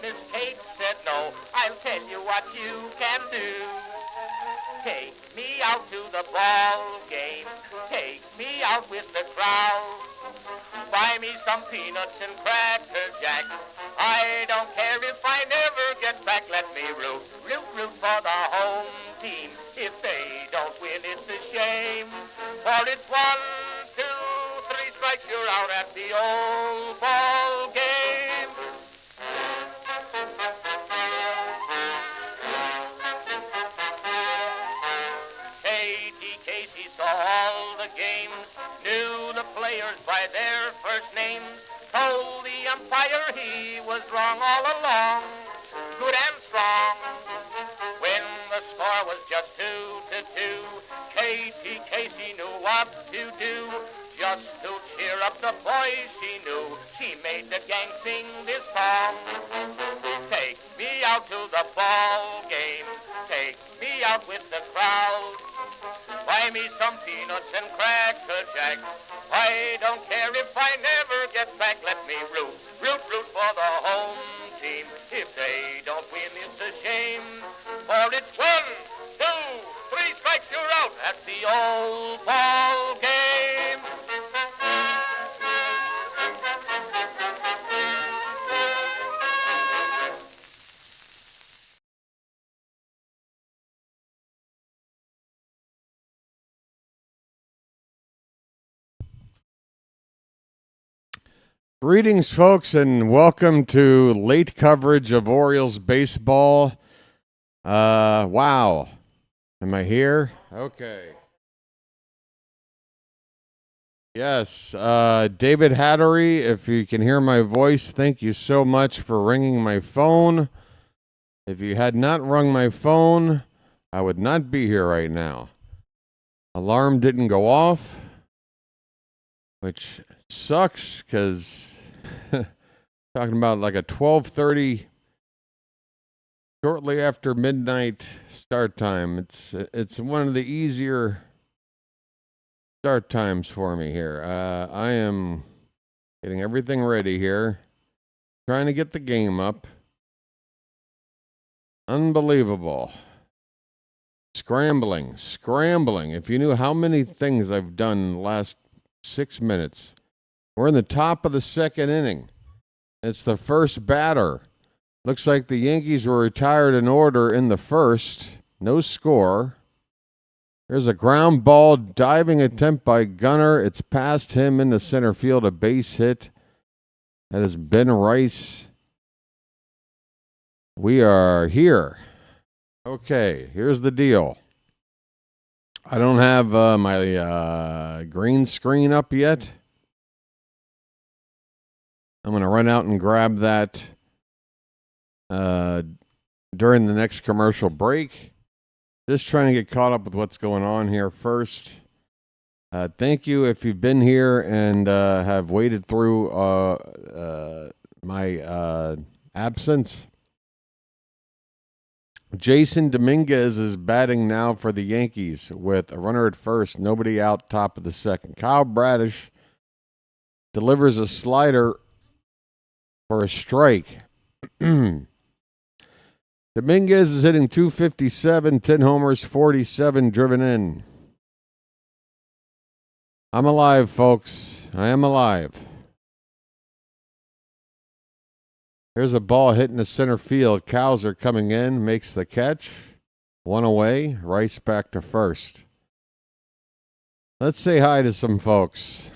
Miss Kate said no. I'll tell you what you can do. Take me out to the ball game. Take me out with the crowd. Buy me some peanuts and cracker jack. I don't care if I never get back. Let me root for the home team. If they don't win, it's a shame. For it's 1, 2, 3 strikes, you're out at the old ball game. Katie Casey saw all the games, knew the players by their first names, told the umpire he was wrong all along, good and strong. When the score was just 2-2, Katie Casey knew what to do. Just to cheer up the boys she knew, she made the gang sing this song. Take me out to the ball game, take me out with the crowd. Buy me some peanuts and cracker jack. I don't care if I never get back. Let me root for the home team. If they don't win, it's a shame. For it's 1, 2, 3 strikes, you're out at the old ball game. Greetings, folks, and welcome to late coverage of Orioles baseball. Wow. Am I here? Okay. Yes, David Hattery, if you can hear my voice, thank you so much for ringing my phone. If you had not rung my phone, I would not be here right now. Alarm didn't go off, which sucks because talking about like a 12:30 shortly after midnight start time. It's one of the easier start times for me here. I am getting everything ready here, trying to get the game up. Unbelievable. Scrambling. If you knew how many things I've done in the last 6 minutes. We're in the top of the second inning. It's the first batter. Looks like the Yankees were retired in order in the first. No score. There's a ground ball diving attempt by Gunnar. It's past him into center field, a base hit. That is Ben Rice. We are here. Okay, here's the deal. I don't have my green screen up yet. I'm going to run out and grab that during the next commercial break. Just trying to get caught up with what's going on here first. Thank you if you've been here and have waited through my absence. Jason Dominguez is batting now for the Yankees with a runner at first, nobody out, top of the second. Kyle Bradish delivers a slider for a strike. Dominguez is hitting .257, 10 homers, 47 driven in. I'm alive, folks. I am alive. Here's a ball hitting the center field. Cows are coming in, makes the catch. One away, Rice back to first. Let's say hi to some folks.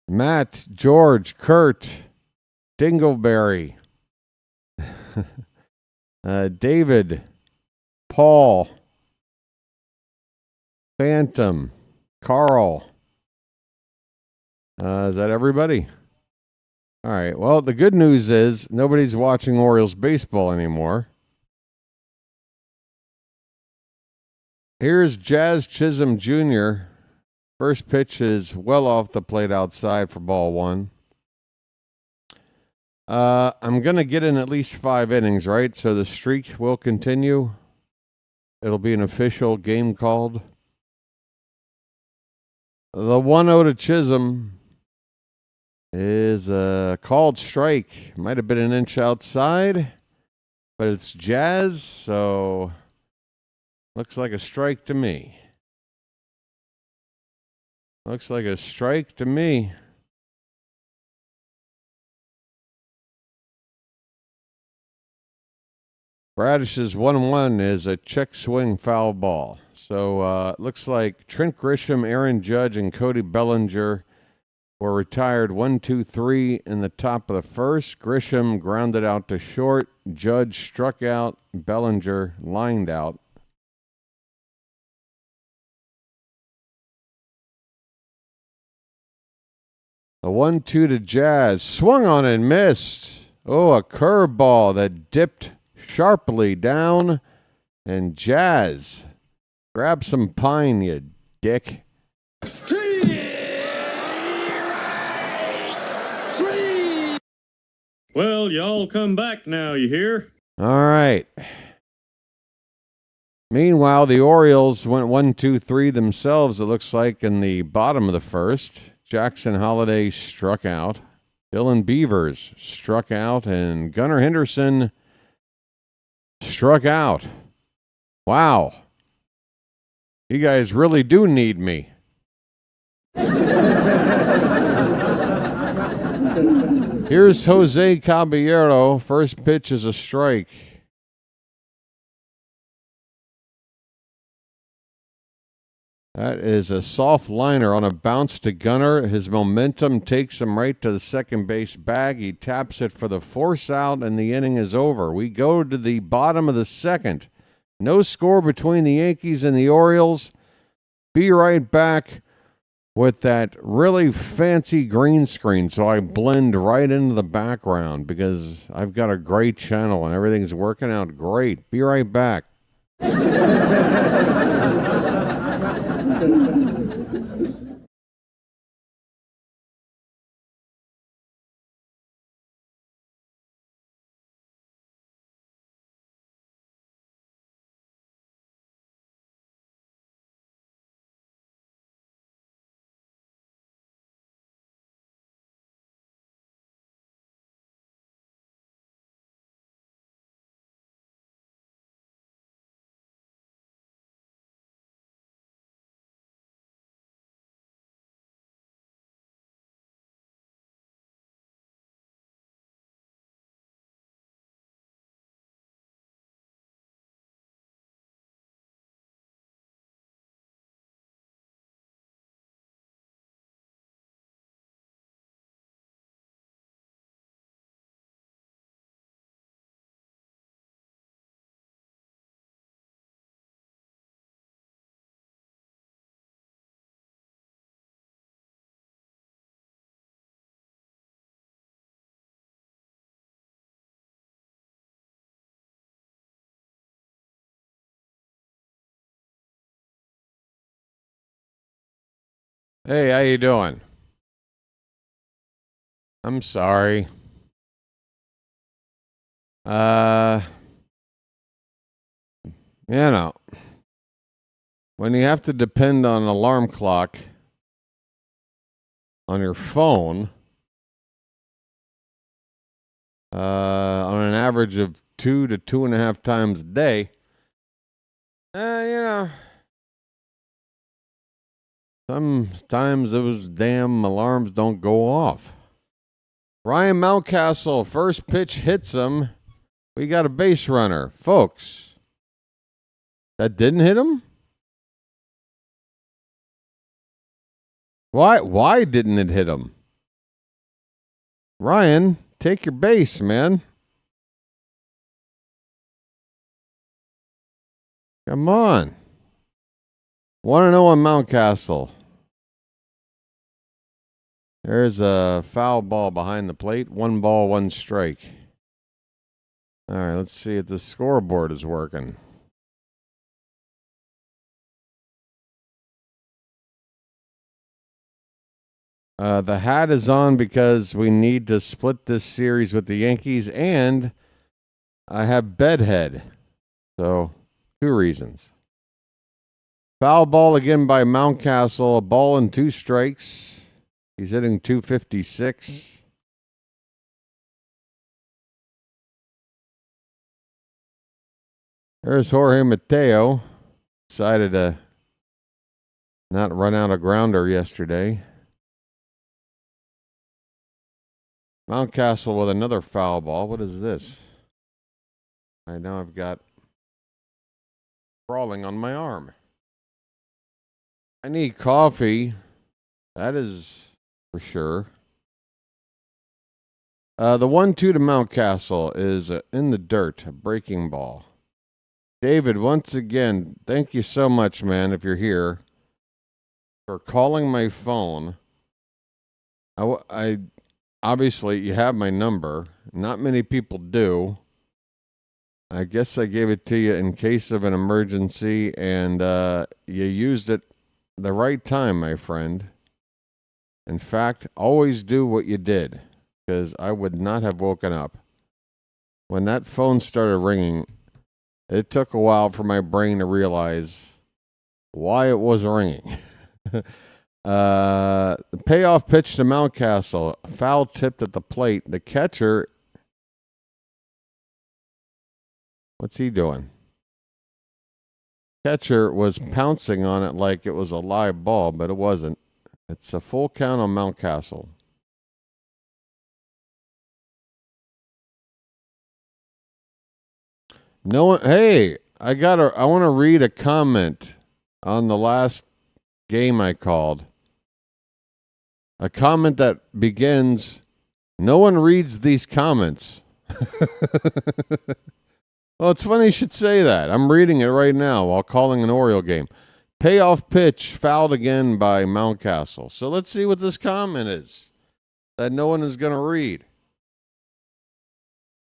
Matt, George, Kurt, Dingleberry, David, Paul, Phantom, Carl. Is that everybody? All right. Well, the good news is nobody's watching Orioles baseball anymore. Here's Jazz Chisholm Jr. First pitch is well off the plate outside for ball one. I'm going to get in at least 5 innings, right? So the streak will continue. It'll be an official game called. The 1-0 to Chisholm. is a called strike. Might have been an inch outside, but it's Jazz, so looks like a strike to me. Looks like a strike to me. Bradish's 1-1 is a check swing foul ball. So it looks like Trent Grisham, Aaron Judge, and Cody Bellinger were retired 1-2-3 in the top of the first. Grisham grounded out to short. Judge struck out. Bellinger lined out. The 1-2 to Jazz. Swung on and missed. Oh, a curveball that dipped sharply down. And Jazz, grab some pine, you dick. Well, y'all come back now, you hear? All right. Meanwhile, the Orioles went 1-2-3 themselves, it looks like, in the bottom of the first. Jackson Holliday struck out. Dylan Beavers struck out. And Gunnar Henderson struck out. Wow. You guys really do need me. Here's Jose Caballero. First pitch is a strike. That is a soft liner on a bounce to Gunnar. His momentum takes him right to the second base bag. He taps it for the force out, and the inning is over. We go to the bottom of the second. No score between the Yankees and the Orioles. Be right back with that really fancy green screen so I blend right into the background because I've got a great channel and everything's working out great. Be right back. Hey, how you doing? I'm sorry. You know, when you have to depend on an alarm clock on your phone on an average of 2 to 2.5 times a day, sometimes those damn alarms don't go off. Ryan Mountcastle, first pitch hits him. We got a base runner. Folks, that didn't hit him? Why didn't it hit him? Ryan, take your base, man. Come on. 1-0 on Mountcastle. There's a foul ball behind the plate. 1 ball, 1 strike. All right, let's see if the scoreboard is working. The hat is on because we need to split this series with the Yankees, and I have bedhead. So, 2 reasons. Foul ball again by Mountcastle. A ball and 2 strikes. He's hitting 256. There's Jorge Mateo. Decided to not run out a grounder yesterday. Mountcastle with another foul ball. What is this? I know I've got crawling on my arm. I need coffee. That is for sure. The 1-2 to Mountcastle is in the dirt, a breaking ball. David, once again, thank you so much, man, if you're here, for calling my phone. I obviously, you have my number. Not many people do. I guess I gave it to you in case of an emergency, and you used it the right time, my friend. In fact, always do what you did, because I would not have woken up. When that phone started ringing, it took a while for my brain to realize why it was ringing. The payoff pitch to Mountcastle, foul tipped at the plate. The catcher, what's he doing? Catcher was pouncing on it like it was a live ball, but it wasn't. It's a full count on Mountcastle. No one. Hey, I want to read a comment on the last game I called. A comment that begins, "No one reads these comments." Well, it's funny you should say that. I'm reading it right now while calling an Oriole game. Payoff pitch fouled again by Mountcastle. So let's see what this comment is that no one is going to read.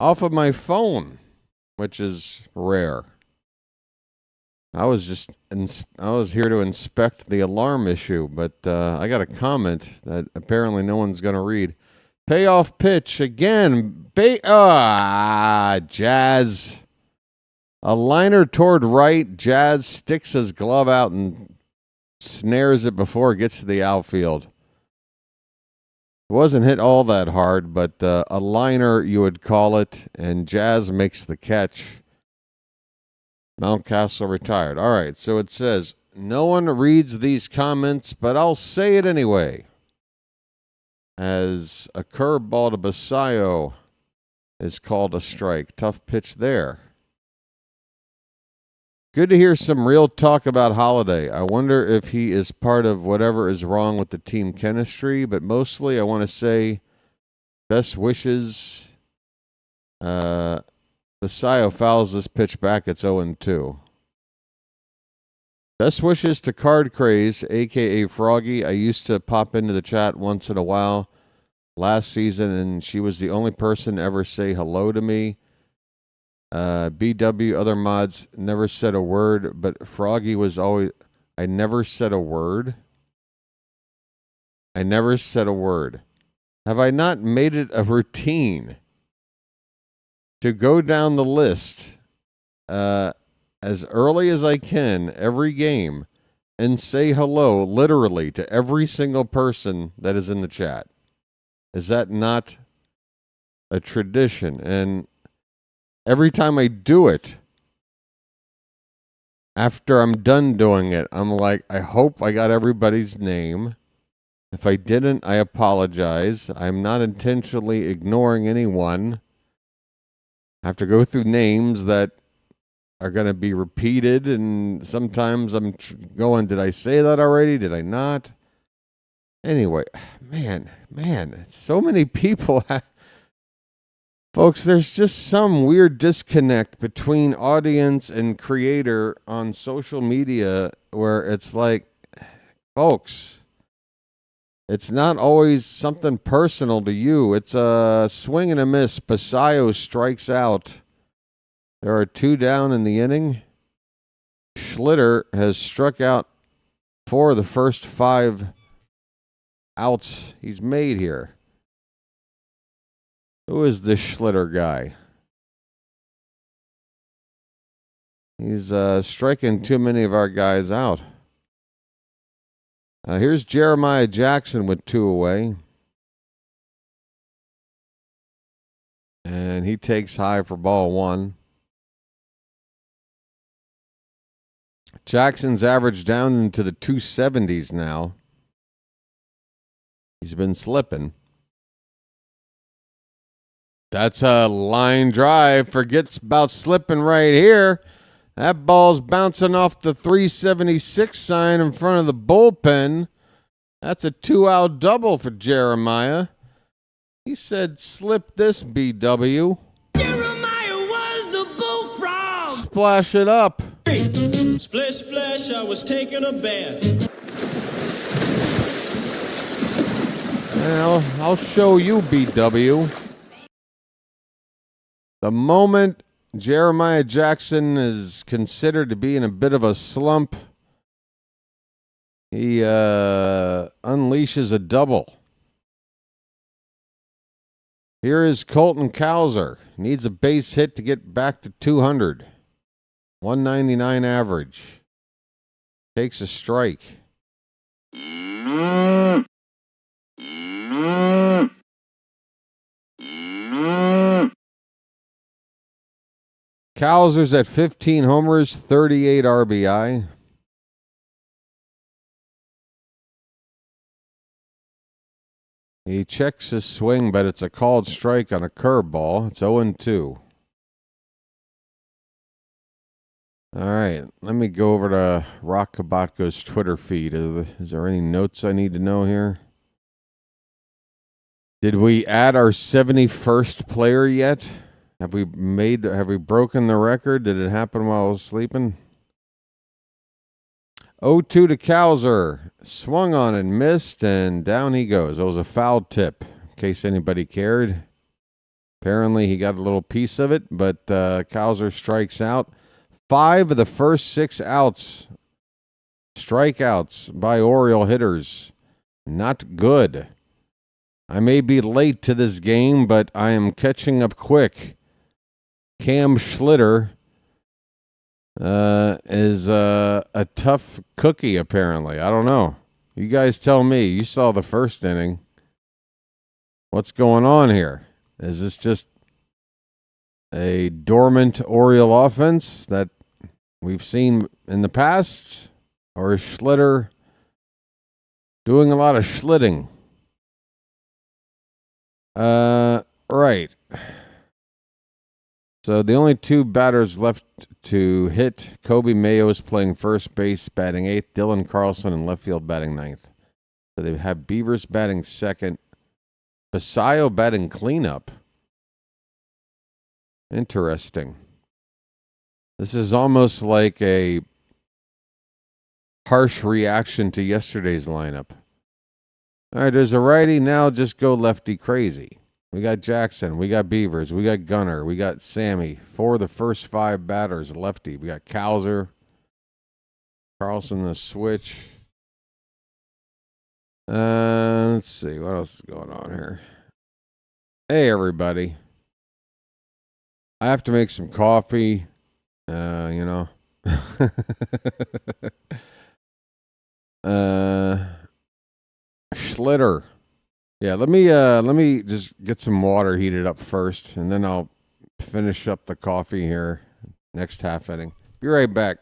Off of my phone, which is rare. I was here to inspect the alarm issue, but I got a comment that apparently no one's going to read. Payoff pitch again. Jazz. A liner toward right. Jazz sticks his glove out and snares it before it gets to the outfield. It wasn't hit all that hard, but a liner you would call it, and Jazz makes the catch. Mountcastle retired. All right, so it says, no one reads these comments, but I'll say it anyway. As a curveball to Basayo is called a strike. Tough pitch there. Good to hear some real talk about Holiday. I wonder if he is part of whatever is wrong with the team chemistry, but mostly I want to say best wishes. Basayo fouls this pitch back. It's 0-2. Best wishes to Card Craze, a.k.a. Froggy. I used to pop into the chat once in a while last season, and she was the only person to ever say hello to me. BW, other mods, never said a word, but Froggy was always... I never said a word. I never said a word. Have I not made it a routine to go down the list as early as I can every game and say hello literally to every single person that is in the chat? Is that not a tradition? And every time I do it, after I'm done doing it, I'm like, I hope I got everybody's name. If I didn't, I apologize. I'm not intentionally ignoring anyone. I have to go through names that are going to be repeated, and sometimes I'm going, did I say that already? Did I not? Anyway, man, so many people folks, there's just some weird disconnect between audience and creator on social media where it's like, folks, it's not always something personal to you. It's a swing and a miss. Basayo strikes out. There are 2 down in the inning. Schlitter has struck out 4 of the first 5 outs he's made here. Who is this Schlitter guy? He's striking too many of our guys out. Here's Jeremiah Jackson with 2 away. And he takes high for ball 1. Jackson's average down into the 270s now. He's been slipping. That's a line drive. Forgets about slipping right here. That ball's bouncing off the 376 sign in front of the bullpen. That's a 2-out double for Jeremiah. He said, slip this, BW. Jeremiah was the bullfrog. Splash it up. Splish, splash, I was taking a bath. Well, I'll show you, BW. The moment Jeremiah Jackson is considered to be in a bit of a slump, he unleashes a double. Here is Colton Cowser. Needs a base hit to get back to 200. 199 average. Takes a strike. Cowser's at 15 homers, 38 RBI. He checks his swing, but it's a called strike on a curveball. It's 0-2. All right, let me go over to Rock Kabatko's Twitter feed. Is there any notes I need to know here? Did we add our 71st player yet? Have we broken the record? Did it happen while I was sleeping? 0-2 to Cowser. Swung on and missed, and down he goes. It was a foul tip, in case anybody cared. Apparently he got a little piece of it, but Cowser strikes out. 5 of the first 6 outs, strikeouts by Oriole hitters. Not good. I may be late to this game, but I am catching up quick. Cam Schlitter is a tough cookie, apparently. I don't know. You guys tell me. You saw the first inning. What's going on here? Is this just a dormant Oriole offense that we've seen in the past? Or is Schlitter doing a lot of schlitting? Right. So the only 2 batters left to hit. Kobe Mayo is playing first base, batting 8th. Dylan Carlson in left field, batting 9th. So they have Beavers batting 2nd. Basayo batting cleanup. Interesting. This is almost like a harsh reaction to yesterday's lineup. All right, there's a righty. Now just go lefty crazy. We got Jackson. We got Beavers. We got Gunner. We got Sammy. 4 of the first 5 batters lefty. We got Cowser. Carlson the switch. Let's see. What else is going on here? Hey, everybody. I have to make some coffee. Schlitter. Yeah, let me just get some water heated up first, and then I'll finish up the coffee here next half inning. Be right back.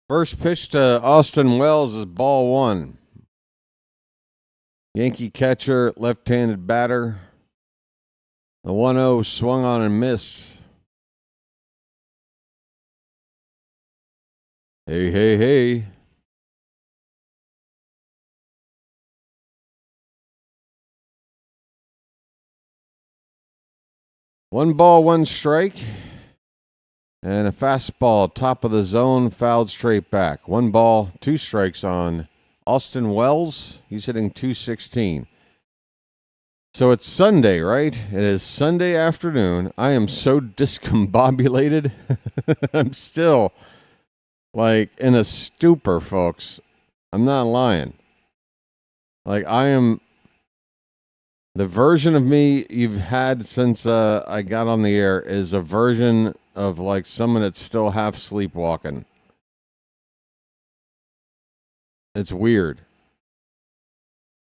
First pitch to Austin Wells is ball 1. Yankee catcher, left-handed batter. The 1-0 swung on and missed. Hey, hey, hey. One ball, one strike. And a fastball, top of the zone, fouled straight back. 1 ball, 2 strikes on Austin Wells. He's hitting .216. So it's Sunday, right? It is Sunday afternoon. I am so discombobulated. I'm still like in a stupor, folks. I'm not lying. Like I am the version of me you've had since I got on the air is a version of like someone that's still half sleepwalking. It's weird.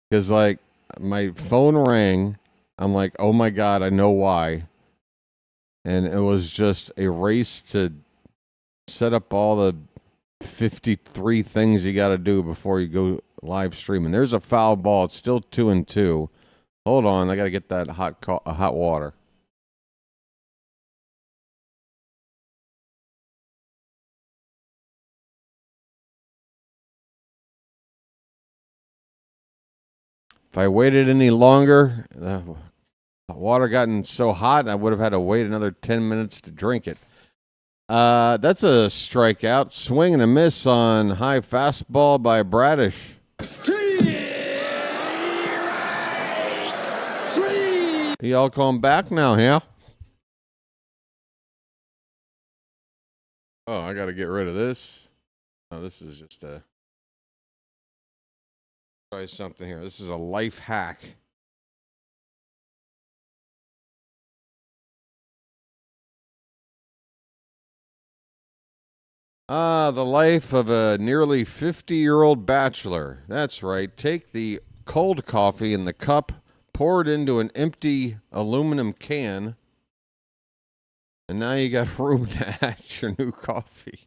Because like my phone rang. I'm like, oh my God, I know why. And it was just a race to set up all the 53 things you got to do before you go live streaming. There's a foul ball. It's still 2-2. Hold on, I got to get that hot water. If I waited any longer, the water gotten so hot, I would have had to wait another 10 minutes to drink it. That's a strikeout. Swing and a miss on high fastball by Bradish. Y'all calling back now, yeah? Oh, I got to get rid of this. Oh, this is just a... Try something here. This is a life hack. The life of a nearly 50-year-old bachelor. That's right. Take the cold coffee in the cup, pour it into an empty aluminum can, and now you got room to add your new coffee.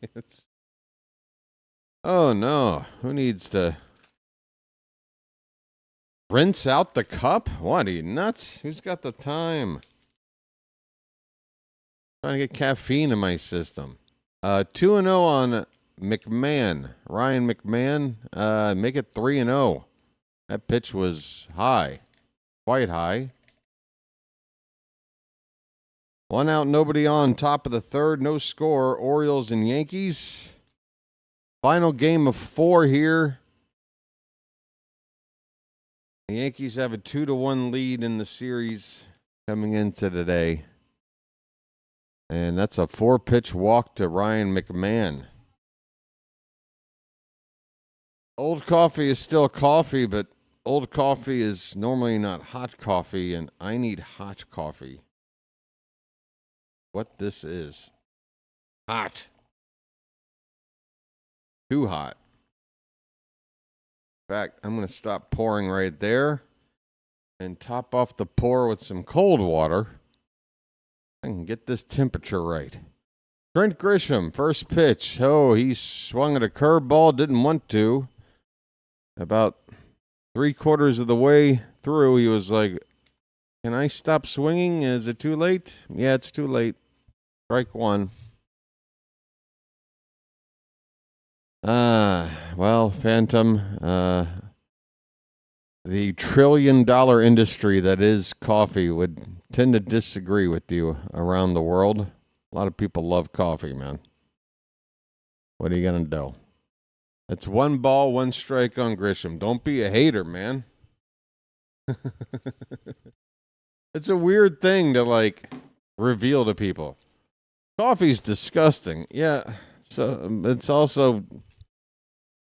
Oh, no. Who needs to rinse out the cup? What, are you nuts? Who's got the time? Trying to get caffeine in my system. 2-0 on McMahon. Ryan McMahon. Make it 3-0. That pitch was high. Quite high. 1 out, nobody on. Top of the third. No score. Orioles and Yankees. Final game of 4 here. The Yankees have a 2-1 lead in the series coming into today. And that's a 4-pitch walk to Ryan McMahon. Old coffee is still coffee, but old coffee is normally not hot coffee, and I need hot coffee. What this is. Hot. Too hot. In fact, I'm going to stop pouring right there and top off the pour with some cold water. I can get this temperature right. Trent Grisham, first pitch. Oh, he swung at a curveball, didn't want to. About 3/4 of the way through, he was like, can I stop swinging? Is it too late? Yeah, it's too late. Strike 1. Well, Phantom, the trillion-dollar industry that is coffee would tend to disagree with you around the world. A lot of people love coffee, man. What are you going to do? It's 1 ball, 1 strike on Grisham. Don't be a hater, man. It's a weird thing to, like, reveal to people. Coffee's disgusting. Yeah, so it's also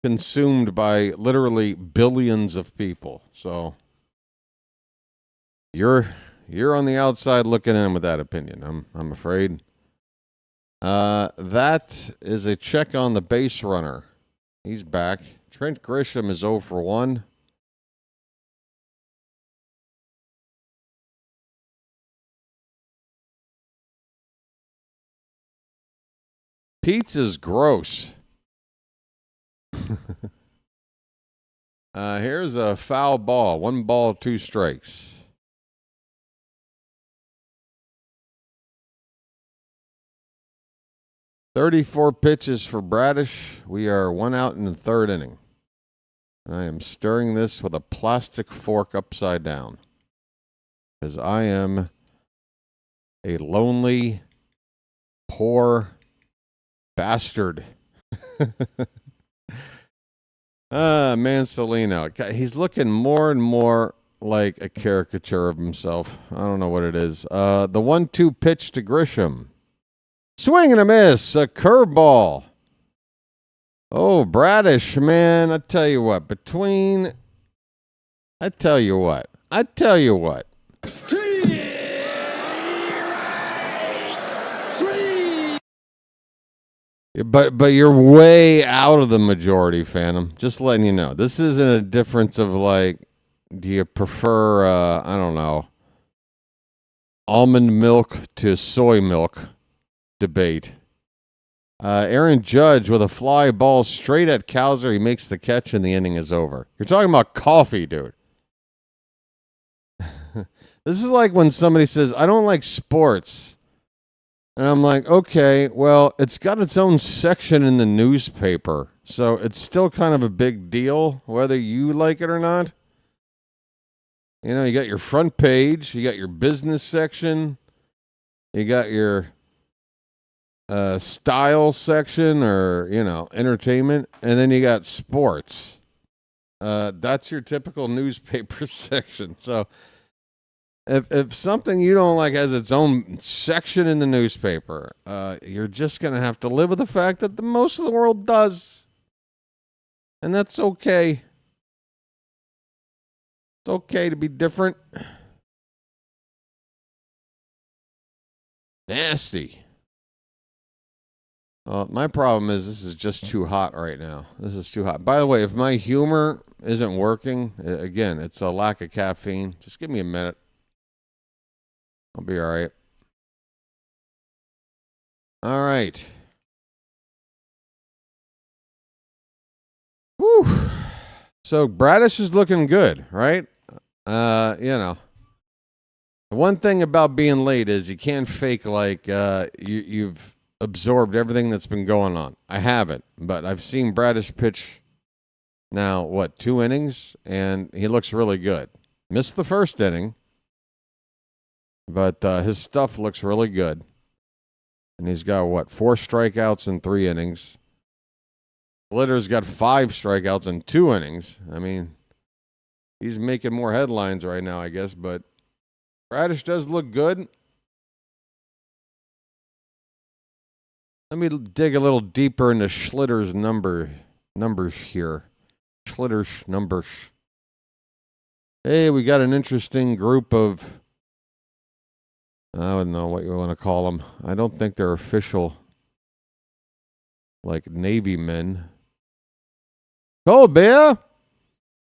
consumed by literally billions of people. So you're on the outside looking in with that opinion, I'm afraid. That is a check on the base runner. He's back. Trent Grisham is 0 for 1. Pizza's gross. Here's a foul ball. 1 ball, 2 strikes. "34 pitches for Bradish. We are 1 out in the 3rd inning. I am stirring this with a plastic fork upside down, because I am a lonely, poor bastard. Mansolino. He's looking more and more like a caricature of himself. I don't know what it is. The 1-2 pitch to Grisham. Swing and a miss. A curveball. Oh, Bradish, man. I tell you what. I tell you what. But you're way out of the majority, Phantom. Just letting you know. This isn't a difference of like, do you prefer, I don't know, almond milk to soy milk debate. Aaron Judge with a fly ball straight at Cowser. He makes the catch and the inning is over. You're talking about coffee, dude. This is like when somebody says, I don't like sports. And I'm like, okay, well, it's got its own section in the newspaper. So it's still kind of a big deal, whether you like it or not. You know, you got your front page, you got your business section, you got your style section or, you know, entertainment, and then you got sports. That's your typical newspaper section. So if something you don't like has its own section in the newspaper, you're just going to have to live with the fact that the most of the world does. And that's okay. It's okay to be different. Nasty. My problem is this is just too hot right now. This is too hot. By the way, if my humor isn't working, again, it's a lack of caffeine. Just give me a minute. I'll be all right. All right. Whew. So Bradish is looking good, right? You know. The one thing about being late is you can't fake like you've absorbed everything that's been going on. I haven't, but I've seen Bradish pitch now, 2 innings, and he looks really good. Missed the first inning. But his stuff looks really good. And he's got, 4 strikeouts in 3 innings. Schlitter's got 5 strikeouts in 2 innings. I mean, he's making more headlines right now, I guess. But Bradish does look good. Let me dig a little deeper into Schlitter's numbers here. Schlitter's numbers. Hey, we got an interesting group of... I don't know what you want to call them. I don't think they're official, like Navy men. Colbert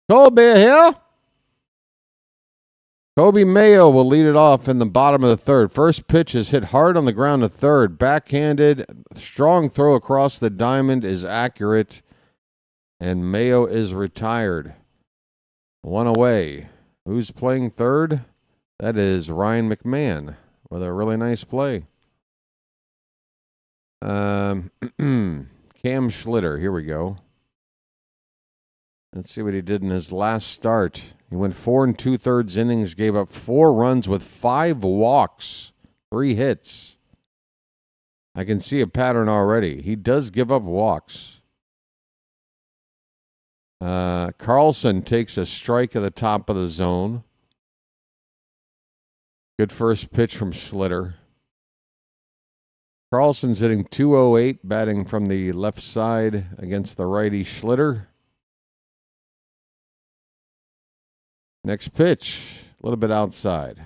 here. Kobe Mayo will lead it off in the bottom of the third. First pitch is hit hard on the ground to third. Backhanded, strong throw across the diamond is accurate, and Mayo is retired. 1 away. Who's playing third? That is Ryan McMahon. With a really nice play. Cam Schlitter. Here we go. Let's see what he did in his last start. He went 4 2/3 innings, gave up 4 runs with 5 walks, 3 hits. I can see a pattern already. He does give up walks. Carlson takes a strike at the top of the zone. Good first pitch from Schlitter. Carlson's hitting .208, batting from the left side against the righty Schlitter. Next pitch, a little bit outside.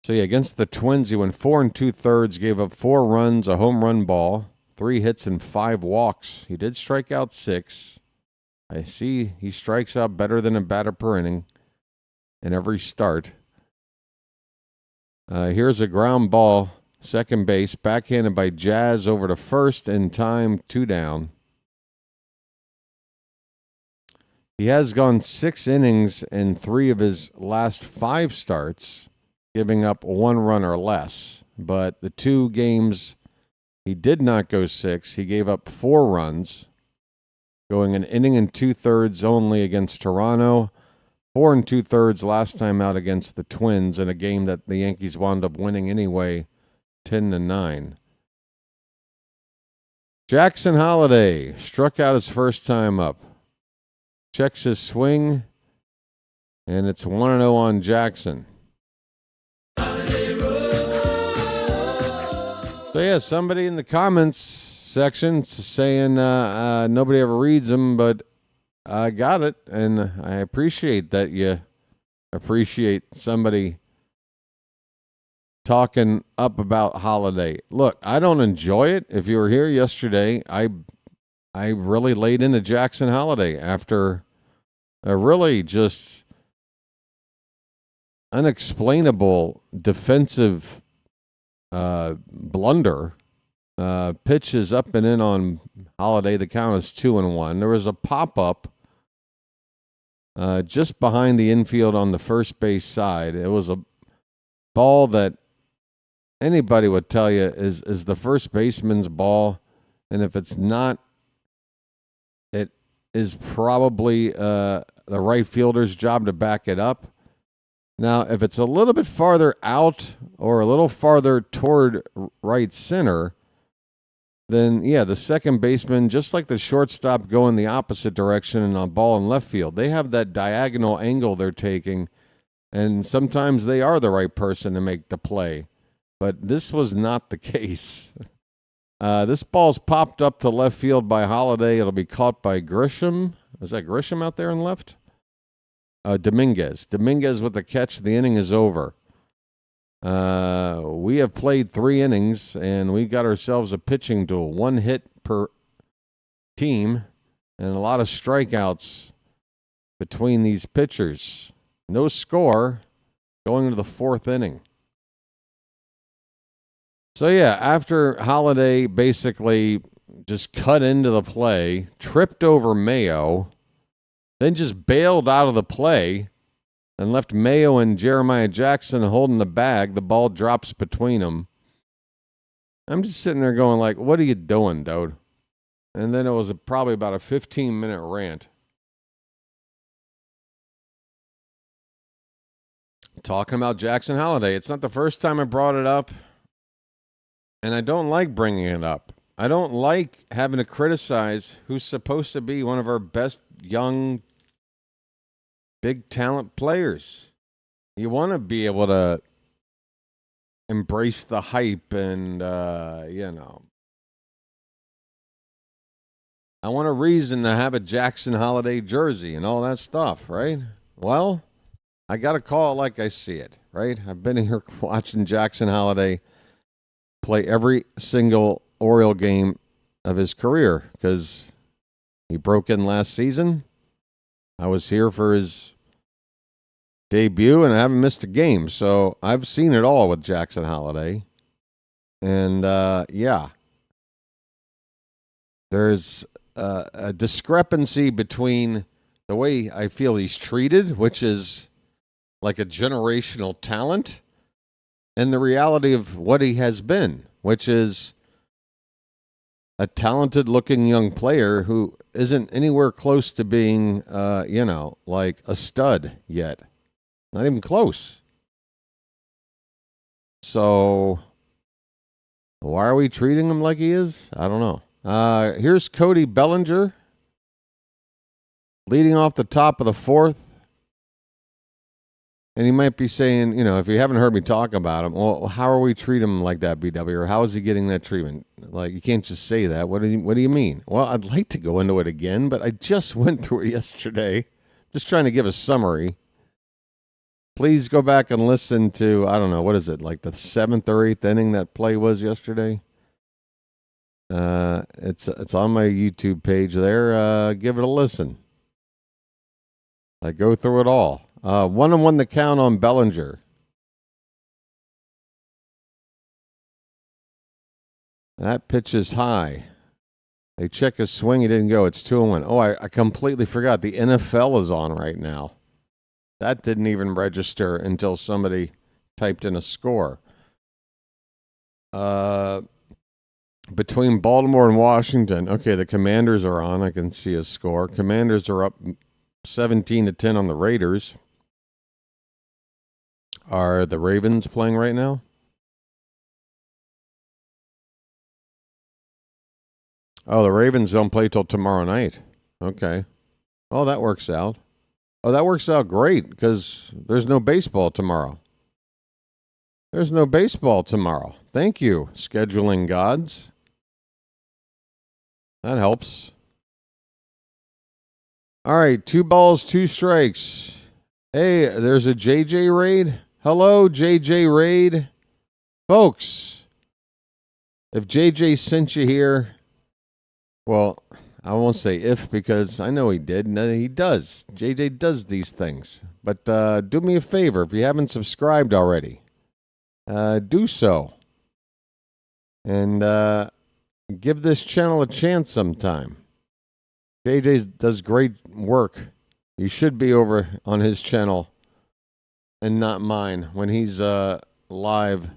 So yeah, against the Twins, he went 4 2/3, gave up 4 runs, a home run ball, 3 hits, and 5 walks. He did strike out 6. I see he strikes out better than a batter per inning in every start. Here's a ground ball, second base, backhanded by Jazz over to first in time, 2 down. He has gone 6 innings in 3 of his last 5 starts, giving up 1 run or less. But the 2 games he did not go 6, he gave up 4 runs, going an inning and 2/3 only against Toronto. 4 2/3 last time out against the Twins in a game that the Yankees wound up winning anyway, 10-9. Jackson Holliday struck out his first time up. Checks his swing. And it's 1-0 on Jackson. So, yeah, somebody in the comments section saying nobody ever reads them, but I got it. And I appreciate that you appreciate somebody talking up about Holiday. Look, I don't enjoy it. If you were here yesterday, I really laid into Jackson Holiday after a really just unexplainable defensive blunder. Pitch is up and in on Holiday. The count is 2-1. There was a pop-up just behind the infield on the first base side. It was a ball that anybody would tell you is the first baseman's ball. And if it's not, it is probably the right fielder's job to back it up. Now, if it's a little bit farther out or a little farther toward right center, then, yeah, the second baseman, just like the shortstop, go in the opposite direction and on ball in left field. They have that diagonal angle they're taking, and sometimes they are the right person to make the play. But this was not the case. This ball's popped up to left field by Holiday. It'll be caught by Grisham. Is that Grisham out there in left? Dominguez. Dominguez with the catch. The inning is over. We have played 3 innings, and we got ourselves a pitching duel. 1 hit per team, and a lot of strikeouts between these pitchers. No score going into the 4th inning. So, yeah, after Holiday basically just cut into the play, tripped over Mayo, then just bailed out of the play and left Mayo and Jeremiah Jackson holding the bag, the ball drops between them. I'm just sitting there going like, what are you doing, dude? And then it was probably about a 15-minute rant. Talking about Jackson Holiday. It's not the first time I brought it up. And I don't like bringing it up. I don't like having to criticize who's supposed to be one of our best young, big talent players. You want to be able to embrace the hype and, I want a reason to have a Jackson Holiday jersey and all that stuff, right? Well, I got to call it like I see it, right? I've been here watching Jackson Holiday play every single Oriole game of his career because he broke in last season. I was here for his debut, and I haven't missed a game. So I've seen it all with Jackson Holiday. And, there's a discrepancy between the way I feel he's treated, which is like a generational talent, and the reality of what he has been, which is a talented-looking young player who isn't anywhere close to being, like a stud yet. Not even close. So, why are we treating him like he is? I don't know. Here's Cody Bellinger leading off the top of the 4th. And he might be saying, if you haven't heard me talk about him, well, how are we treating him like that, BW? Or how is he getting that treatment? Like, you can't just say that. What do you mean? Well, I'd like to go into it again, but I just went through it yesterday. Just trying to give a summary. Please go back and listen to, I don't know, what is it, like the 7th or 8th inning that play was yesterday? It's on my YouTube page there. Give it a listen. I go through it all. 1-1 the count on Bellinger. That pitch is high. They check his swing. He didn't go. It's 2-1. Oh, I completely forgot. The NFL is on right now. That didn't even register until somebody typed in a score. Between Baltimore and Washington. Okay, the Commanders are on. I can see a score. Commanders are up 17-10 on the Raiders. Are the Ravens playing right now? Oh, the Ravens don't play till tomorrow night. Okay. Oh, that works out. Oh, that works out great because there's no baseball tomorrow. There's no baseball tomorrow. Thank you, scheduling gods. That helps. All right, 2 balls, 2 strikes. Hey, there's a JJ raid. Hello, JJ raid. Folks, if JJ sent you here, well, I won't say if because I know he did. No, he does. JJ does these things. But do me a favor. If you haven't subscribed already, do so. And give this channel a chance sometime. JJ does great work. You should be over on his channel and not mine when he's live.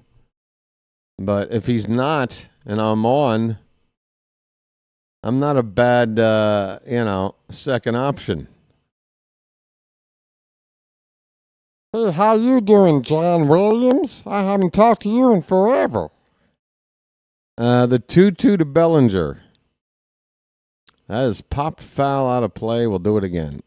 But if he's not and I'm on, I'm not a bad, second option. Hey, how you doing, John Williams? I haven't talked to you in forever. The 2-2 to Bellinger. That is popped foul out of play. We'll do it again.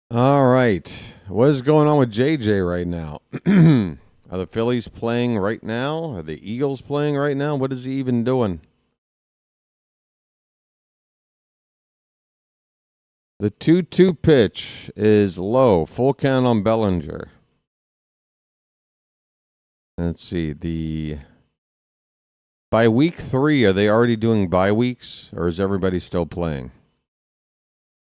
All right. What is going on with JJ right now? Are the Phillies playing right now? Are the Eagles playing right now? What is he even doing? The 2-2 pitch is low. Full count on Bellinger. Let's see. By week 3, are they already doing bye weeks, or is everybody still playing?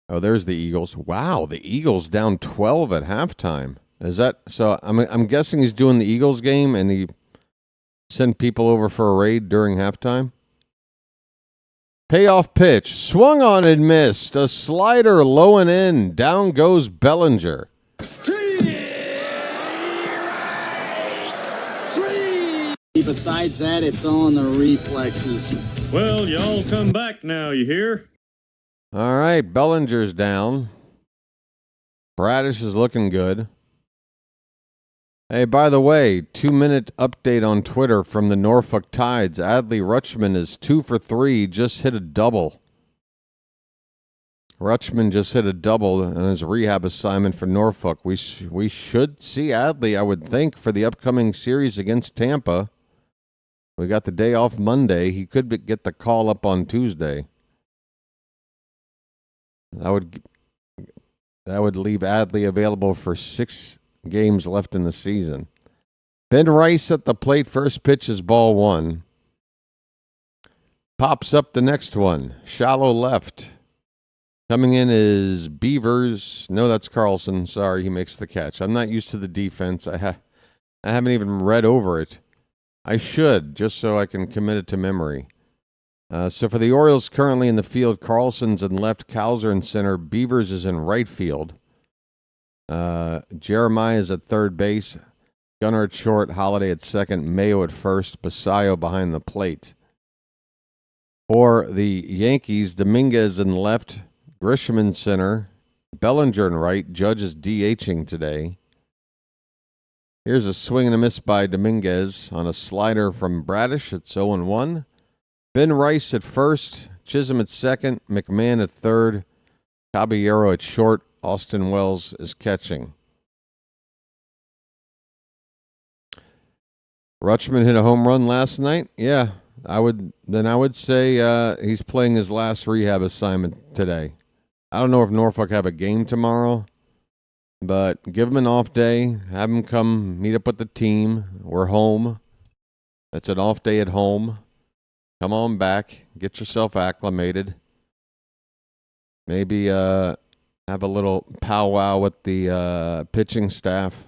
Oh, there's the Eagles. Wow, the Eagles down 12 at halftime. Is that so? I'm guessing he's doing the Eagles game, and he sent people over for a raid during halftime. Payoff pitch, swung on and missed. A slider low and in. Down goes Bellinger. Besides that, it's on the reflexes. Well, y'all come back now, you hear? All right, Bellinger's down. Bradish is looking good. Hey, by the way, 2-minute update on Twitter from the Norfolk Tides. Adley Rutschman is 2 for 3, just hit a double. Rutschman just hit a double on his rehab assignment for Norfolk. We should see Adley, I would think, for the upcoming series against Tampa. We got the day off Monday. He could get the call up on Tuesday. That would leave Adley available for 6 games left in the season. Ben Rice at the plate. First pitch is ball 1. Pops up the next one. Shallow left. Coming in is Beavers. No, that's Carlson. Sorry, he makes the catch. I'm not used to the defense. I haven't even read over it. I should, just so I can commit it to memory. So for the Orioles, currently in the field, Carlson's in left, Cowser in center, Beavers is in right field. Jeremiah is at third base, Gunnar at short, Holiday at second, Mayo at first, Basayo behind the plate. For the Yankees, Dominguez in left, Grisham in center, Bellinger in right, Judge is DHing today. Here's a swing and a miss by Dominguez on a slider from Bradish. It's 0-1. Ben Rice at first, Chisholm at second, McMahon at third, Caballero at short, Austin Wells is catching. Rutschman hit a home run last night. Yeah, I would say he's playing his last rehab assignment today. I don't know if Norfolk have a game tomorrow, but give him an off day. Have him come meet up with the team. We're home. It's an off day at home. Come on back. Get yourself acclimated. Maybe have a little powwow with the pitching staff.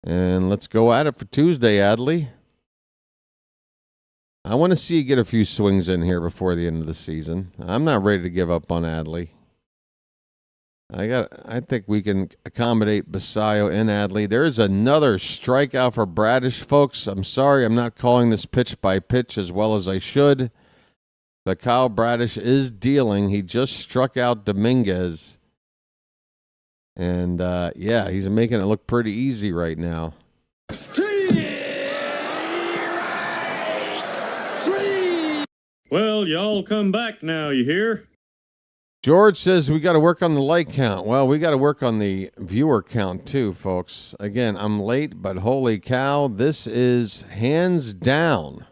And let's go at it for Tuesday, Adley. I want to see you get a few swings in here before the end of the season. I'm not ready to give up on Adley. I think we can accommodate Basayo and Adley. There's another strikeout for Bradish, folks. I'm sorry I'm not calling this pitch by pitch as well as I should. But Kyle Bradish is dealing. He just struck out Dominguez. And, yeah, he's making it look pretty easy right now. Well, y'all come back now, you hear? George says we got to work on the like count. Well, we got to work on the viewer count too, folks. Again, I'm late, but holy cow, this is hands down.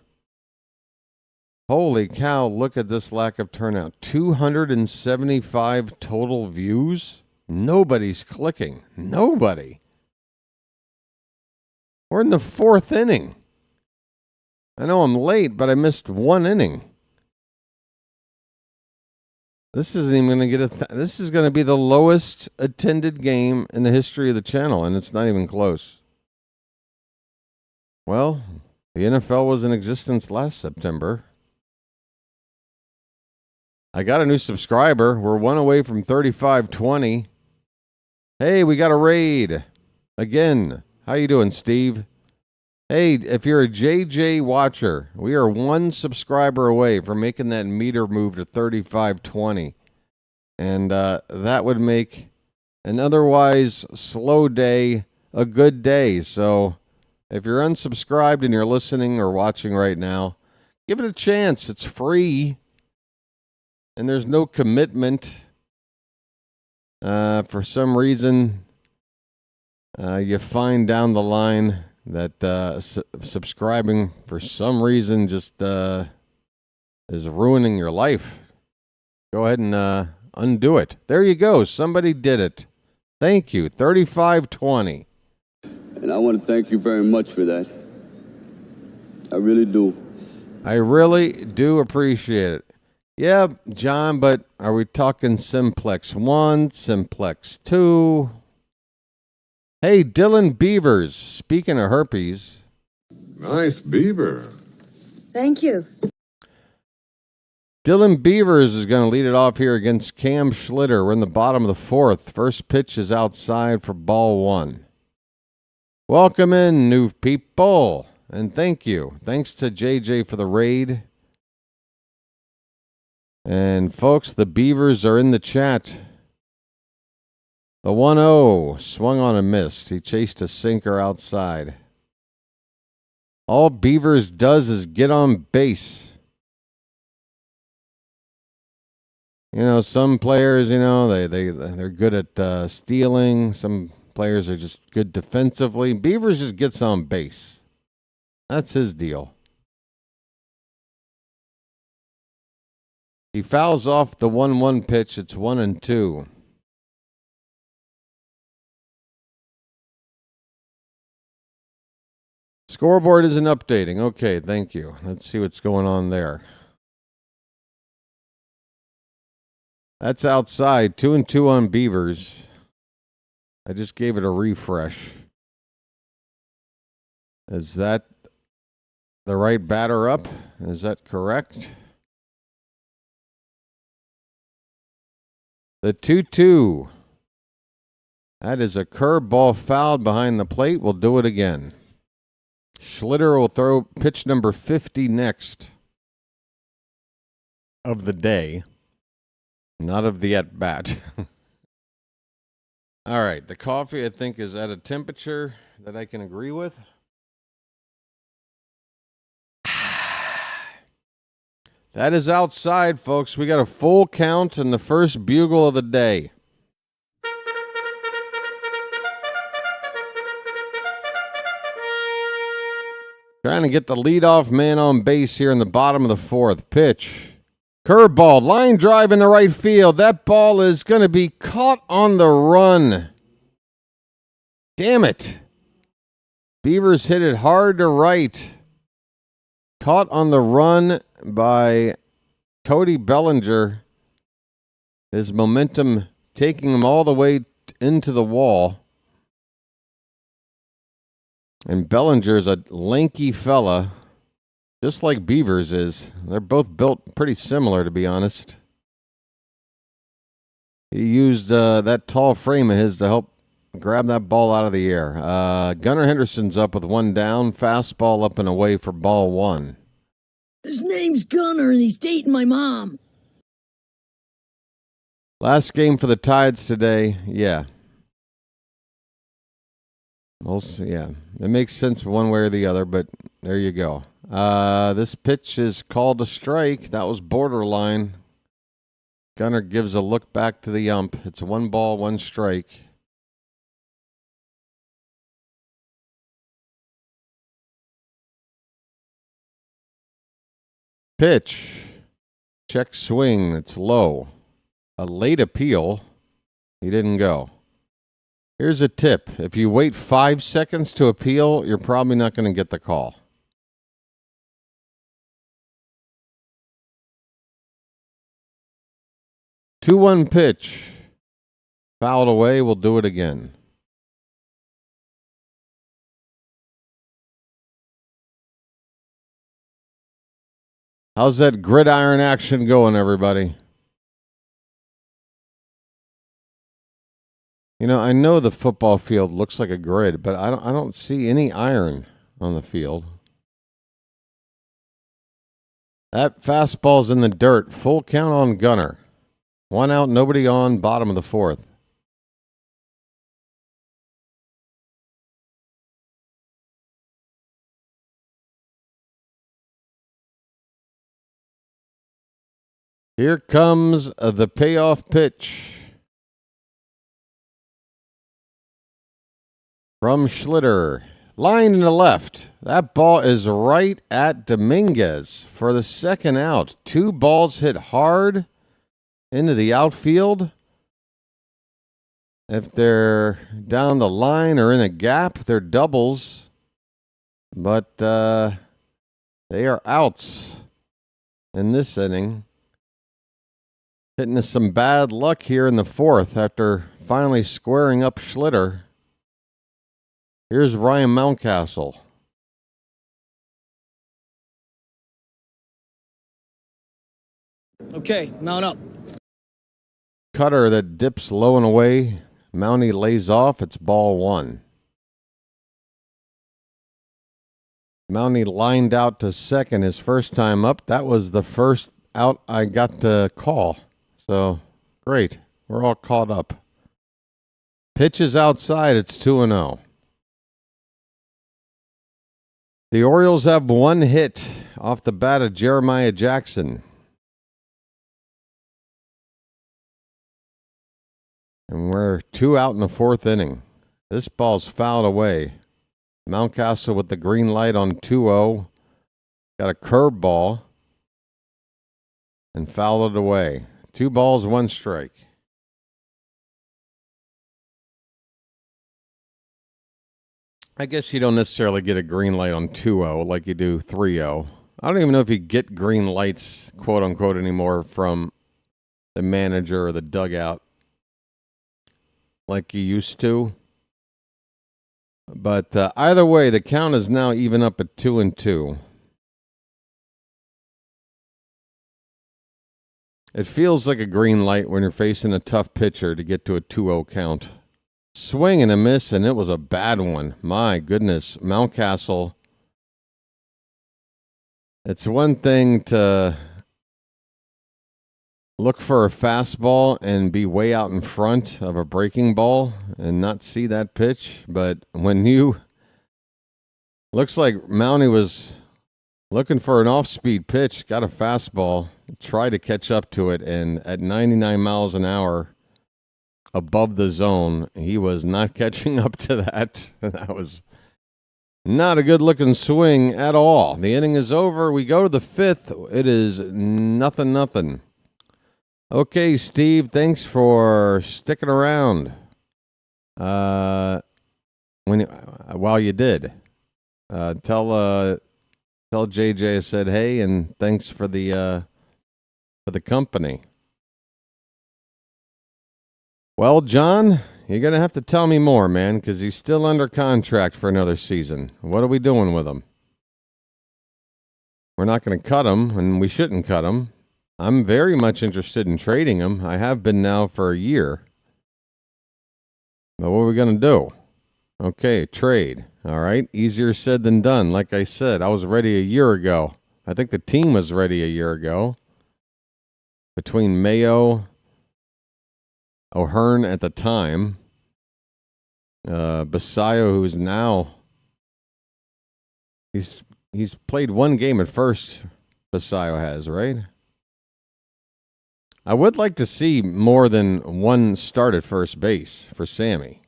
Holy cow, look at this lack of turnout. 275 total views. Nobody's clicking. Nobody. We're in the 4th inning. I know I'm late, but I missed 1 inning. This isn't even going to get this is going to be the lowest attended game in the history of the channel, and it's not even close. Well, the NFL was in existence last September. I got a new subscriber. We're 1 away from 3520. Hey, we got a raid. Again. How you doing, Steve? Hey, if you're a JJ watcher, we are 1 subscriber away from making that meter move to 3520. And that would make an otherwise slow day a good day. So if you're unsubscribed and you're listening or watching right now, give it a chance. It's free. And there's no commitment. For some reason, you find down the line that subscribing for some reason just is ruining your life. Go ahead and undo it. There you go. Somebody did it. Thank you. 3520. And I want to thank you very much for that. I really do. I really do appreciate it. Yeah, John, but are we talking Simplex 1, Simplex 2? Hey, Dylan Beavers, speaking of herpes. Nice beaver. Thank you. Dylan Beavers is going to lead it off here against Cam Schlitter. We're in the bottom of the 4th. First pitch is outside for ball 1. Welcome in, new people. And thank you. Thanks to JJ for the raid. And folks, the Beavers are in the chat. The 1-0 swung on and missed. He chased a sinker outside. All Beavers does is get on base. You know, some players, you know, they're good at stealing. Some players are just good defensively. Beavers just gets on base. That's his deal. He fouls off the 1-1 pitch. It's 1-2. Scoreboard isn't updating. Okay, thank you. Let's see what's going on there. That's outside. 2-2 on Beavers. I just gave it a refresh. Is that the right batter up? Is that correct? The 2-2. That is a curveball fouled behind the plate. We'll do it again. Schlitter will throw pitch number 50 next of the day. Not of the at-bat. All right. The coffee, I think, is at a temperature that I can agree with. That is outside, folks. We got a full count in the first bugle of the day. Trying to get the leadoff man on base here in the bottom of the 4th. Pitch. Curveball. Line drive in the right field. That ball is going to be caught on the run. Damn it. Beavers hit it hard to right. Caught on the run by Cody Bellinger. His momentum taking him all the way into the wall. And Bellinger's a lanky fella, just like Beavers is. They're both built pretty similar, to be honest. He used that tall frame of his to help grab that ball out of the air. Gunnar Henderson's up with 1 down. Fastball up and away for ball 1. His name's Gunnar, and he's dating my mom. Last game for the Tides today. Yeah. We'll see, yeah. It makes sense one way or the other, but There you go. This pitch is called a strike. That was borderline. Gunner gives a look back to the ump. It's 1 ball, 1 strike. Pitch. Check swing. It's low. A late appeal. He didn't go. Here's a tip. If you wait 5 seconds to appeal, you're probably not going to get the call. Two-one pitch. Fouled away. We'll do it again. How's that gridiron action going, everybody? You know, I know the football field looks like a grid, but I don't see any iron on the field. That fastball's in the dirt. Full count on Gunner. 1 out, nobody on, bottom of the 4th. Here comes the payoff pitch. From Schlitter. Line to the left. That ball is right at Dominguez for the 2nd out. 2 balls hit hard into the outfield. If they're down the line or in a gap, they're doubles. But they are outs in this inning. Hitting us some bad luck here in the 4th after finally squaring up Schlitter. Here's Ryan Mountcastle. Okay, mount up. Cutter that dips low and away. Mountie lays off. It's ball 1. Mountie lined out to second his first time up. That was the first out I got to call. So, great. We're all caught up. Pitch is outside. It's 2-0. The Orioles have 1 hit off the bat of Jeremiah Jackson. And we're 2 out in the 4th inning. This ball's fouled away. Mountcastle with the green light on 2-0. Got a curveball and fouled it away. 2 balls, 1 strike. I guess you don't necessarily get a green light on 2-0 like you do 3-0. I don't even know if you get green lights, quote unquote, anymore from the manager or the dugout like you used to. But either way, the count is now even up at 2-2. It feels like a green light when you're facing a tough pitcher to get to a 2-0 count. Swing and a miss, and it was a bad one. My goodness. Mountcastle. It's one thing to look for a fastball and be way out in front of a breaking ball and not see that pitch. But when you... Looks like Mountie was looking for an off-speed pitch, got a fastball, tried to catch up to it, and at 99 miles an hour... above the zone, he was not catching up to that. That was not a good-looking swing at all. The inning is over. We go to the 5th. It is 0-0. Okay, Steve, thanks for sticking around. While you did, tell JJ I said hey, and thanks for the company. Well, John, you're going to have to tell me more, man, because he's still under contract for another season. What are we doing with him? We're not going to cut him, and we shouldn't cut him. I'm very much interested in trading him. I have been now for a year. But what are we going to do? Okay, trade. All right, easier said than done. Like I said, I was ready a year ago. I think the team was ready a year ago. Between Mayo... O'Hearn at the time, Basayo, who's now he's he's played one game at first, Basayo has, right? I would like to see more than one start at first base for Sammy.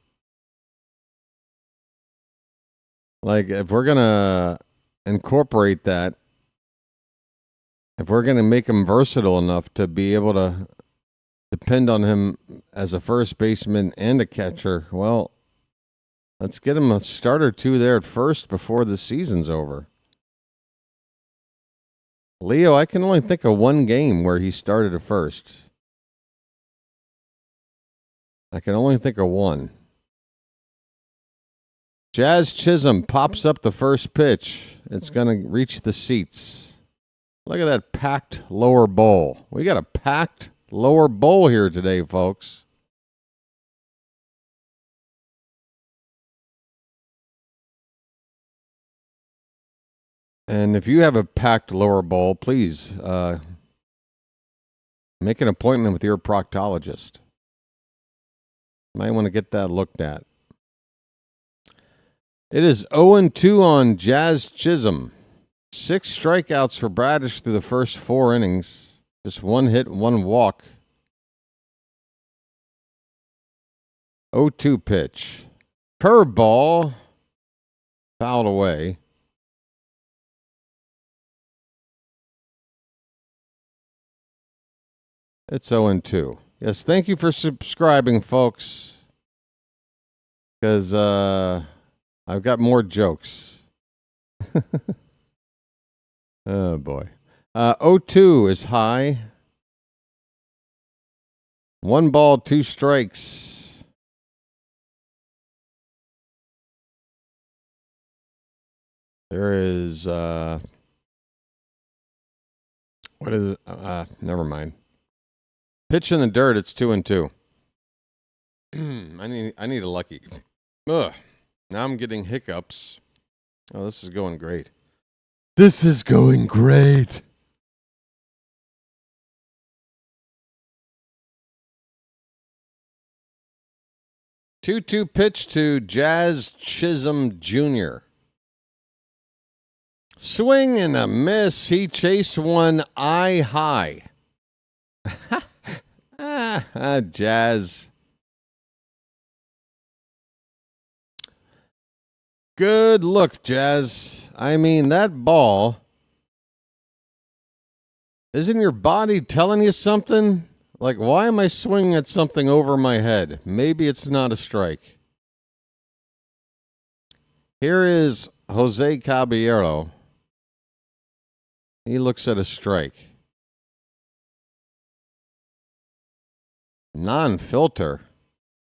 Like, if we're going to incorporate that, if we're going to make him versatile enough to be able to depend on him as a first baseman and a catcher, well, let's get him a start or two there at first before the season's over. Leo, I can only think of one game where he started at first. I can only think of one. Jazz Chisholm pops up the first pitch. It's going to reach the seats. Look at that packed lower bowl. We got a packed lower bowl here today, folks. And if you have a packed lower bowl, please make an appointment with your proctologist. Might want to get that looked at. It is 0-2 on Jazz Chisholm. 6 strikeouts for Bradish through the first 4 innings. Just 1 hit, 1 walk. 0-2 pitch. Curveball. Fouled away. It's 0-2. Yes, thank you for subscribing, folks. Because I've got more jokes. Oh, boy. 0-2 is high. 1 ball, 2 strikes. There is, what is it? Never mind. Pitch in the dirt, it's 2-2. I need a lucky. Ugh. Now I'm getting hiccups. Oh, this is going great. This is going great. Two-two pitch to Jazz Chisholm Jr. Swing and a miss. He chased one eye high. Jazz. Good look, Jazz. I mean, that ball. Isn't your body telling you something? Like, why am I swinging at something over my head? Maybe it's not a strike. Here is Jose Caballero. He looks at a strike. Non-filter.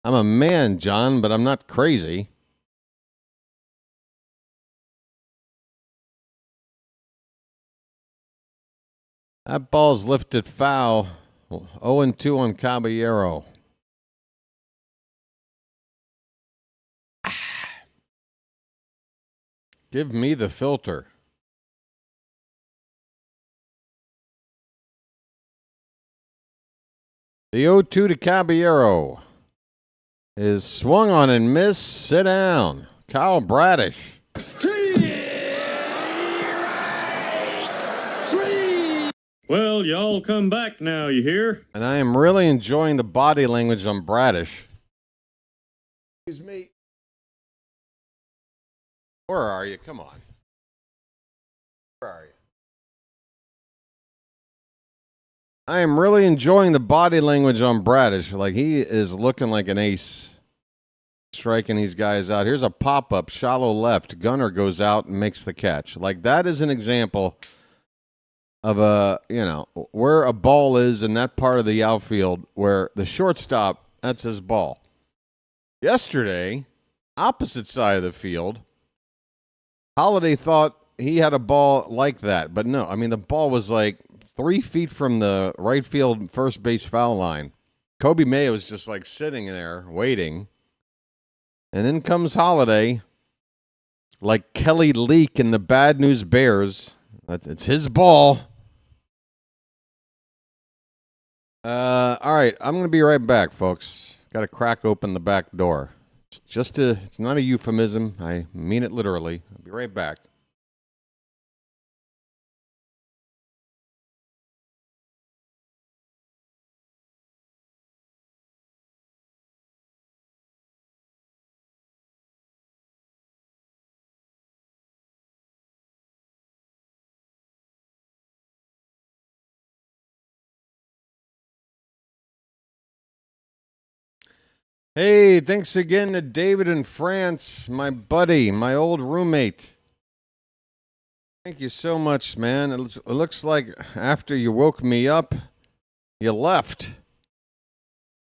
I'm a man, John, but I'm not crazy. That ball's lifted foul. 0-2 on Caballero. Give me the filter. The 0-2 to Caballero is swung on and missed. Sit down. Kyle Bradish. Well, y'all come back now, you hear? And I am really enjoying the body language on Bradish. Excuse me. Where are you? Come on. Where are you? I am really enjoying the body language on Bradish. Like, he is looking like an ace. Striking these guys out. Here's a pop-up, shallow left. Gunner goes out and makes the catch. Like, that is an example of where a ball is in that part of the outfield where the shortstop, that's his ball. Yesterday, opposite side of the field, Holiday thought he had a ball like that. But no, I mean, the ball was like 3 feet from the right field first base foul line. Kobe Mayo was just like sitting there waiting. And then comes Holiday, like Kelly Leak in the Bad News Bears. It's his ball. All right, I'm going to be right back, folks. Got to crack open the back door. It's not a euphemism. I mean it literally. I'll be right back. Hey, thanks again to David in France, my buddy, my old roommate. Thank you so much, man. It looks like after you woke me up, you left.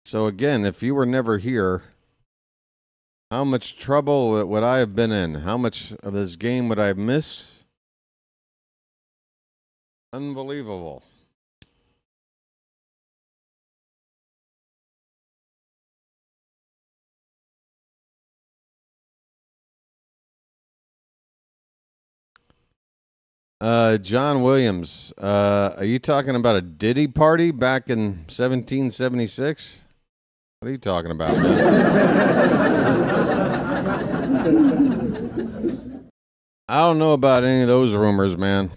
So again, if you were never here, how much trouble would I have been in? How much of this game would I have missed? Unbelievable. John Williams, are you talking about a Diddy party back in 1776? What are you talking about, man? I don't know about any of those rumors, man.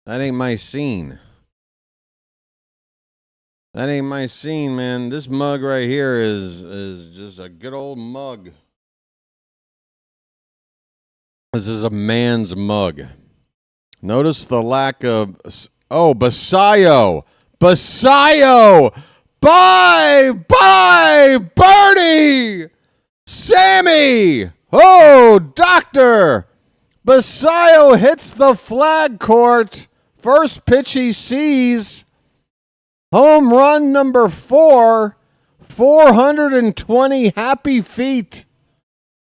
That ain't my scene. That ain't my scene, man. This mug right here is just a good old mug. This is a man's mug. Notice the lack of... Oh, Basayo! Basayo! Bye! Birdie! Sammy! Oh, Doctor! Basayo hits the flag court. First pitch he sees. Home run number 4. 420 happy feet.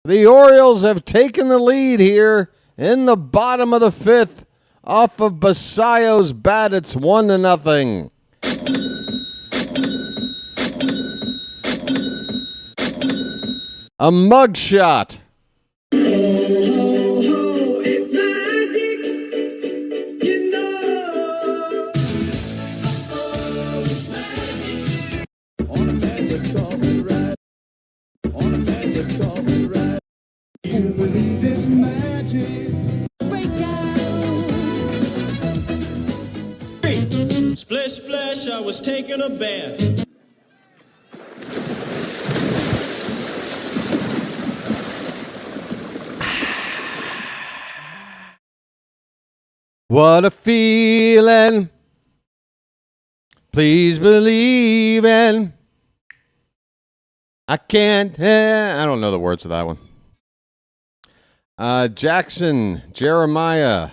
The Orioles have taken the lead here in the bottom of the 5th. Off of Basayo's bat, it's 1-0. A mugshot. It's magic, you know. It's magic. On a magic carpet ride. On a magic carpet ride. You believe in magic. Splish, splash, I was taking a bath. What a feeling. Please believe in. I can't. I don't know the words of that one. Jackson, Jeremiah.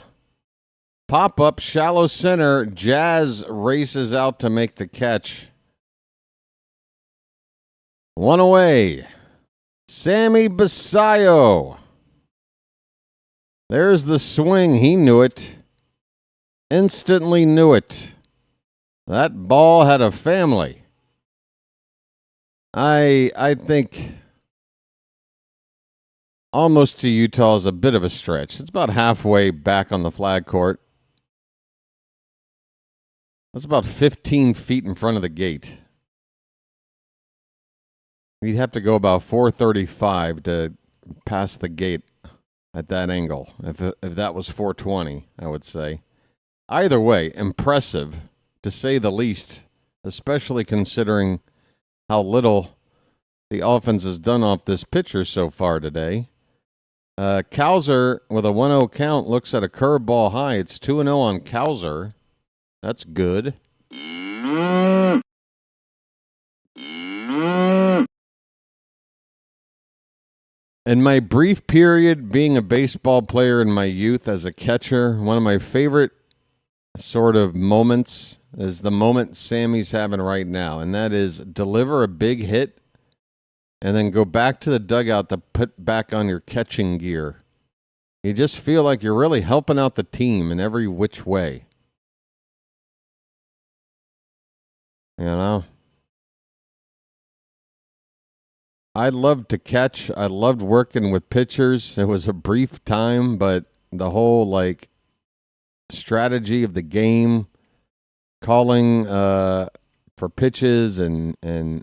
Pop up, shallow center. Jazz races out to make the catch. One away. Sammy Basayo. There's the swing. He knew it. Instantly knew it. That ball had a family. I think almost to Utah is a bit of a stretch. It's about halfway back on the flag court. That's about 15 feet in front of the gate. You'd have to go about 435 to pass the gate at that angle. If that was 420, I would say. Either way, impressive, to say the least, especially considering how little the offense has done off this pitcher so far today. Cowser, with a 1-0 count, looks at a curveball high. It's 2-0 on Cowser. That's good. In my brief period being a baseball player in my youth as a catcher, one of my favorite sort of moments is the moment Sammy's having right now, and that is deliver a big hit and then go back to the dugout to put back on your catching gear. You just feel like you're really helping out the team in every which way. You know? I loved to catch. I loved working with pitchers. It was a brief time, but the whole, strategy of the game, calling for pitches and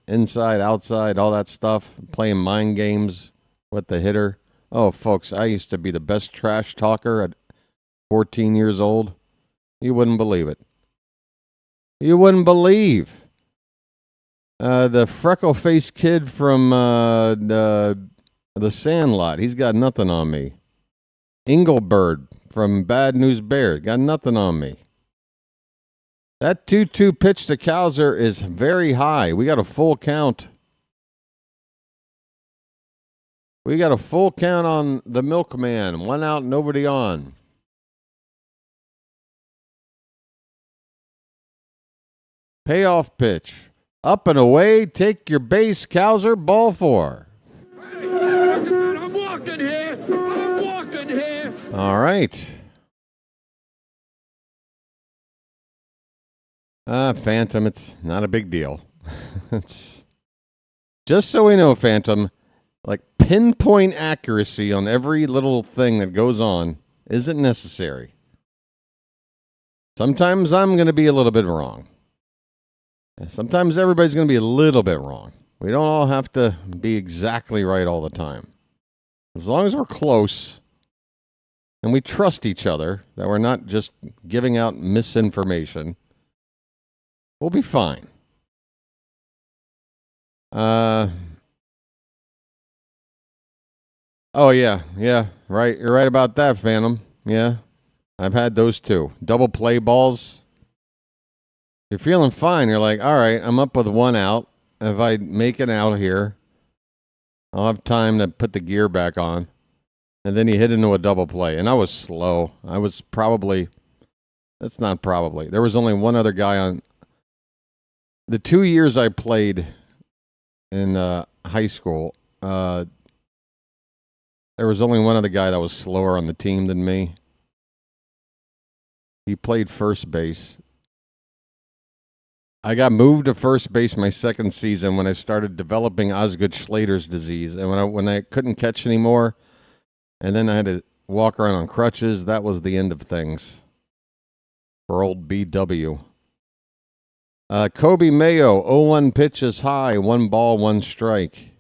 inside, outside, all that stuff, playing mind games with the hitter. Oh, folks, I used to be the best trash talker at 14 years old. You wouldn't believe it. You wouldn't believe. The freckle-faced kid from the Sandlot, he's got nothing on me. Engelbert from Bad News Bears, got nothing on me. That 2-2 pitch to Cowser is very high. We got a full count. We got a full count on the milkman. 1 out, nobody on. Payoff pitch. Up and away. Take your base, Cowser. Ball 4. I'm walking here. I'm walking here. All right. Phantom, it's not a big deal. It's just so we know, Phantom, like pinpoint accuracy on every little thing that goes on isn't necessary. Sometimes I'm going to be a little bit wrong. Sometimes everybody's going to be a little bit wrong. We don't all have to be exactly right all the time. As long as we're close and we trust each other, that we're not just giving out misinformation, we'll be fine. Oh, yeah, right. You're right about that, Phantom. Yeah, I've had those too. Double play balls. You're feeling fine. You're like, all right, I'm up with 1 out. If I make it out here, I'll have time to put the gear back on. And then he hit into a double play. And I was slow. I was probably, that's not probably. There was only one other guy on. The 2 years I played in high school, there was only one other guy that was slower on the team than me. He played first base. I got moved to first base my second season when I started developing Osgood Schlitter's disease. And when I couldn't catch anymore, and then I had to walk around on crutches, that was the end of things for old BW. Kobe Mayo, 0-1 pitches high, 1 ball, 1 strike.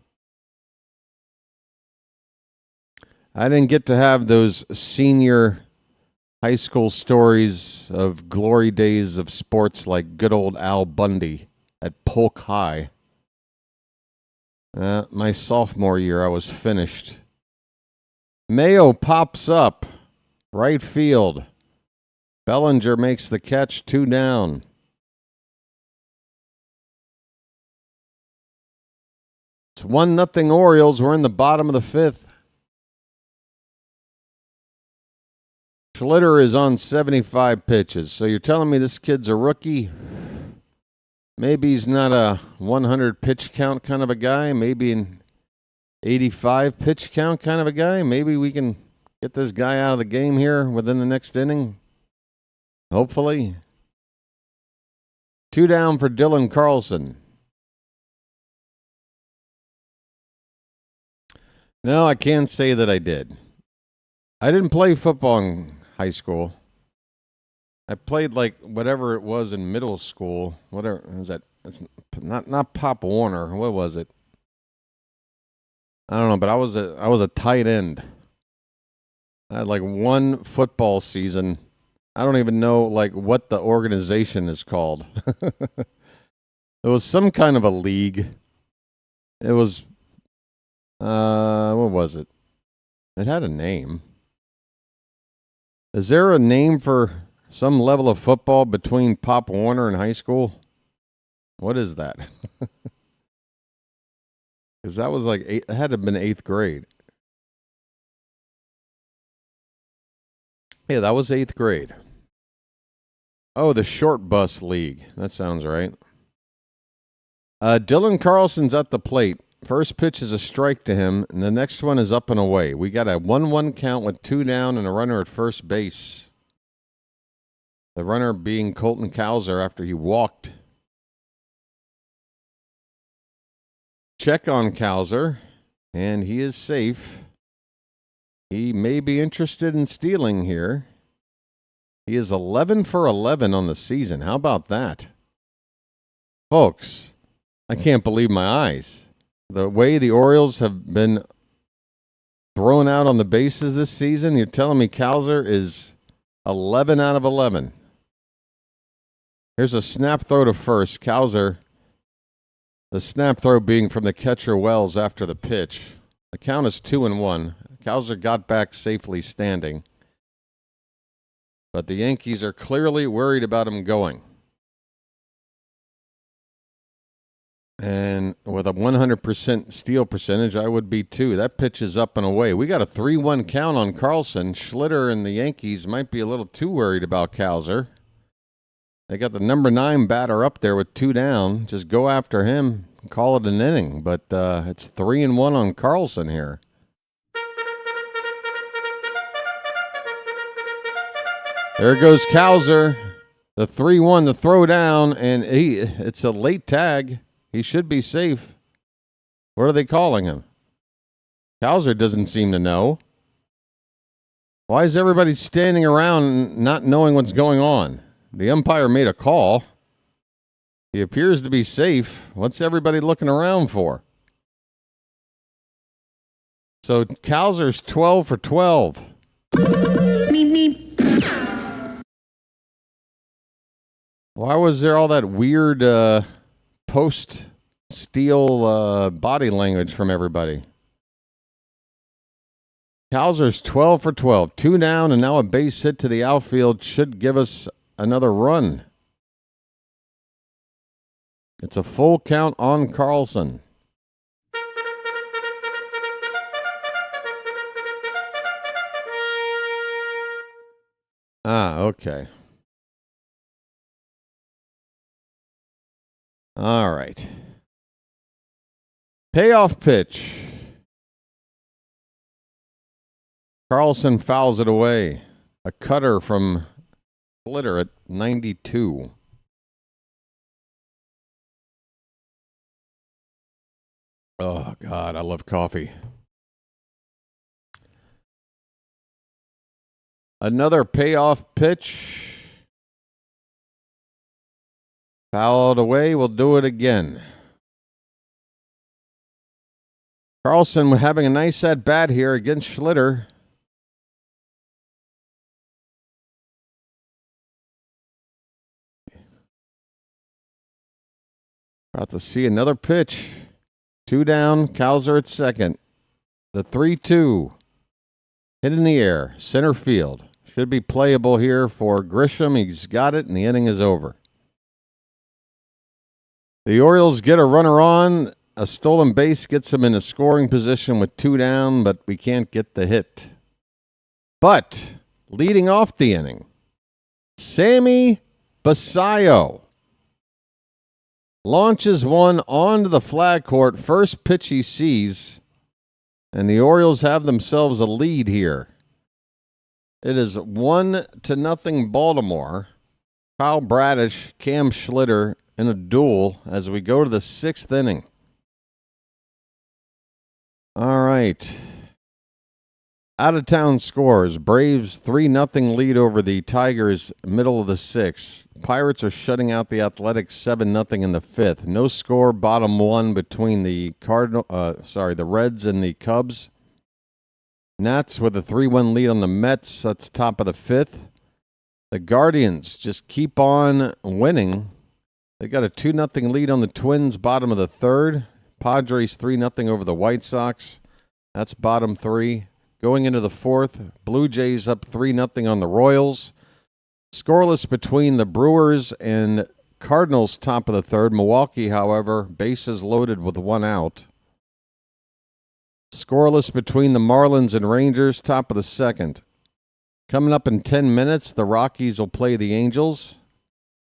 I didn't get to have those senior high school stories of glory days of sports like good old Al Bundy at Polk High. My sophomore year, I was finished. Mayo pops up, right field. Bellinger makes the catch, 2 down. It's 1-0 Orioles. We're in the bottom of the 5th. Schlitter is on 75 pitches. So you're telling me this kid's a rookie? Maybe he's not a 100 pitch count kind of a guy. Maybe an 85 pitch count kind of a guy. Maybe we can get this guy out of the game here within the next inning. Hopefully. 2 down for Dylan Carlson. No, I can't say that I did. I didn't play football in high school. I played like whatever it was in middle school. Whatever was that? It's not Pop Warner. What was it? I don't know, but I was a tight end. I had like 1 football season. I don't even know like what the organization is called. It was some kind of a league. It was what was it? It had a name. Is there a name for some level of football between Pop Warner and high school? What is that? Because that was like it had to have been 8th grade. Yeah, that was 8th grade. Oh, the Short Bus League. That sounds right. Dylan Carlson's at the plate. First pitch is a strike to him, and the next one is up and away. We got a 1-1 count with 2 down and a runner at first base. The runner being Colton Cowser after he walked. Check on Cowser, and he is safe. He may be interested in stealing here. He is 11 for 11 on the season. How about that? Folks, I can't believe my eyes. The way the Orioles have been thrown out on the bases this season, you're telling me Cowser is 11 out of 11. Here's a snap throw to first. Cowser, the snap throw being from the catcher Wells after the pitch. The count is 2-1. Cowser got back safely standing. But the Yankees are clearly worried about him going. And with a 100% steal percentage, I would be too. That pitch is up and away. We got a 3-1 count on Carlson. Schlitter and the Yankees might be a little too worried about Cowser. They got the number 9 batter up there with 2 down. Just go after him, call it an inning. But it's 3-1 on Carlson here. There goes Cowser. The 3-1, the throw down, and it's a late tag. He should be safe. What are they calling him? Cowser doesn't seem to know. Why is everybody standing around not knowing what's going on? The umpire made a call. He appears to be safe. What's everybody looking around for? So Cowser's 12 for 12. Why was there all that weird post-steal body language from everybody? Cowser's 12 for 12. 2 down and now a base hit to the outfield should give us another run. It's a full count on Carlson. Okay. All right. Payoff pitch. Carlson fouls it away. A cutter from Schlitter at 92. Oh, God, I love coffee. Another payoff pitch. Fouled away. We'll do it again. Carlson having a nice at-bat here against Schlitter. About to see another pitch. 2 down. Cowser at second. The 3-2. Hit in the air. Center field. Should be playable here for Grisham. He's got it, and the inning is over. The Orioles get a runner on. A stolen base gets them in a scoring position with 2 down, but we can't get the hit. But leading off the inning, Sammy Basayo launches one onto the flag court. First pitch he sees, and the Orioles have themselves a lead here. It is 1-0 Baltimore. Kyle Bradish, Cam Schlitter in a duel as we go to the 6th inning. All right. Out-of-town scores. Braves 3-0 lead over the Tigers, middle of the 6th. Pirates are shutting out the Athletics 7-0 in the 5th. No score, bottom 1 between the the Reds and the Cubs. Nats with a 3-1 lead on the Mets. That's top of the 5th. The Guardians just keep on winning. They got a 2-0 lead on the Twins, bottom of the 3rd. Padres 3-0 over the White Sox. That's bottom 3. Going into the 4th, Blue Jays up 3-0 on the Royals. Scoreless between the Brewers and Cardinals, top of the 3rd. Milwaukee, however, bases loaded with 1 out. Scoreless between the Marlins and Rangers, top of the 2nd. Coming up in 10 minutes, the Rockies will play the Angels.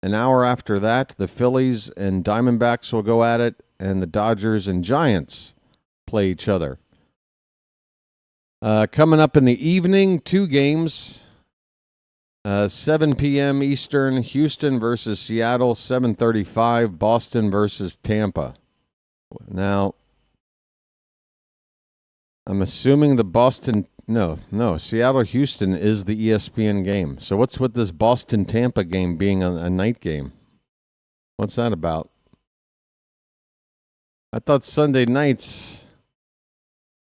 An hour after that, the Phillies and Diamondbacks will go at it, and the Dodgers and Giants play each other. Coming up in the evening, 2 games. 7 p.m. Eastern, Houston versus Seattle. 7:35, Boston versus Tampa. Now, I'm assuming the Seattle-Houston is the ESPN game. So what's with this Boston-Tampa game being a night game? What's that about? I thought Sunday nights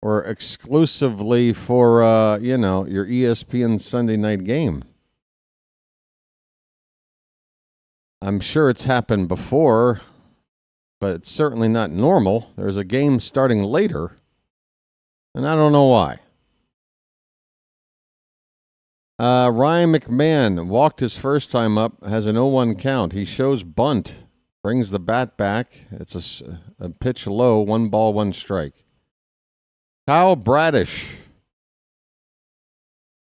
were exclusively for, your ESPN Sunday night game. I'm sure it's happened before, but it's certainly not normal. There's a game starting later, and I don't know why. Ryan McMahon walked his first time up, has an 0-1 count. He shows bunt Brings the bat back. It's a pitch low, 1 ball, 1 strike. Kyle Bradish.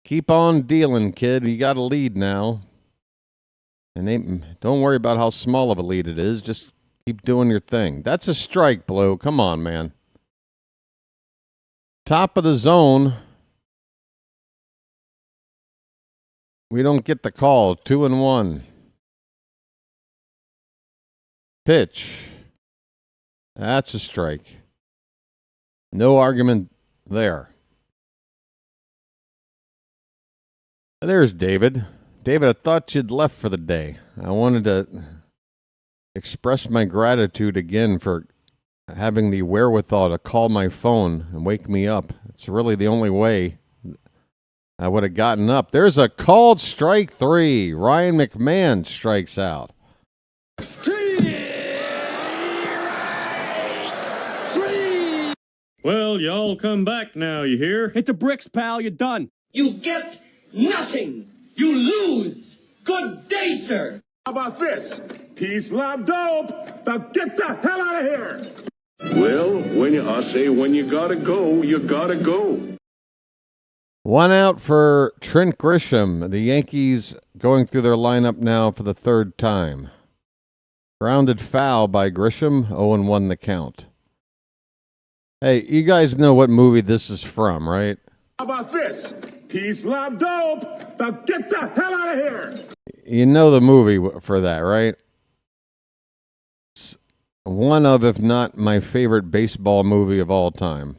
Keep on dealing, kid. You got a lead now. And don't worry about how small of a lead it is. Just keep doing your thing. That's a strike, Blue. Come on, man. Top of the zone. We don't get the call. 2-1. Pitch. That's a strike. No argument there. There's David. David, I thought you'd left for the day. I wanted to express my gratitude again for having the wherewithal to call my phone and wake me up. It's really the only way I would have gotten up. There's a called strike 3. Ryan McMahon strikes out. Well, y'all come back now, you hear? Hit the bricks, pal. You're done. You get nothing. You lose. Good day, sir. How about this? Peace, love, dope. Now get the hell out of here. Well, when you gotta go, you gotta go. 1 out for Trent Grisham. The Yankees going through their lineup now for the 3rd time. Grounded foul by Grisham. 0-1 the count. Hey, you guys know what movie this is from, right? How about this? Peace, love, dope. Now get the hell out of here. You know the movie for that, right? It's one of, if not my favorite baseball movie of all time.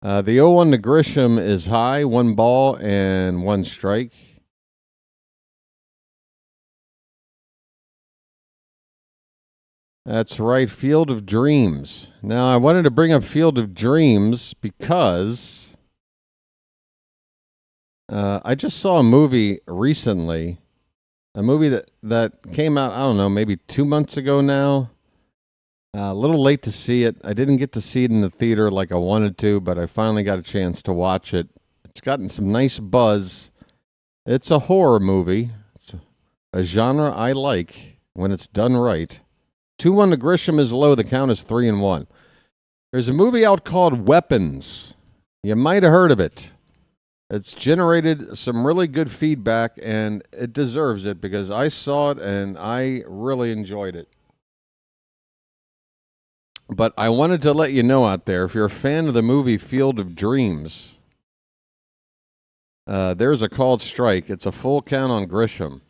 The 0-1 to Grisham is high, 1 ball and 1 strike. That's right, Field of Dreams. Now, I wanted to bring up Field of Dreams because I just saw a movie recently, a movie that came out, I don't know, maybe 2 months ago now. A little late to see it. I didn't get to see it in the theater like I wanted to, but I finally got a chance to watch it. It's gotten some nice buzz. It's a horror movie. It's a genre I like when it's done right. 2-1 to Grisham is low. The count is 3-1. There's a movie out called Weapons. You might have heard of it. It's generated some really good feedback, and it deserves it because I saw it and I really enjoyed it. But I wanted to let you know out there, if you're a fan of the movie Field of Dreams, there's a called strike. It's a full count on Grisham.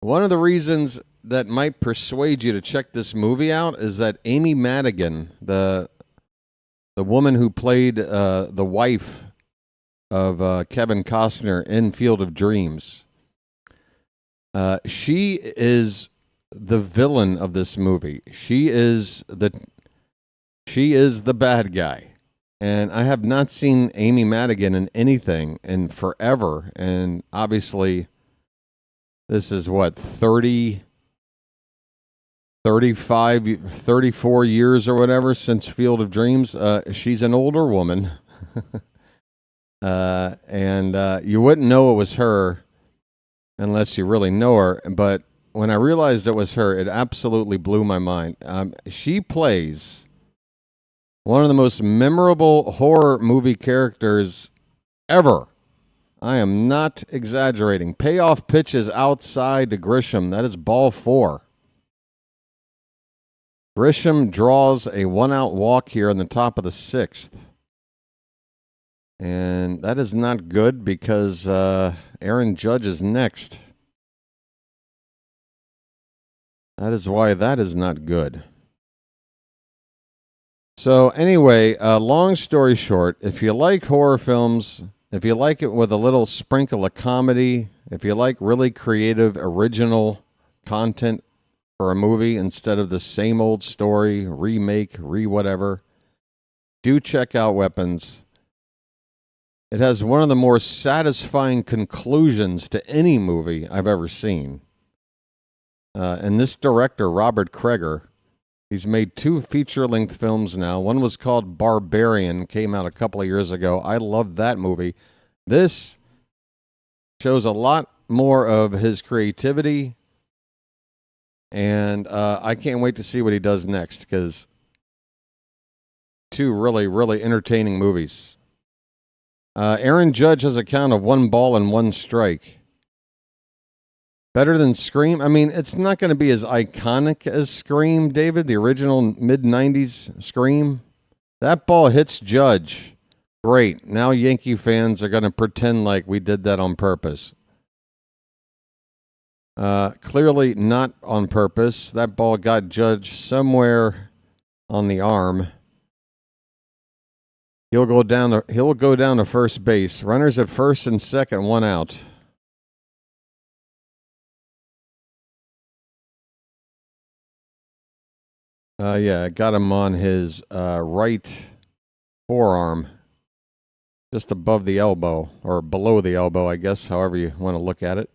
One of the reasons that might persuade you to check this movie out is that Amy Madigan, the woman who played the wife of Kevin Costner in Field of Dreams, she is the villain of this movie. She is the bad guy. And I have not seen Amy Madigan in anything in forever. And obviously, this is what, 34 years or whatever since Field of Dreams. She's an older woman. And you wouldn't know it was her unless you really know her. But when I realized it was her, it absolutely blew my mind. She plays one of the most memorable horror movie characters ever. I am not exaggerating. Payoff pitches outside to Grisham. That is ball 4. Grisham draws a 1-out walk here in the top of the 6th. And that is not good because Aaron Judge is next. That is why that is not good. So anyway, long story short, if you like horror films, if you like it with a little sprinkle of comedy, if you like really creative, original content for a movie instead of the same old story, remake, whatever, do check out Weapons. It has one of the more satisfying conclusions to any movie I've ever seen. And this director, Robert Kreger, he's made 2 feature-length films now. One was called Barbarian, came out a couple of years ago. I loved that movie. This shows a lot more of his creativity And I can't wait to see what he does next because two really, really entertaining movies. Aaron Judge has a count of 1 ball and 1 strike. Better than Scream? I mean, it's not going to be as iconic as Scream, David, the original mid-90s Scream. That ball hits Judge. Great. Now Yankee fans are going to pretend like we did that on purpose. Clearly not on purpose. That ball got Judge somewhere on the arm. He'll go down to first base. Runners at first and second, 1 out. Yeah, got him on his right forearm, just above the elbow, or below the elbow, I guess, however you want to look at it.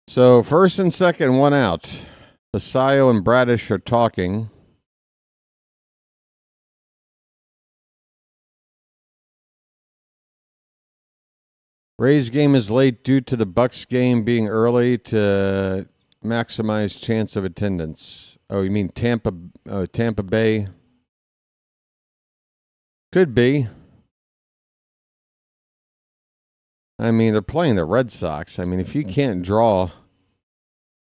So first and second, 1 out. Basayo and Bradish are talking. Rays game is late due to the Bucks game being early to maximize chance of attendance. Oh, you mean Tampa Bay? Could be. I mean, they're playing the Red Sox. I mean, if you can't draw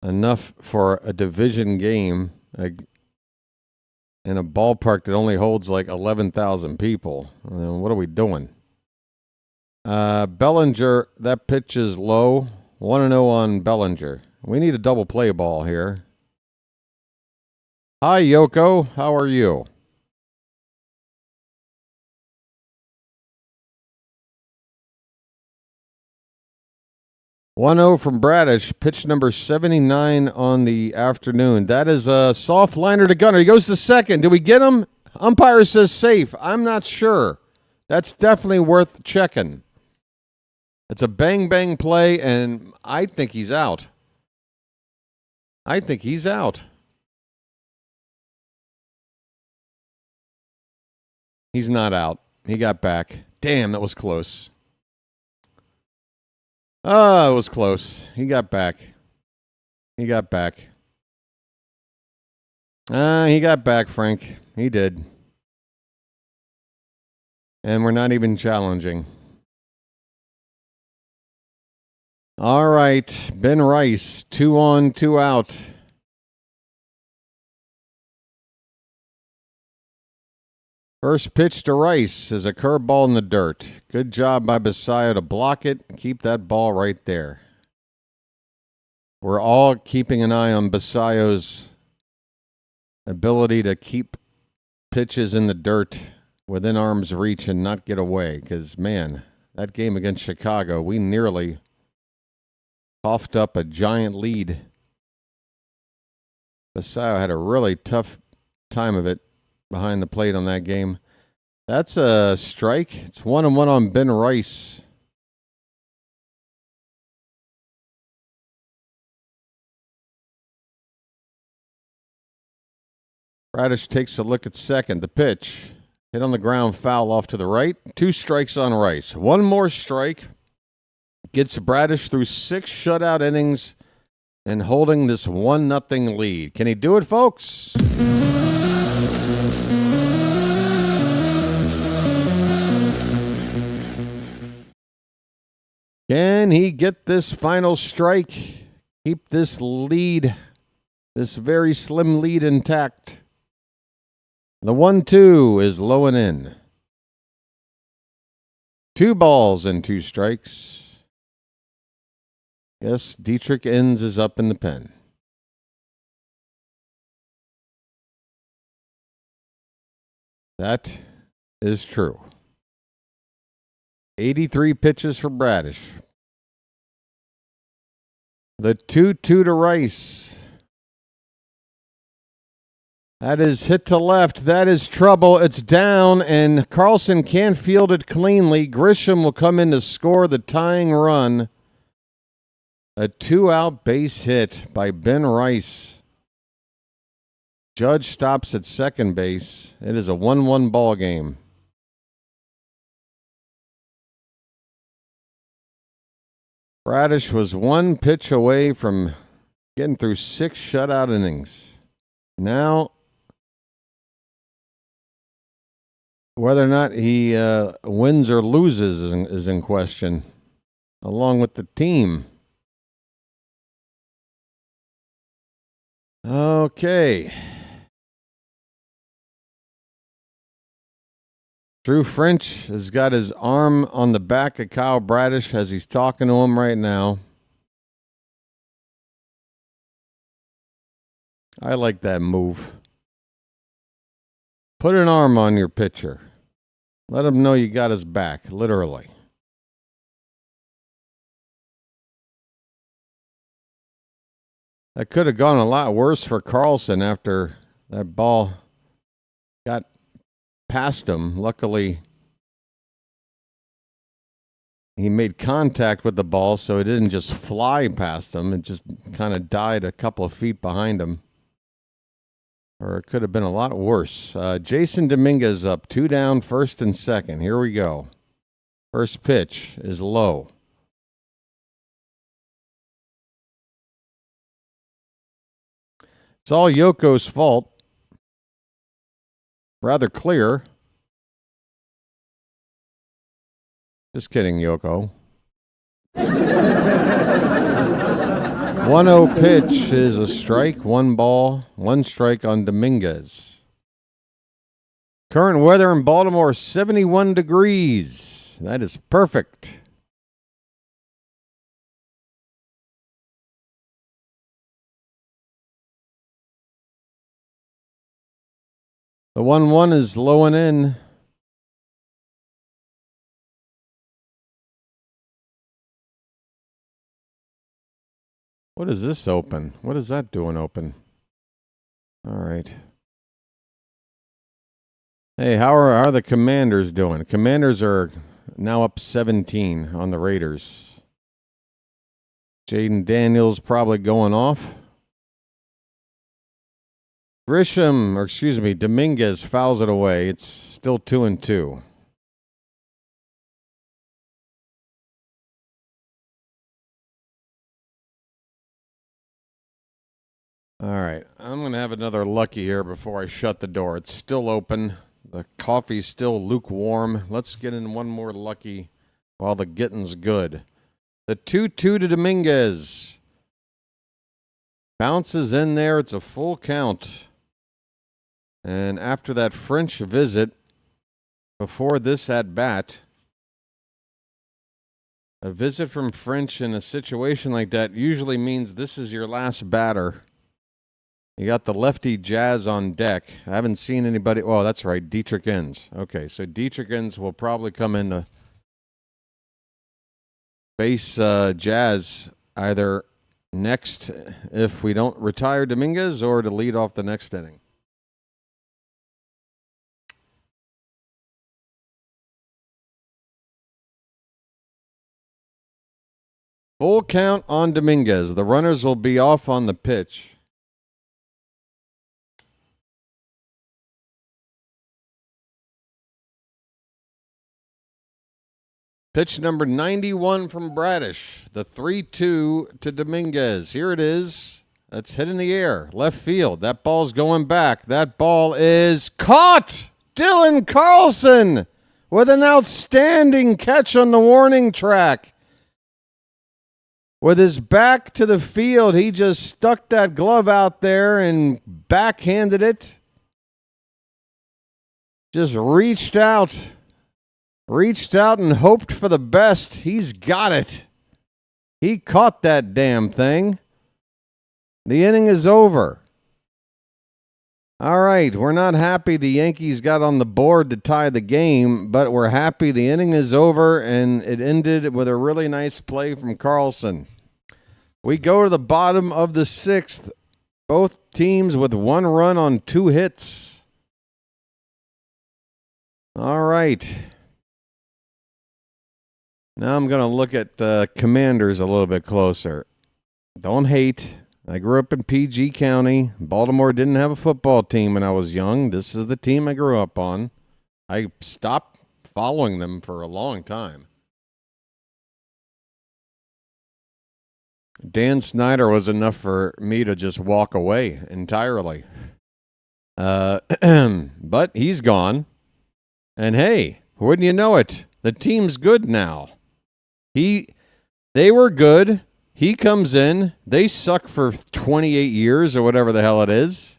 enough for a division game in a ballpark that only holds like 11,000 people, then what are we doing? Bellinger, that pitch is low. 1-0 on Bellinger. We need a double play ball here. Hi, Yoko. How are you? (1-0) from Bradish. Pitch number 79 on the afternoon. That is a soft liner to Gunner. He goes to second. Do we get him? Umpire says safe. I'm not sure. That's definitely worth checking. It's a bang-bang play, and I think he's out. He's not out. He got back. Damn, that was close. Oh, it was close. He got back. He got back, Frank. He did. And we're not even challenging. All right, Ben Rice, 2 on, 2 out. First pitch to Rice is a curveball in the dirt. Good job by Basayo to block it. Keep that ball right there. We're all keeping an eye on Basayo's ability to keep pitches in the dirt within arm's reach and not get away. Because, man, that game against Chicago, we nearly coughed up a giant lead. Basayo had a really tough time of it behind the plate on that game. That's a strike. It's 1-1 on Ben Rice. Bradish takes a look at second. The pitch. Hit on the ground, foul off to the right. 2 strikes on Rice. 1 more strike. Gets Bradish through 6 shutout innings and holding this 1-0 lead. Can he do it, folks? Can he get this final strike? Keep this lead, this very slim lead intact. The 1-2 is low and in. 2 balls and 2 strikes. Yes, Dietrich Enns is up in the pen. That is true. 83 pitches for Bradish. The 2-2 to Rice. That is hit to left. That is trouble. It's down, and Carlson can't field it cleanly. Grisham will come in to score the tying run. A 2-out base hit by Ben Rice. Judge stops at second base. It is a 1-1 ball game. Bradish was one pitch away from getting through 6 shutout innings. Now, whether or not he wins or loses is in question, along with the team. Okay. Drew French has got his arm on the back of Kyle Bradish as he's talking to him right now. I like that move. Put an arm on your pitcher. Let him know you got his back, literally. That could have gone a lot worse for Carlson after that ball got past him. Luckily, he made contact with the ball, so it didn't just fly past him. It just kind of died a couple of feet behind him. Or it could have been a lot worse. Jason Dominguez up, 2 down, first and second. Here we go. First pitch is low. It's all Yoko's fault. Rather clear. Just kidding, Yoko. 1-0 pitch is a strike. 1 ball, 1 strike on Dominguez. Current weather in Baltimore, 71 degrees. That is perfect. The 1-1 is low and in. What is this open? What is that doing open? All right. Hey, how are the Commanders doing? The Commanders are now up 17 on the Raiders. Jaden Daniels probably going off. Dominguez fouls it away. It's still 2-2. All right, I'm going to have another lucky here before I shut the door. It's still open. The coffee's still lukewarm. Let's get in one more lucky while the getting's good. The 2-2 to Dominguez. Bounces in there. It's a full count. And after that French visit, before this at bat, a visit from French in a situation like that usually means this is your last batter. You got the lefty Jazz on deck. I haven't seen anybody. Oh, that's right. Dietrich Enns. Okay, so Dietrich Enns will probably come in to face Jazz either next if we don't retire Dominguez or to lead off the next inning. Full count on Dominguez. The runners will be off on the pitch. Pitch number 91 from Bradish. The 3-2 to Dominguez. Here it is. That's hit in the air. Left field. That ball's going back. That ball is caught. Dylan Carlson with an outstanding catch on the warning track. With his back to the field, he just stuck that glove out there and backhanded it. Just reached out and hoped for the best. He's got it. He caught that damn thing. The inning is over. All right, we're not happy the Yankees got on the board to tie the game, but we're happy the inning is over and it ended with a really nice play from Carlson. We go to the bottom of the 6th. Both teams with 1 run on 2 hits. All right. Now I'm going to look at Commanders a little bit closer. Don't hate. I grew up in PG County. Baltimore didn't have a football team when I was young. This is the team I grew up on. I stopped following them for a long time. Dan Snyder was enough for me to just walk away entirely. But he's gone. And hey, wouldn't you know it? The team's good now. They were good. He comes in. They suck for 28 years or whatever the hell it is.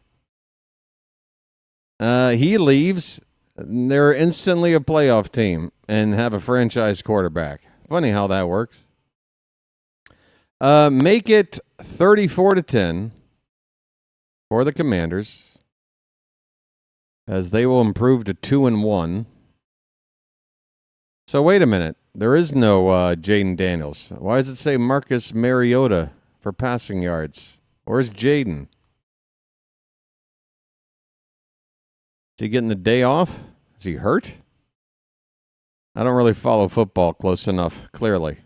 He leaves. They're instantly a playoff team and have a franchise quarterback. Funny how that works. Make it 34-10 for the Commanders, as they will improve to 2-1. So wait a minute. There is no Jaden Daniels. Why does it say Marcus Mariota for passing yards? Where's Jaden? Is he getting the day off? Is he hurt? I don't really follow football close enough, clearly.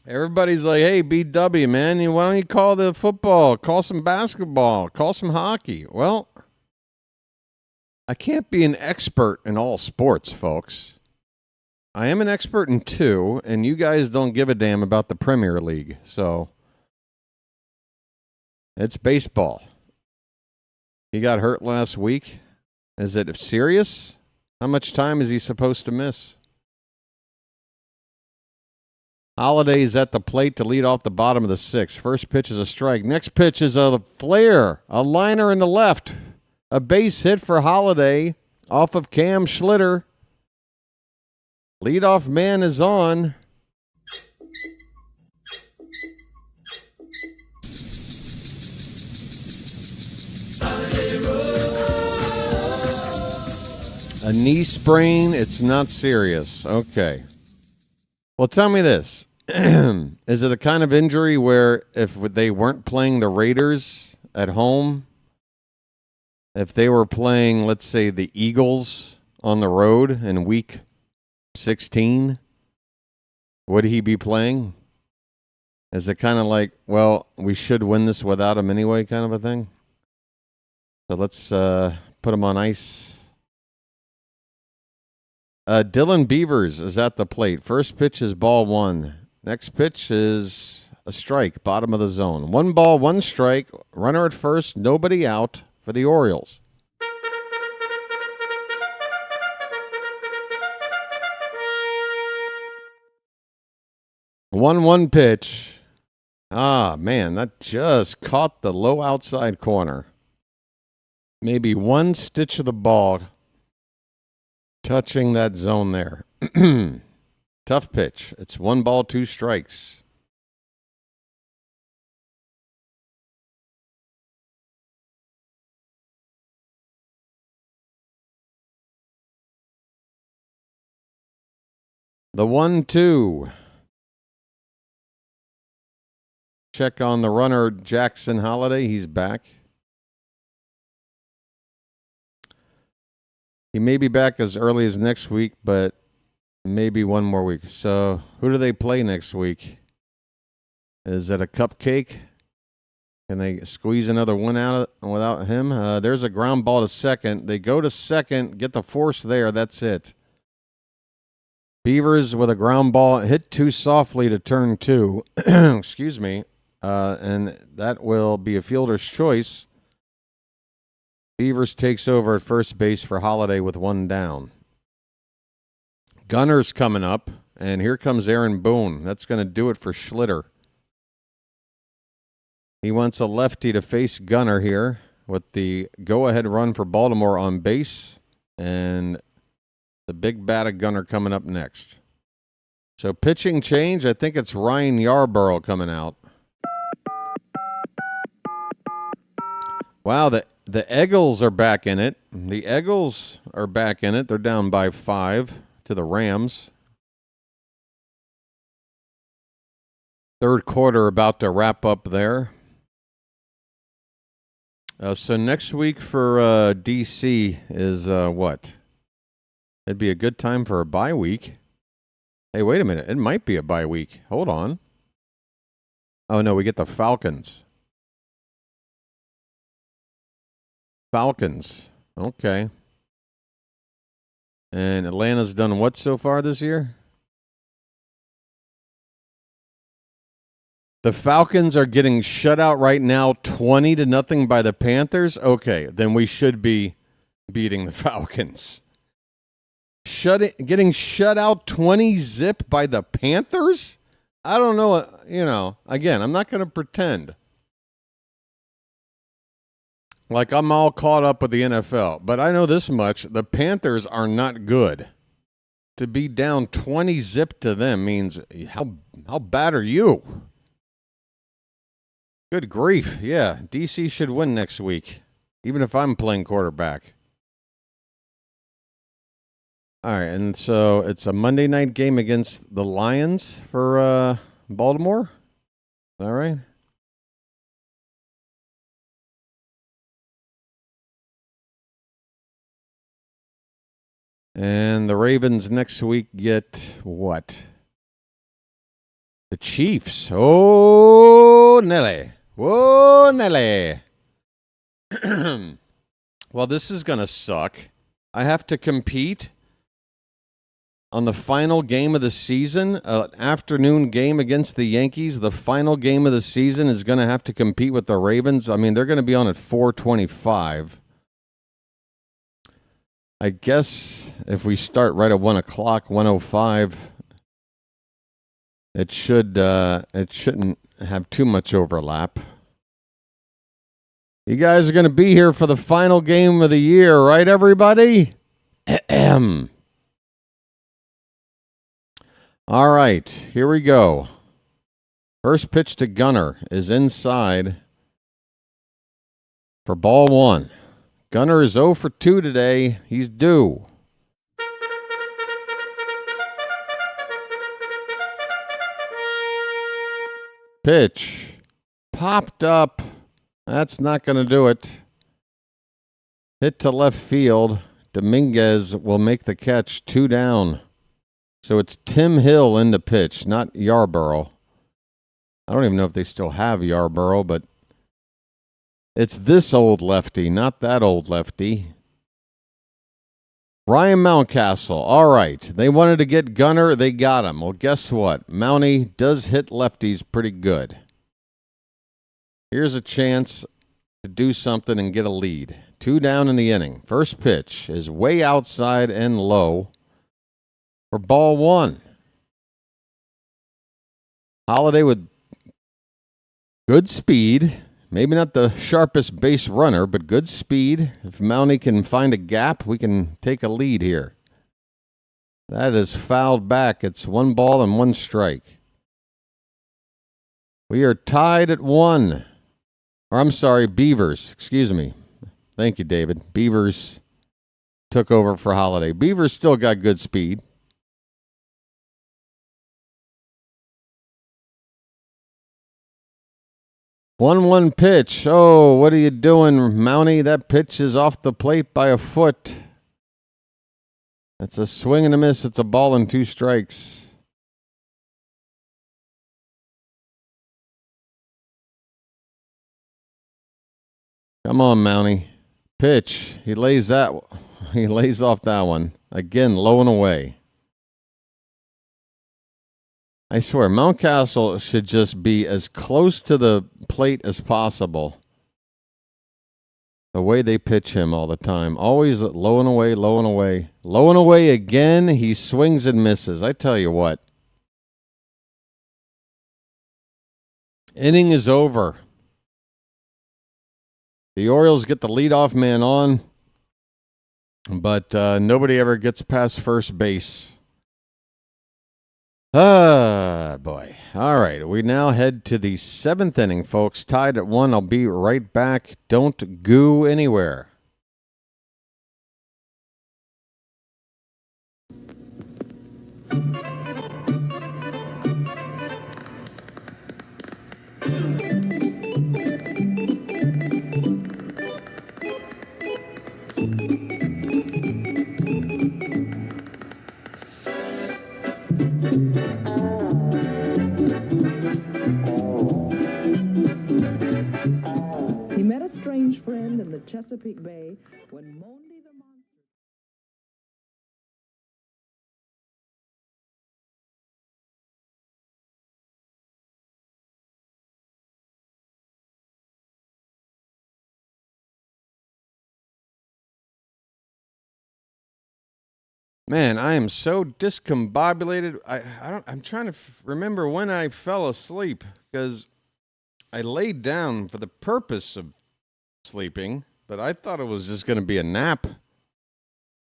Everybody's like, hey, BW, man, why don't you call the football? Call some basketball. Call some hockey. Well, I can't be an expert in all sports, folks. I am an expert in two, and you guys don't give a damn about the Premier League, so it's baseball. He got hurt last week. Is it serious? How much time is he supposed to miss? Holiday's at the plate to lead off the bottom of the sixth. First pitch is a strike. Next pitch is a flare, a liner in the left. A base hit for Holiday off of Cam Schlitter. Leadoff man is on. A knee sprain, it's not serious. Okay. Well, tell me this. Is it the kind of injury where if they weren't playing the Raiders at home, if they were playing, let's say, the Eagles on the road in week 16, would he be playing? Is it kind of like, well, we should win this without him anyway kind of a thing? So let's put him on ice. Dylan Beavers is at the plate. First pitch is ball one. Next pitch is a strike, bottom of the zone. 1 ball, 1 strike. Runner at first, nobody out for the Orioles. One pitch. Ah, man, that just caught the low outside corner. Maybe one stitch of the ball touching that zone there. Tough pitch. It's 1 ball, 2 strikes. The 1-2. Check on the runner, Jackson Holiday. He's back. He may be back as early as next week, but maybe one more week. So who do they play next week? Is it a cupcake? Can they squeeze another one out without him? There's a ground ball to second. They go to second, get the force there. That's it. Beavers with a ground ball hit too softly to turn 2. Excuse me. And that will be a fielder's choice. Beavers takes over at first base for Holiday with 1 down. Gunner's coming up, and here comes Aaron Boone. That's going to do it for Schlitter. He wants a lefty to face Gunner here with the go-ahead run for Baltimore on base, and the big bat of Gunner coming up next. So pitching change, I think it's Ryan Yarborough coming out. Wow, the Eagles are back in it. The Eagles are back in it. They're down by 5 to the Rams. Third quarter about to wrap up there. So next week for D.C. is what? It'd be a good time for a bye week. Hey, wait a minute. It might be a bye week. Hold on. Oh, no, we get the Falcons. Okay. And Atlanta's done what so far this year? The Falcons are getting shut out right now 20-0 by the Panthers. Okay, then we should be beating the Falcons. Getting shut out 20-0 by the Panthers? I don't know. Again, I'm not going to pretend like I'm all caught up with the NFL. But I know this much. The Panthers are not good. To be down 20-0 to them means how bad are you? Good grief. Yeah, DC should win next week, even if I'm playing quarterback. All right, and so it's a Monday night game against the Lions for Baltimore. All right. And the Ravens next week get what? The Chiefs. Oh, Nelly. Whoa, Nelly. Well, this is going to suck. I have to compete on the final game of the season, an afternoon game against the Yankees. The final game of the season is going to have to compete with the Ravens. I mean, they're going to be on at 4:25. I guess if we start right at 1 o'clock, 1:05, it shouldn't have too much overlap. You guys are going to be here for the final game of the year, right, everybody? All right, here we go. First pitch to Gunnar is inside for ball one. Gunnar is 0 for 2 today. He's due. Pitch. Popped up. That's not going to do it. Hit to left field. Dominguez will make the catch. 2 down. So it's Tim Hill in the pitch, not Yarborough. I don't even know if they still have Yarborough, but it's this old lefty, not that old lefty. Ryan Mountcastle. All right. They wanted to get Gunnar. They got him. Well, guess what? Mountie does hit lefties pretty good. Here's a chance to do something and get a lead. 2 down in the inning. First pitch is way outside and low for ball one. Holiday with good speed. Maybe not the sharpest base runner, but good speed. If Mountie can find a gap, we can take a lead here. That is fouled back. It's 1 ball and 1 strike. We are tied at 1. Or I'm sorry, Beavers. Excuse me. Thank you, David. Beavers took over for Holiday. Beavers still got good speed. One pitch. Oh, what are you doing, Mountie? That pitch is off the plate by a foot. That's a swing and a miss. It's a ball and 2 strikes. Come on, Mountie. Pitch. He lays off that one. Again, low and away. I swear, Mountcastle should just be as close to the plate as possible. The way they pitch him all the time. Always low and away, low and away. Low and away again. He swings and misses. I tell you what. Inning is over. The Orioles get the leadoff man on, but nobody ever gets past first base. Ah, boy. All right, we now head to the 7th inning, folks. Tied at 1. I'll be right back. Don't goo anywhere. He met a strange friend in the Chesapeake Bay when Monday the Monster... Man, I am so discombobulated. I'm trying to remember when I fell asleep because I laid down for the purpose of sleeping, but I thought it was just going to be a nap.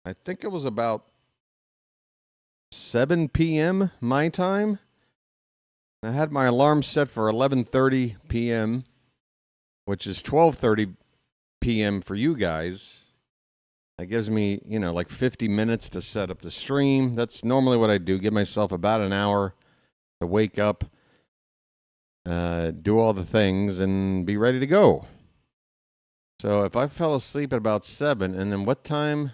I think it was about 7 p.m. my time. I had my alarm set for 11:30 p.m., which is 12:30 p.m. for you guys. That gives me, like 50 minutes to set up the stream. That's normally what I do. Give myself about an hour to wake up, do all the things, and be ready to go. So if I fell asleep at about 7, and then what time?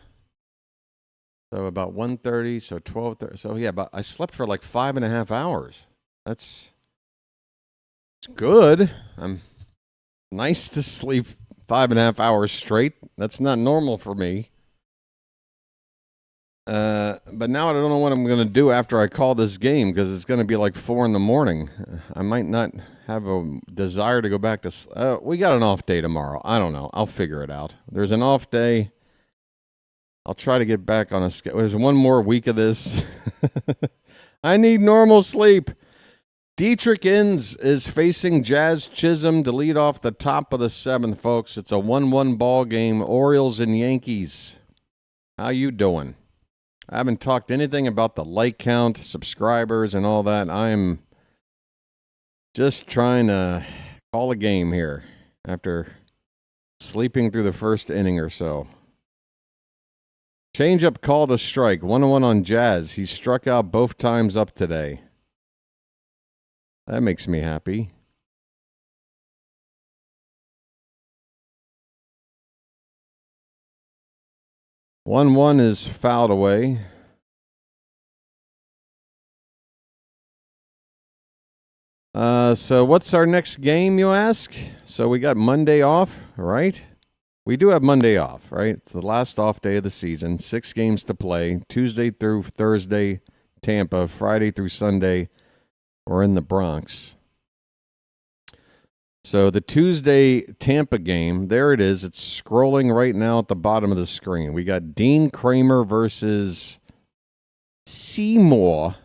So about 1:30, so 12:30. So yeah, I slept for like 5.5 hours. It's good. I'm nice to sleep 5.5 hours straight. That's not normal for me. But now I don't know what I'm going to do after I call this game because it's going to be like 4 a.m. I might not have a desire to go back to. We got an off day tomorrow. I don't know. I'll figure it out. There's an off day. I'll try to get back on a schedule. There's one more week of this. I need normal sleep. Dietrich Inns is facing Jazz Chisholm to lead off the top of the 7th, folks. It's a 1-1 ball game. Orioles and Yankees. How you doing? I haven't talked anything about the like count, subscribers, and all that. I'm just trying to call a game here after sleeping through the first inning or so. Change-up call to strike. 1-1 on Jazz. He struck out both times up today. That makes me happy. One is fouled away. So what's our next game, you ask? So we got Monday off, right? We do have Monday off, right? It's the last off day of the season. 6 games to play. Tuesday through Thursday, Tampa. Friday through Sunday, we're in the Bronx. So the Tuesday Tampa game, there it is. It's scrolling right now at the bottom of the screen. We got Dean Kramer versus Seymour.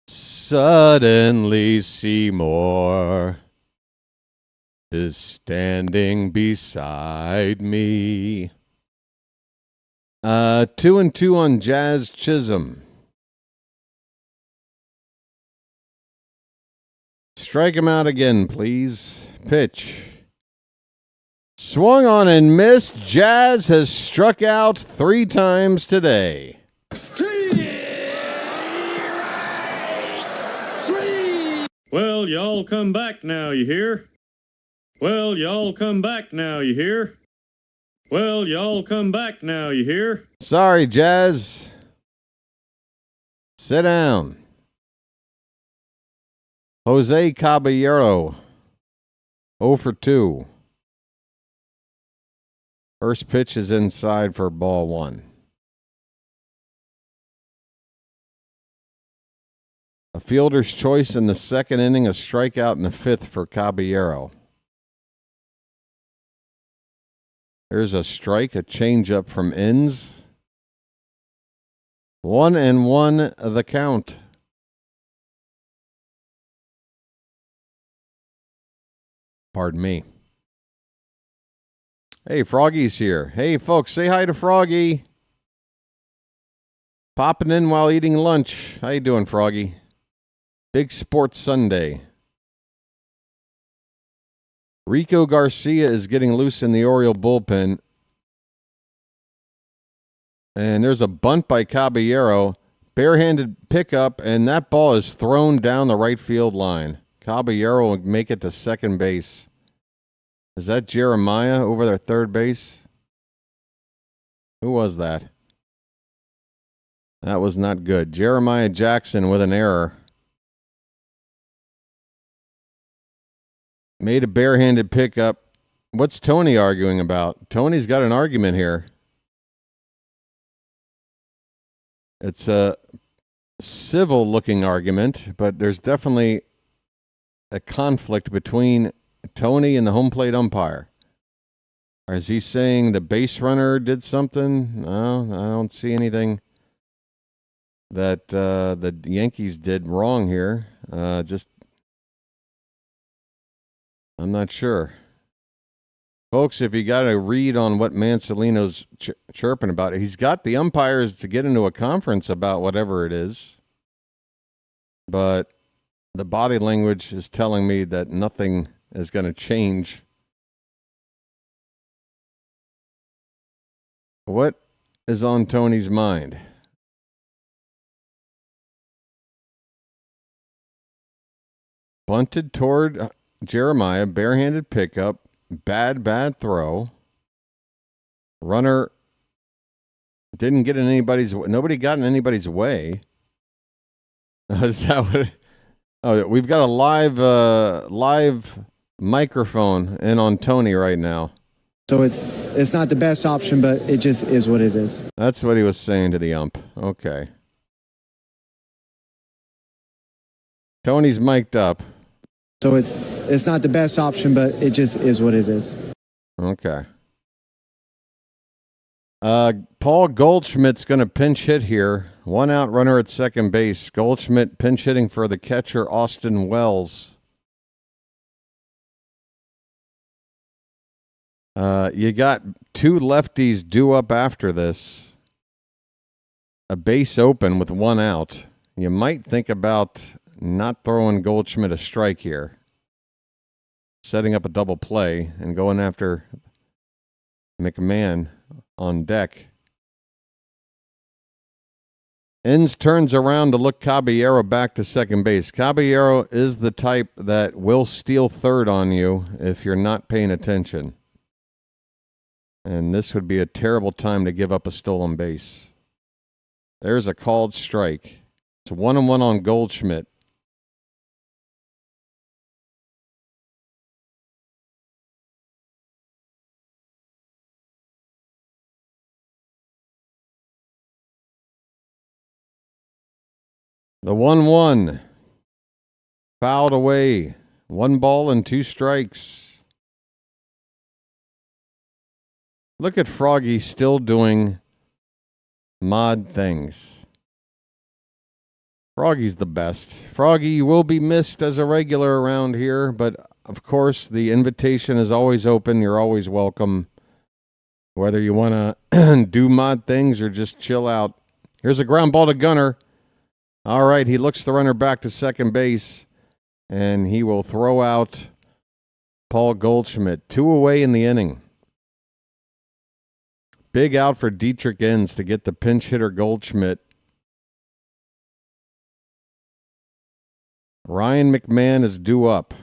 Suddenly Seymour is standing beside me. 2-2 on Jazz Chisholm. Strike him out again, please. Pitch. Swung on and missed. Jazz has struck out 3 times today. Well, y'all come back now, you hear? Well, y'all come back now, you hear? Well, y'all come back now, you hear? Sorry, Jazz. Sit down. Jose Caballero, 0 for 2. First pitch is inside for ball 1. A fielder's choice in the 2nd inning, a strikeout in the 5th for Caballero. There's a strike, a changeup from Inns. 1-1 the count. Pardon me. Hey, Froggy's here. Hey, folks, say hi to Froggy. Popping in while eating lunch. How you doing, Froggy? Big Sports Sunday. Rico Garcia is getting loose in the Oriole bullpen. And there's a bunt by Caballero. Barehanded pickup, and that ball is thrown down the right field line. Caballero will make it to second base. Is that Jeremiah over there at third base? Who was that? That was not good. Jeremiah Jackson with an error. Made a barehanded pickup. What's Tony arguing about? Tony's got an argument here. It's a civil-looking argument, but there's definitely a conflict between Tony and the home plate umpire. Or is he saying the base runner did something? No, I don't see anything that the Yankees did wrong here. Just, I'm not sure. Folks, if you got a read on what Mancelino's chirping about, he's got the umpires to get into a conference about whatever it is. But the body language is telling me that nothing is going to change. What is on Tony's mind? Bunted toward Jeremiah, barehanded pickup, bad throw. Runner didn't get in anybody's way. Nobody got in anybody's way. Is that what? Oh, we've got a live microphone in on Tony right now. So it's not the best option, but it just is what it is. That's what he was saying to the ump. Okay. Tony's mic'd up. So it's not the best option, but it just is what it is. Okay. Paul Goldschmidt's going to pinch hit here. 1 out runner at second base. Goldschmidt pinch hitting for the catcher, Austin Wells. You got 2 lefties due up after this. A base open with 1 out. You might think about not throwing Goldschmidt a strike here. Setting up a double play and going after McMahon on deck. Inns turns around to look Caballero back to second base. Caballero is the type that will steal third on you if you're not paying attention. And this would be a terrible time to give up a stolen base. There's a called strike. It's 1-1 on Goldschmidt. The 1-1. Fouled away. 1 ball and 2 strikes. Look at Froggy still doing mod things. Froggy's the best. Froggy, you will be missed as a regular around here, but of course the invitation is always open. You're always welcome. Whether you want to do mod things or just chill out. Here's a ground ball to Gunner. All right, he looks the runner back to second base, and he will throw out Paul Goldschmidt. 2 away in the inning. Big out for Dietrich Inns to get the pinch hitter Goldschmidt. Ryan McMahon is due up.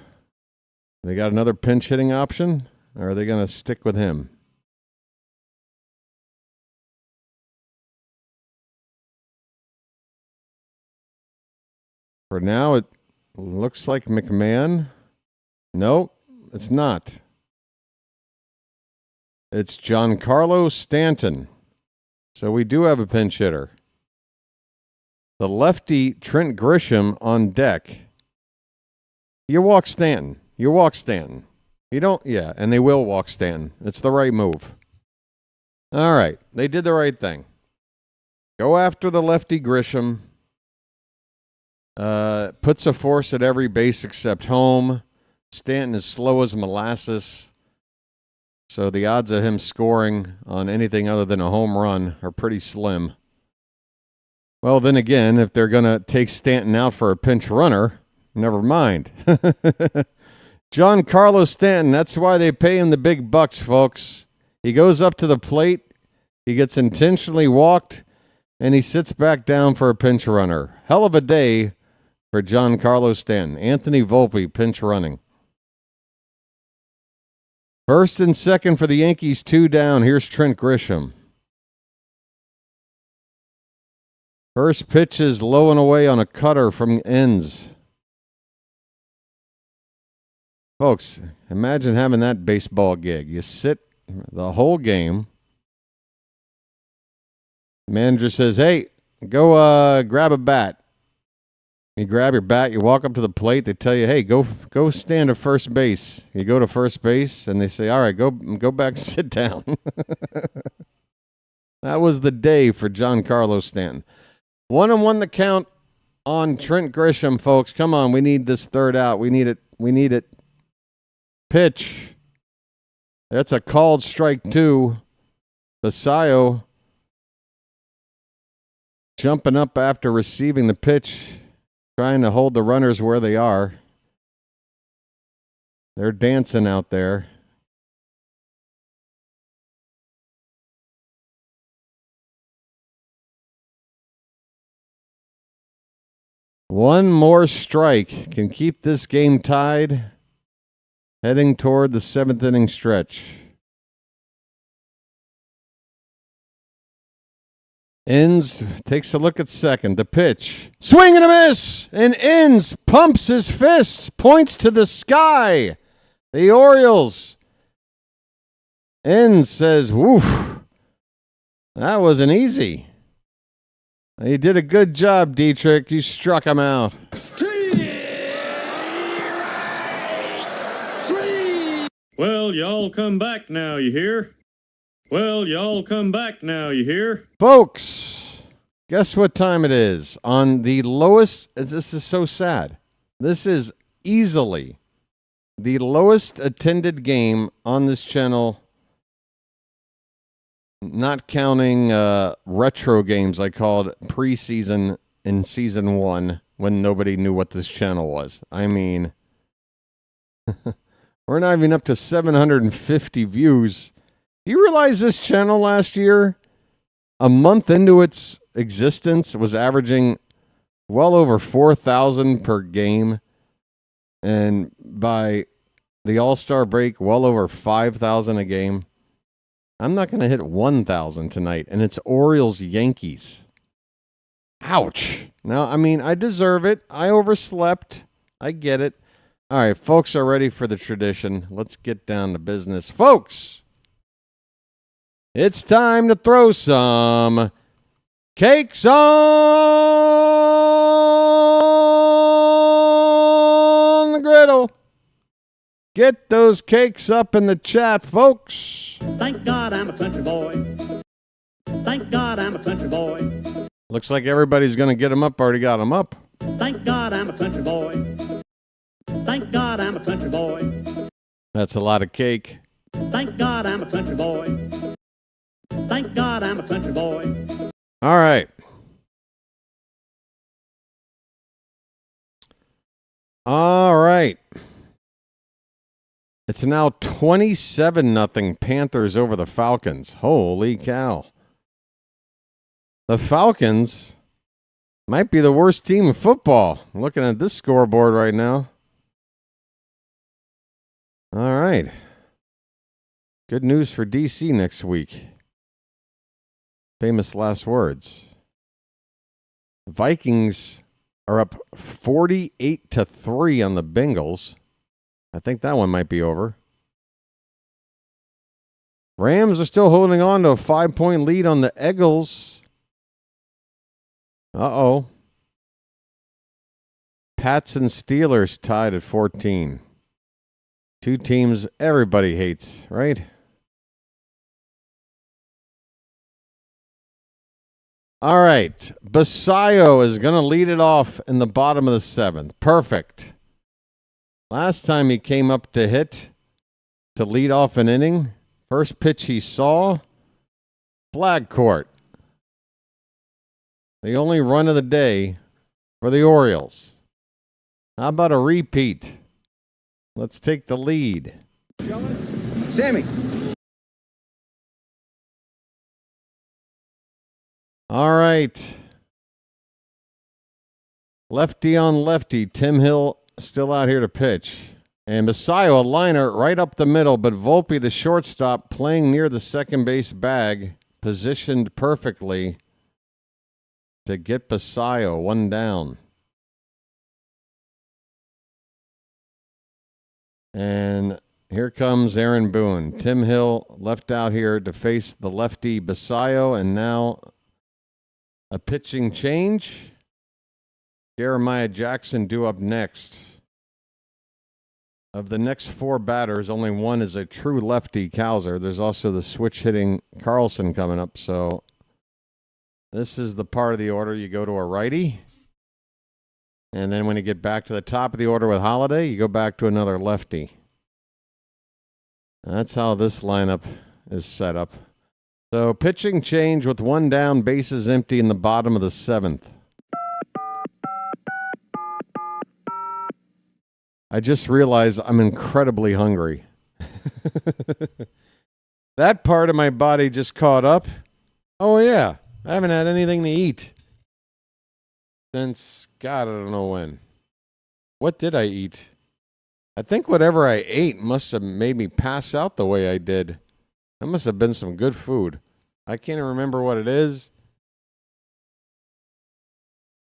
They got another pinch hitting option, or are they going to stick with him? For now, it looks like McMahon. No, it's not. It's Giancarlo Stanton. So we do have a pinch hitter. The lefty Trent Grisham on deck. You walk Stanton. You walk Stanton. You don't, yeah, and they will walk Stanton. It's the right move. All right, they did the right thing. Go after the lefty Grisham. Puts a force at every base except home. Stanton is slow as molasses. So the odds of him scoring on anything other than a home run are pretty slim. Well, then again, if they're going to take Stanton out for a pinch runner, never mind. Giancarlo Stanton, that's why they pay him the big bucks, folks. He goes up to the plate, he gets intentionally walked, and he sits back down for a pinch runner. Hell of a day for Giancarlo Stanton. Anthony Volpe pinch running. First and second for the Yankees, 2 down. Here's Trent Grisham. First pitch is low and away on a cutter from Inns. Folks, imagine having that baseball gig. You sit the whole game. Manager says, hey, go grab a bat. You grab your bat, you walk up to the plate, they tell you, hey, go stand at first base. You go to first base, and they say, all right, go back, sit down. That was the day for Giancarlo Stanton. 1-1 the count on Trent Grisham, folks. Come on, we need this third out. We need it. Pitch. That's a called strike 2. Basayo jumping up after receiving the pitch, trying to hold the runners where they are. They're dancing out there. One more strike can keep this game tied, heading toward the 7th inning stretch. Inns takes a look at second. The pitch. Swing and a miss! And Inns pumps his fist, points to the sky. The Orioles. Inns says, woof. That wasn't easy. You did a good job, Dietrich. You struck him out. Well, y'all come back now, you hear? Well, y'all come back now, you hear? Folks, guess what time it is? On the lowest, this is so sad. This is easily the lowest attended game on this channel, not counting retro games I called preseason in season 1 when nobody knew what this channel was. I mean, we're not even up to 750 views. Do you realize this channel last year, a month into its existence, was averaging well over 4,000 per game, and by the All-Star break, well over 5,000 a game? I'm not going to hit 1,000 tonight, and it's Orioles-Yankees. Ouch. Now, I mean, I deserve it. I overslept. I get it. All right, folks are ready for the tradition. Let's get down to business. Folks, it's time to throw some cakes on the griddle. Get those cakes up in the chat, folks. Thank God I'm a country boy. Thank God I'm a country boy. Looks like everybody's going to get them up. Already got them up. Thank God I'm a country boy. Thank God I'm a country boy. That's a lot of cake. Thank God I'm a country boy. Thank God I'm a country boy. All right. All right. It's now 27-0 Panthers over the Falcons. Holy cow. The Falcons might be the worst team in football. I'm looking at this scoreboard right now. All right. Good news for DC next week. Famous last words. Vikings are up 48-3 on the Bengals. I think that one might be over. Rams are still holding on to a 5-point lead on the Eagles. Uh-oh. Pats and Steelers tied at 14. Two teams everybody hates, right? All right. Basayo is going to lead it off in the bottom of the 7th. Perfect. Last time he came up to hit to lead off an inning, first pitch he saw, flag court. The only run of the day for the Orioles. How about a repeat? Let's take the lead. Sammy. All right. Lefty on lefty. Tim Hill still out here to pitch. And Basayo, a liner right up the middle, but Volpe, the shortstop, playing near the second base bag, positioned perfectly to get Basayo one down. And here comes Aaron Boone. Tim Hill left out here to face the lefty Basayo, and now a pitching change. Jeremiah Jackson due up next. Of the next 4 batters, only one is a true lefty, Cowser. There's also the switch-hitting Carlson coming up. So this is the part of the order you go to a righty. And then when you get back to the top of the order with Holiday, you go back to another lefty. That's how this lineup is set up. So pitching change with 1 down, bases empty in the bottom of the 7th. I just realized I'm incredibly hungry. That part of my body just caught up. Oh, yeah. I haven't had anything to eat since, God, I don't know when. What did I eat? I think whatever I ate must have made me pass out the way I did. That must have been some good food. I can't even remember what it is.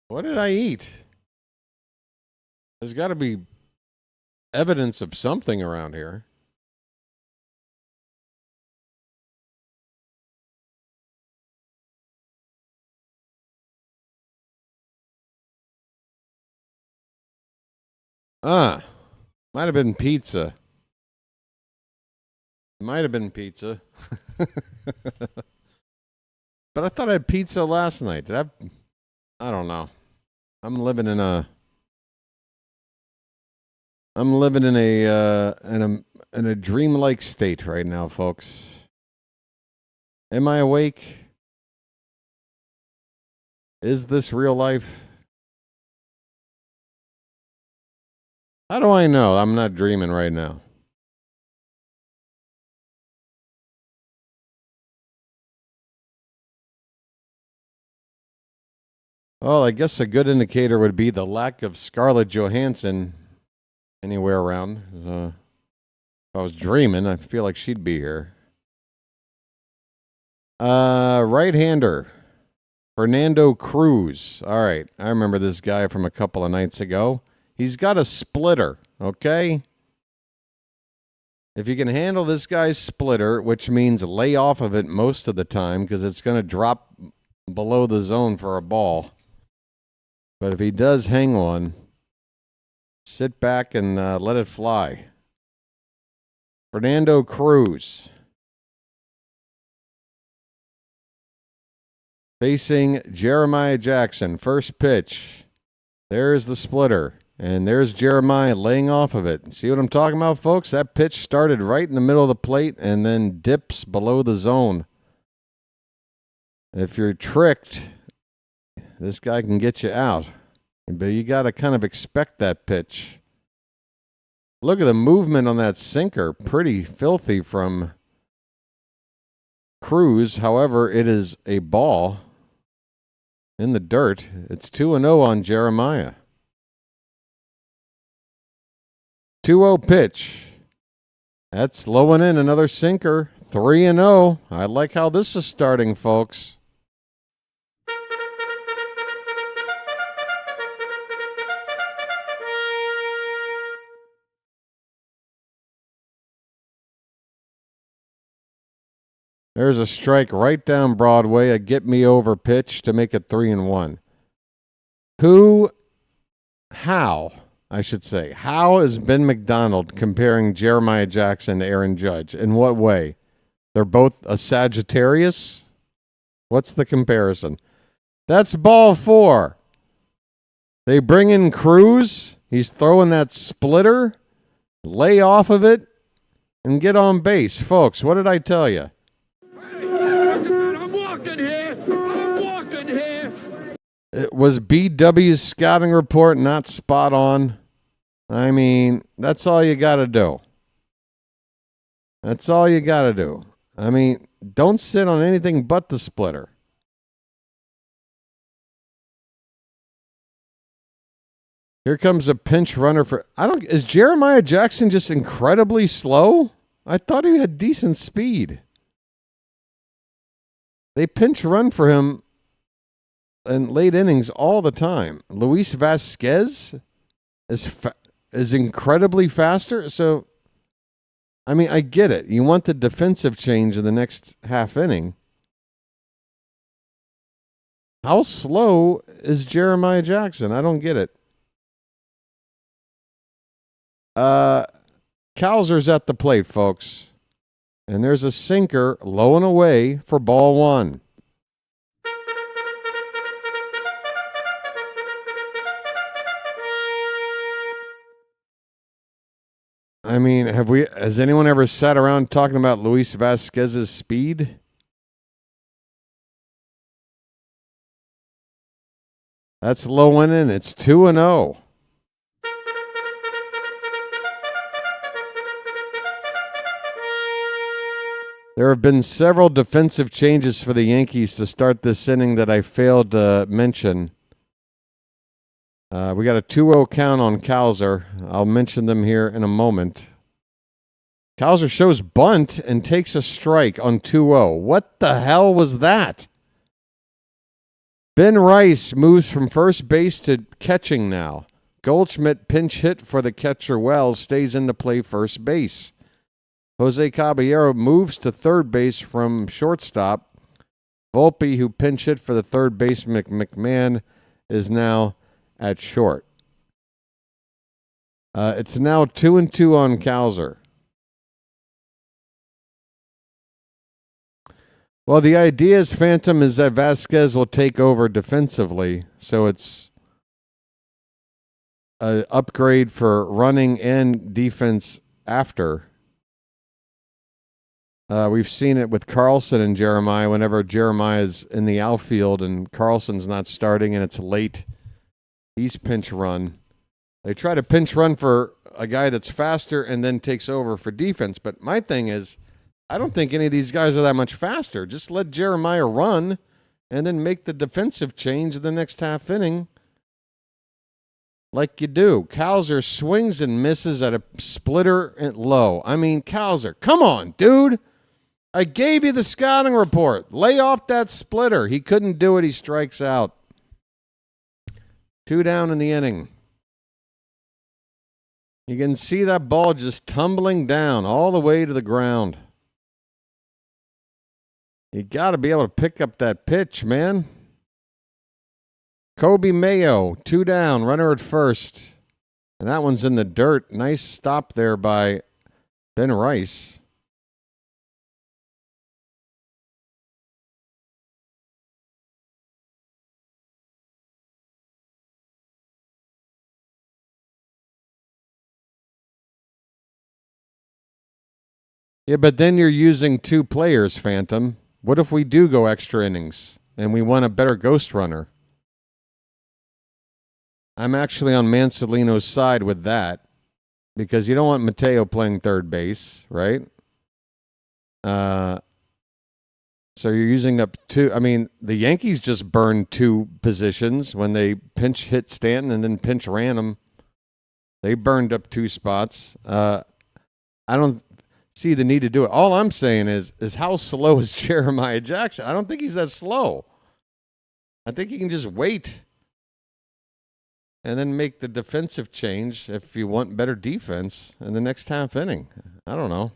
What did I eat? There's got to be evidence of something around here. Might have been pizza. Might have been pizza. But I thought I had pizza last night. Did I don't know. I'm living in a dreamlike state right now, folks. Am I awake? Is this real life? How do I know I'm not dreaming right now? Well, I guess a good indicator would be the lack of Scarlett Johansson anywhere around. If I was dreaming, I feel like she'd be here. Right-hander, Fernando Cruz. All right, I remember this guy from a couple of nights ago. He's got a splitter, okay? If you can handle this guy's splitter, which means lay off of it most of the time because it's going to drop below the zone for a ball. But if he does hang on, sit back and let it fly. Fernando Cruz. Facing Jeremiah Jackson. First pitch. There's the splitter. And there's Jeremiah laying off of it. See what I'm talking about, folks? That pitch started right in the middle of the plate and then dips below the zone. If you're tricked, this guy can get you out. But you got to kind of expect that pitch. Look at the movement on that sinker. Pretty filthy from Cruz. However, it is a ball in the dirt. It's 2-0 on Jeremiah. 2-0 pitch. That's low and in, another sinker. 3-0. I like how this is starting, folks. There's a strike right down Broadway, a get-me-over pitch to make it 3-1. How is Ben McDonald comparing Jeremiah Jackson to Aaron Judge? In what way? They're both a Sagittarius? What's the comparison? That's ball 4. They bring in Cruz. He's throwing that splitter. Lay off of it and get on base. Folks, what did I tell you? I'm walking here. It was BW's scouting report not spot on? I mean, that's all you got to do. That's all you got to do. I mean, don't sit on anything but the splitter. Here comes a pinch runner for... Is Jeremiah Jackson just incredibly slow? I thought he had decent speed. They pinch run for him in late innings all the time. Luis Vasquez is incredibly faster. So, I mean, I get it. You want the defensive change in the next half inning. How slow is Jeremiah Jackson? I don't get it. Cowser's at the plate, folks. And there's a sinker low and away for ball one. I mean, has anyone ever sat around talking about Luis Vasquez's speed? That's low and in. It's 2-0. There have been several defensive changes for the Yankees to start this inning that I failed to mention. We got a 2-0 count on Cowser. I'll mention them here in a moment. Cowser shows bunt and takes a strike on 2-0. What the hell was that? Ben Rice moves from first base to catching now. Goldschmidt pinch hit for the catcher Wells, stays in to play first base. Jose Caballero moves to third base from shortstop. Volpe, who pinch hit for the third baseman McMahon, is now at short. It's now 2-2 on Cowser. Well, the idea is, Phantom, is that Vasquez will take over defensively, so it's an upgrade for running and defense after. We've seen it with Carlson and Jeremiah whenever Jeremiah's in the outfield and Carlson's not starting and it's late. He's pinch run. They try to pinch run for a guy that's faster and then takes over for defense. But my thing is, I don't think any of these guys are that much faster. Just let Jeremiah run and then make the defensive change in the next half inning like you do. Cowser swings and misses at a splitter and low. I mean, Cowser, come on, dude. I gave you the scouting report. Lay off that splitter. He couldn't do it. He strikes out. 2 down in the inning. You can see that ball just tumbling down all the way to the ground. You got to be able to pick up that pitch, man. Kobe Mayo, 2 down, runner at first. And that one's in the dirt. Nice stop there by Ben Rice. Yeah, but then you're using 2 players, Phantom. What if we do go extra innings and we want a better ghost runner? I'm actually on Mansolino's side with that because you don't want Mateo playing third base, right? So you're using up 2. I mean, the Yankees just burned 2 positions when they pinch hit Stanton and then pinch ran him. They burned up 2 spots. I don't see the need to do it. All I'm saying is how slow is Jeremiah Jackson? I don't think he's that slow. I think he can just wait and then make the defensive change if you want better defense in the next half inning. I don't know.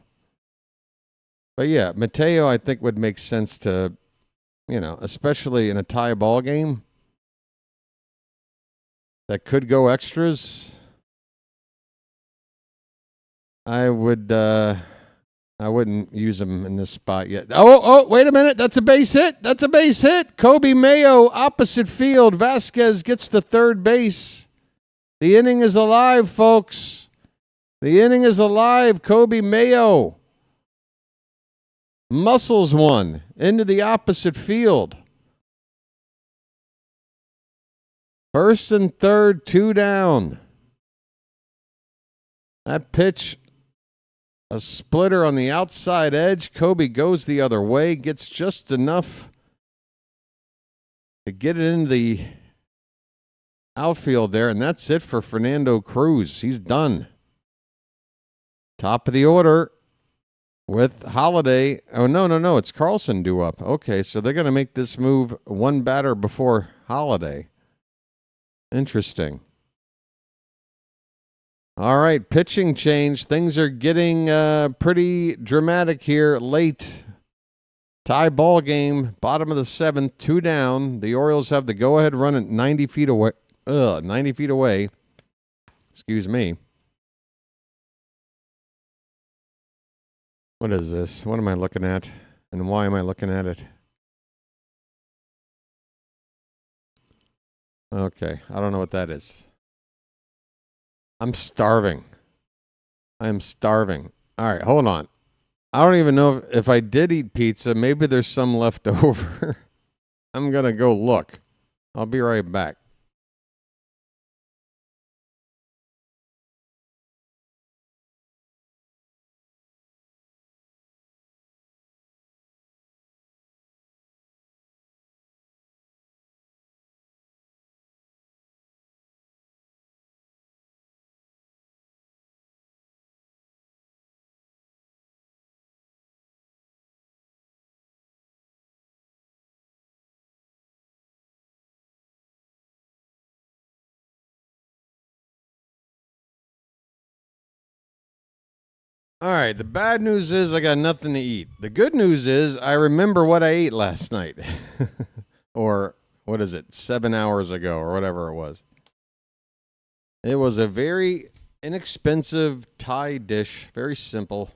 But yeah, Mateo, I think, would make sense to, especially in a tie ball game that could go extras. I wouldn't use him in this spot yet. Oh, wait a minute. That's a base hit. That's a base hit. Kobe Mayo, opposite field. Vasquez gets to third base. The inning is alive, folks. The inning is alive. Kobe Mayo muscles one into the opposite field. First and third, 2 down. That pitch, a splitter on the outside edge. Kobe goes the other way, gets just enough to get it into the outfield there, and that's it for Fernando Cruz. He's done. Top of the order with Holiday. Oh, no. It's Carlson due up. Okay, so they're going to make this move 1 batter before Holiday. Interesting. All right, pitching change. Things are getting pretty dramatic here late Tie ball game, bottom of the 7th, 2 down. The Orioles have the go-ahead run at 90 feet away. 90 feet away. Excuse me. What is this? What am I looking at? And why am I looking at it? Okay, I don't know what that is. I'm starving. I am starving. All right, hold on. I don't even know if I did eat pizza. Maybe there's some left over. I'm going to go look. I'll be right back. All right, the bad news is I got nothing to eat. The good news is I remember what I ate last night. Or, what is it, 7 hours ago or whatever it was. It was a very inexpensive Thai dish, very simple.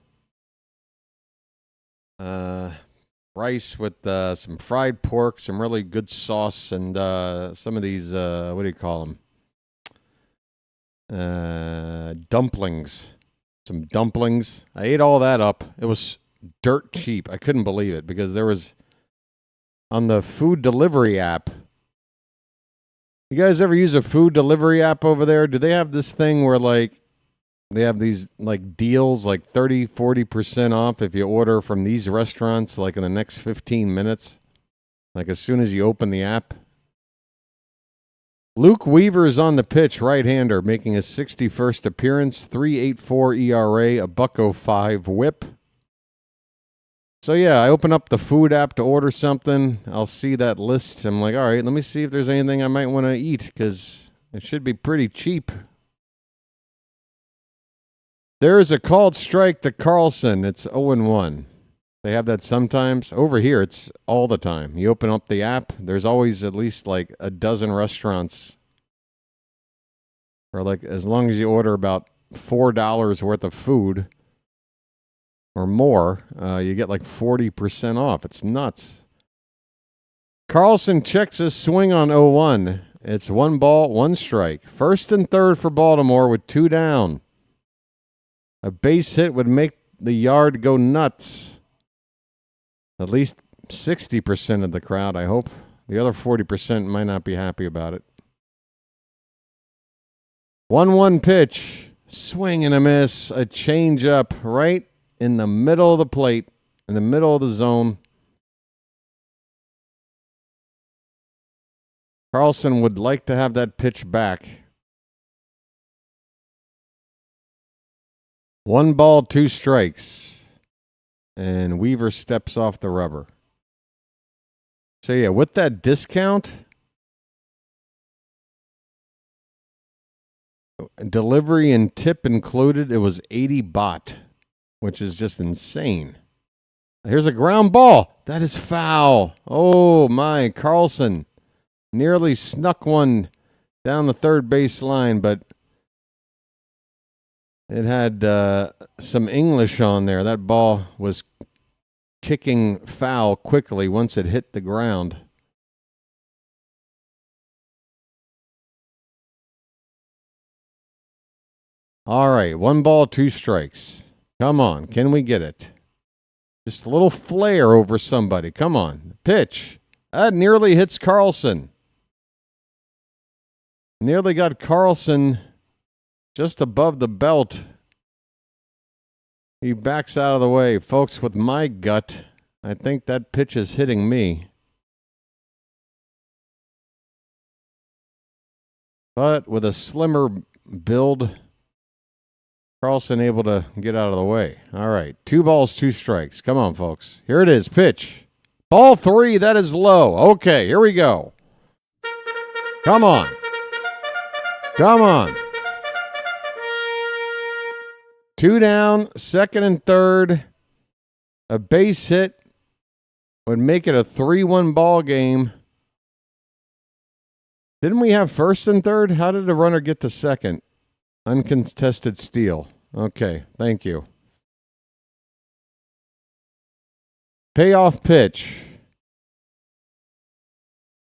Rice with some fried pork, some really good sauce, and some of these, what do you call them? Dumplings. Some dumplings. I ate all that up. It was dirt cheap. I couldn't believe it because there was, on the food delivery app. You guys ever use a food delivery app over there? Do they have this thing where, like, they have these, like, deals, like 30, 40% off if you order from these restaurants, like, in the next 15 minutes? Like, as soon as you open the app? Luke Weaver is on the pitch, right-hander, making his 61st appearance, 3.84 ERA, a .05 whip. So, yeah, I open up the food app to order something. I'll see that list. I'm like, all right, let me see if there's anything I might want to eat, because it should be pretty cheap. There is a called strike to Carlson. It's 0-1. They have that sometimes. Over here, it's all the time. You open up the app, there's always at least like a dozen restaurants. Or like, as long as you order about $4 worth of food or more, you get like 40% off. It's nuts. Carlson checks his swing on 0-1. It's 1 ball, 1 strike. First and third for Baltimore with 2 down. A base hit would make the yard go nuts. At least 60% of the crowd, I hope. The other 40% might not be happy about it. 1-1 pitch. Swing and a miss. A change-up right in the middle of the plate, in the middle of the zone. Carlson would like to have that pitch back. 1 ball, 2 strikes. And Weaver steps off the rubber. So, yeah, with that discount, delivery and tip included, it was 80 baht, which is just insane. Here's a ground ball. That is foul. Oh, my. Carlson nearly snuck one down the third base line, but it had some English on there. That ball was kicking foul quickly once it hit the ground. All right, 1 ball, 2 strikes. Come on, can we get it? Just a little flare over somebody. Come on, pitch. That nearly hits Carlson. Nearly got Carlson just above the belt. He backs out of the way. Folks, with my gut, I think that pitch is hitting me. But with a slimmer build, Carlson able to get out of the way. All right, 2 balls, 2 strikes. Come on, folks. Here it is, pitch. Ball 3, that is low. Okay, here we go. Come on. Come on. 2 down, second and third. A base hit would make it a 3-1 ball game. Didn't we have first and third? How did the runner get to second? Uncontested steal. Okay, thank you. Payoff pitch.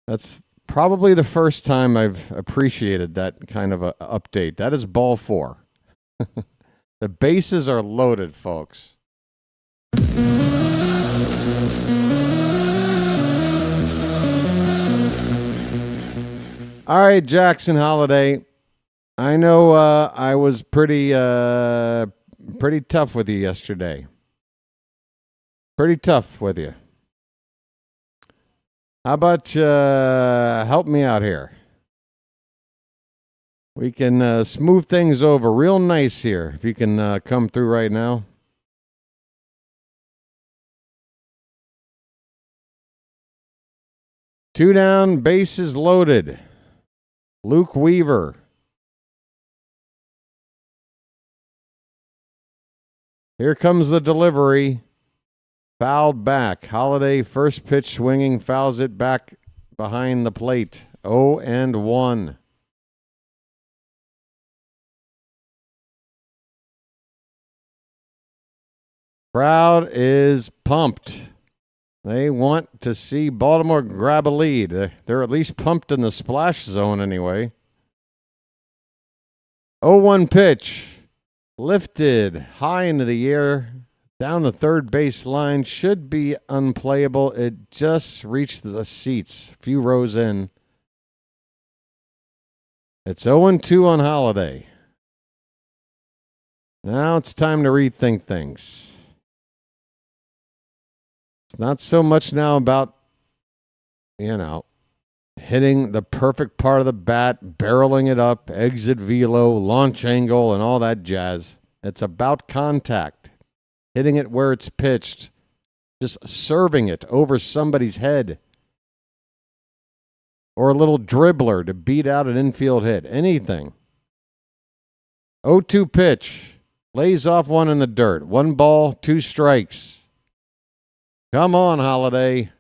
That's probably the first time I've appreciated that kind of a update. That is ball 4. The bases are loaded, folks. All right, Jackson Holiday. I know I was pretty tough with you yesterday. Pretty tough with you. How about help me out here? We can smooth things over real nice here. If you can come through right now. Two down, bases loaded. Luke Weaver. Here comes the delivery. Fouled back. Holiday first pitch swinging, fouls it back behind the plate. 0-1. Crowd is pumped. They want to see Baltimore grab a lead. They're at least pumped in the splash zone anyway. 0-1 pitch. Lifted high into the air. Down the third base line. Should be unplayable. It just reached the seats. A few rows in. It's 0-2 on Holiday. Now it's time to rethink things. It's not so much now about, hitting the perfect part of the bat, barreling it up, exit velo, launch angle, and all that jazz. It's about contact, hitting it where it's pitched, just serving it over somebody's head, or a little dribbler to beat out an infield hit, anything. 0-2 pitch, lays off one in the dirt. 1 ball, 2 strikes. Come on, Holiday.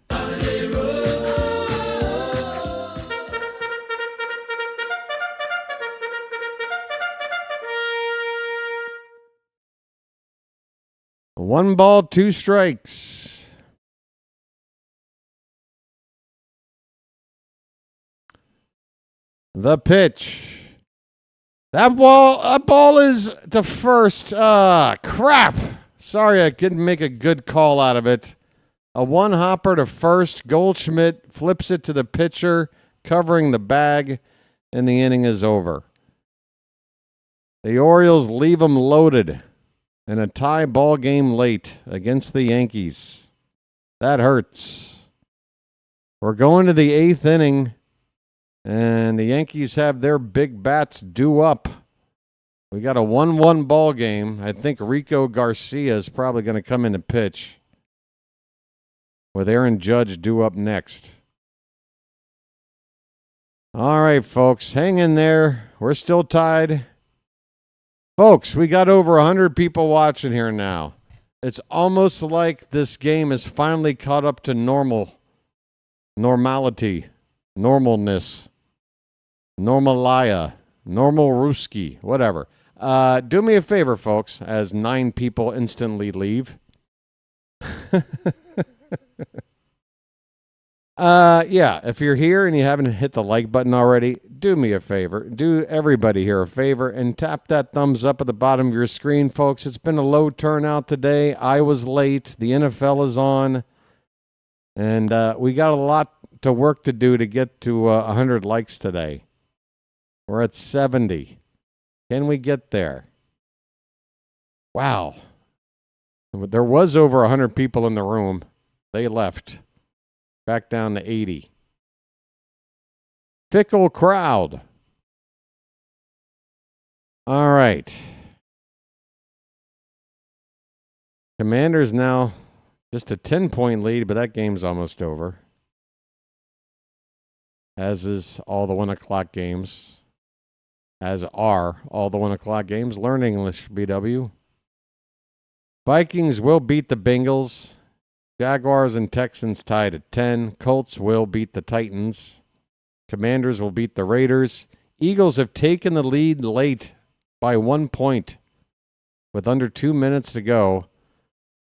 One ball, 2 strikes. The pitch. That ball is to first. Crap. Sorry, I couldn't make a good call out of it. A 1-hopper to first. Goldschmidt flips it to the pitcher, covering the bag, and the inning is over. The Orioles leave them loaded in a tie ball game late against the Yankees. That hurts. We're going to the 8th inning, and the Yankees have their big bats due up. We got a 1-1 ball game. I think Rico Garcia is probably going to come in to pitch, with Aaron Judge due up next. All right, folks, hang in there. We're still tied. Folks, we got over 100 people watching here now. It's almost like this game is finally caught up to normality, normalness, normalia, normal Ruski, whatever. Do me a favor, folks, as 9 people instantly leave. Yeah, if you're here and you haven't hit the like button already, do me a favor. Do everybody here a favor and tap that thumbs up at the bottom of your screen, folks. It's been a low turnout today. I was late. The NFL is on. And we got a lot to work to do to get to 100 likes today. We're at 70. Can we get there? Wow. There was over 100 people in the room. They left. Back down to 80. Fickle crowd. All right. Commanders now just a 10-point lead, but that game's almost over. As is all the 1 o'clock games. As are all the 1 o'clock games. Learn English, BW. Vikings will beat the Bengals. Jaguars and Texans tied at 10. Colts will beat the Titans. Commanders will beat the Raiders. Eagles have taken the lead late by 1 point. With under 2 minutes to go,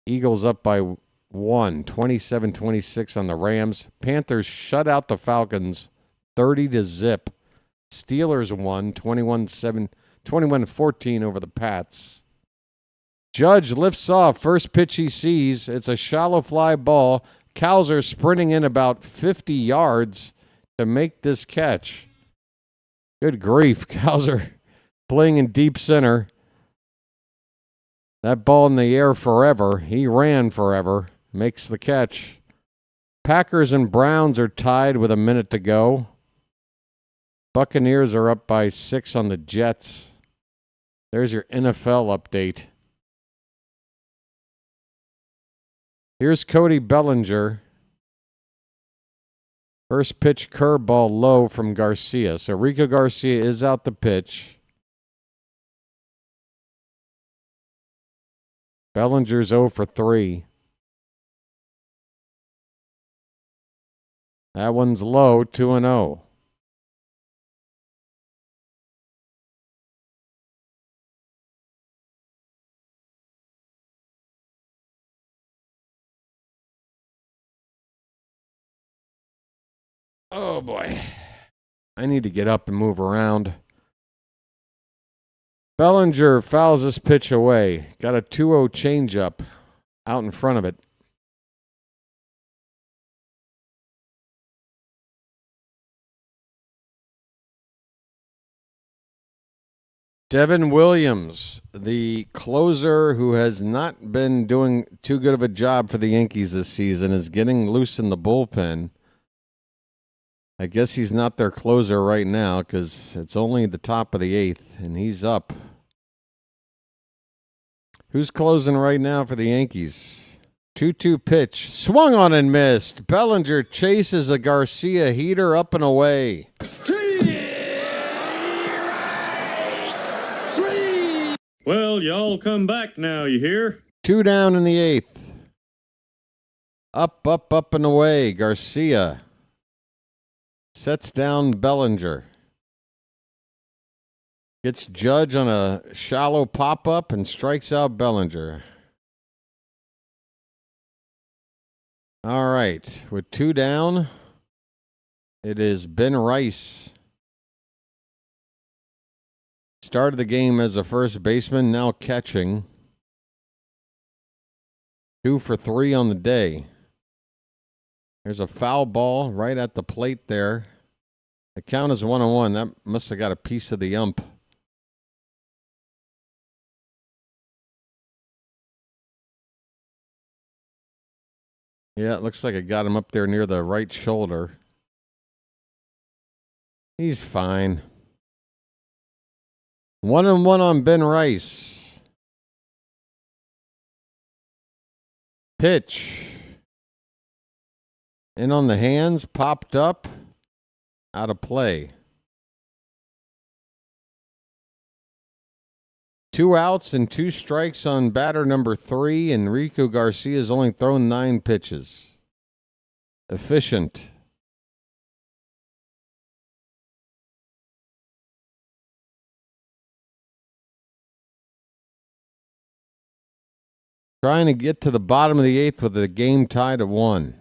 Eagles up by 1, 27-26 on the Rams. Panthers shut out the Falcons 30-0. Steelers won 21-14 over the Pats. Judge lifts off. First pitch he sees. It's a shallow fly ball. Cowser sprinting in about 50 yards to make this catch. Good grief. Cowser playing in deep center. That ball in the air forever. He ran forever. Makes the catch. Packers and Browns are tied with a minute to go. Buccaneers are up by 6 on the Jets. There's your NFL update. Here's Cody Bellinger. First pitch curveball low from Garcia. So Rico Garcia is out the pitch. Bellinger's 0 for 3. That one's low, 2-0. Oh, boy. I need to get up and move around. Bellinger fouls this pitch away. Got a 2-0 changeup out in front of it. Devin Williams, the closer who has not been doing too good of a job for the Yankees this season, is getting loose in the bullpen. I guess he's not their closer right now because it's only the top of the 8th, and he's up. Who's closing right now for the Yankees? 2-2 pitch. Swung on and missed. Bellinger chases a Garcia heater up and away. Well, y'all come back now, you hear? 2 down in the 8th. Up, up, up and away. Garcia sets down Bellinger. Gets Judge on a shallow pop-up and strikes out Bellinger. All right. With 2 down, it is Ben Rice. Started the game as a first baseman, now catching. 2 for 3 on the day. There's a foul ball right at the plate there. The count is 1-1. That must have got a piece of the ump. Yeah, it looks like it got him up there near the right shoulder. He's fine. 1-1 on Ben Rice. Pitch. In on the hands, popped up, out of play. 2 outs and 2 strikes on batter number 3, and Rico Garcia's only thrown 9 pitches. Efficient. Trying to get to the bottom of the 8th with the game tied at 1.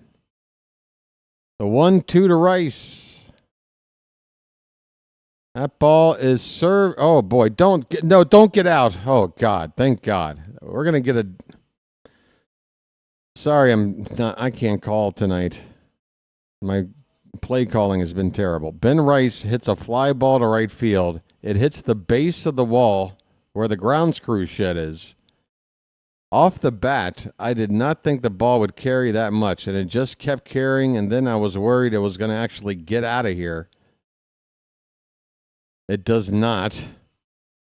The 1-2 to Rice. That ball is served. Oh boy, don't get out. Oh God, thank God. We're gonna get a. Sorry, I can't call tonight. My play calling has been terrible. Ben Rice hits a fly ball to right field. It hits the base of the wall where the grounds crew shed is. Off the bat, I did not think the ball would carry that much, and it just kept carrying, and then I was worried it was going to actually get out of here. It does not.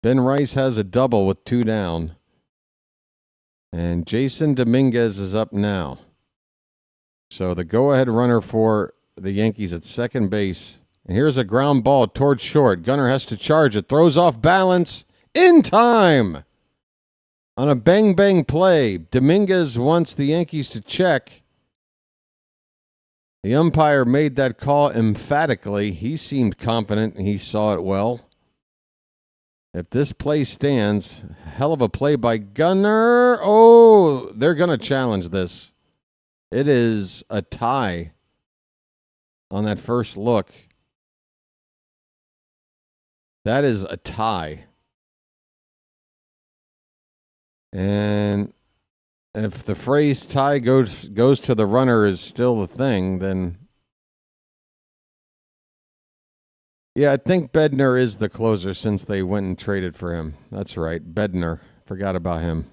Ben Rice has a double with 2 down. And Jason Dominguez is up now. So the go-ahead runner for the Yankees at second base. And here's a ground ball towards short. Gunnar has to charge it. Throws off balance. In time! On a bang-bang play, Dominguez wants the Yankees to check, The umpire made that call emphatically. He seemed confident and he saw it well. If this play stands, hell of a play by Gunnar. Oh, they're going to challenge this. It is a tie on that first look. That is a tie. And if the phrase tie goes to the runner is still the thing, then yeah, I think Bednar is the closer since they went and traded for him. That's right, Bednar. Forgot about him.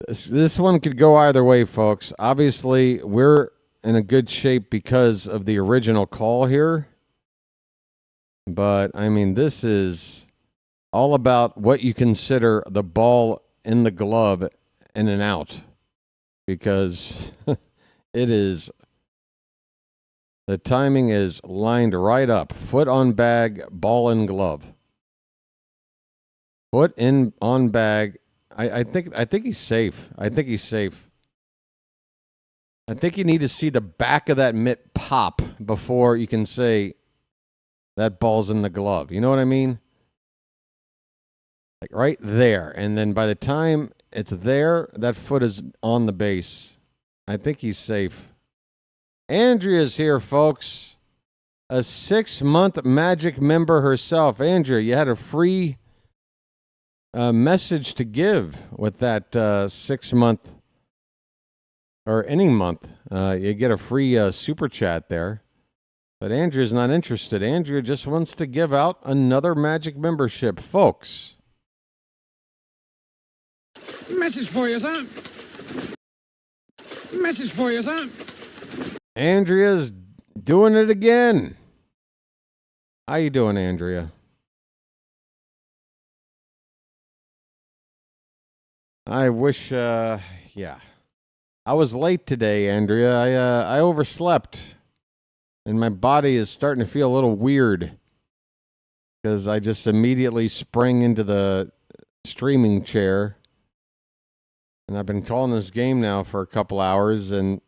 This one could go either way, folks. Obviously, we're in a good shape because of the original call here. But, I mean, this is all about what you consider the ball in the glove in and out. Because it is... The timing is lined right up. Foot on bag, ball in glove. Foot in on bag. I think he's safe. I think he's safe. I think you need to see the back of that mitt pop before you can say that ball's in the glove. You know what I mean? Like right there. And then by the time it's there, that foot is on the base. I think he's safe. Andrea's here, folks. A 6-month Magic member herself. Andrea, you had a free message to give with that 6-month or inning month. You get a free super chat there. But Andrea's not interested. Andrea just wants to give out another Magic membership, folks. Message for you, son. Message for you, son. Andrea's doing it again. How you doing, Andrea? I wish, yeah. I was late today, Andrea. I overslept. And my body is starting to feel a little weird. Because I just immediately sprang into the streaming chair. And I've been calling this game now for a couple hours, and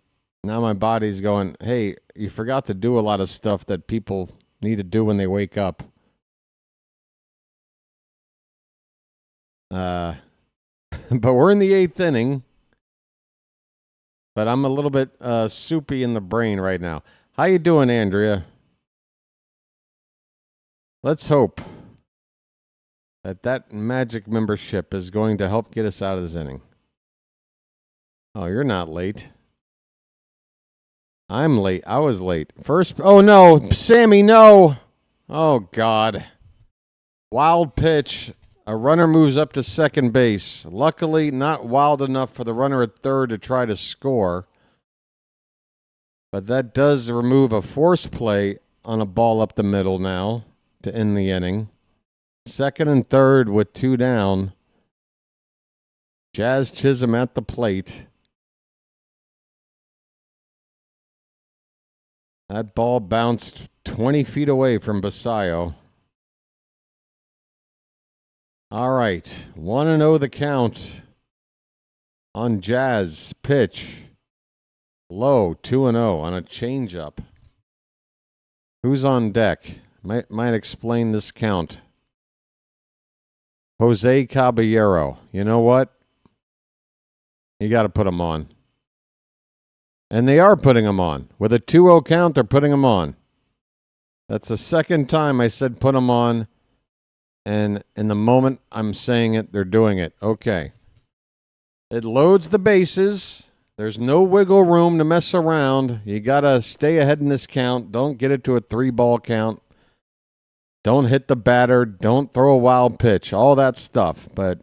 now my body's going, hey, you forgot to do a lot of stuff that people need to do when they wake up. But we're in the 8th inning. But I'm a little bit soupy in the brain right now. How you doing, Andrea? Let's hope that Magic membership is going to help get us out of this inning. Oh, you're not late. I'm late. I was late. First, oh no, Sammy, no. Oh, God. Wild pitch. A runner moves up to second base. Luckily, not wild enough for the runner at third to try to score. But that does remove a force play on a ball up the middle now to end the inning. Second and third with 2 down. Jazz Chisholm at the plate. That ball bounced 20 feet away from Basayo. All right, 1-0 the count on Jazz. Pitch. Low, 2-0 on a changeup. Who's on deck? Might explain this count. Jose Caballero. You know what? You got to put him on. And they are putting him on. With a 2-0 count, they're putting him on. That's the second time I said put him on. And in the moment I'm saying it, they're doing it. Okay. It loads the bases. There's no wiggle room to mess around. You got to stay ahead in this count. Don't get it to a 3-ball count. Don't hit the batter. Don't throw a wild pitch. All that stuff. But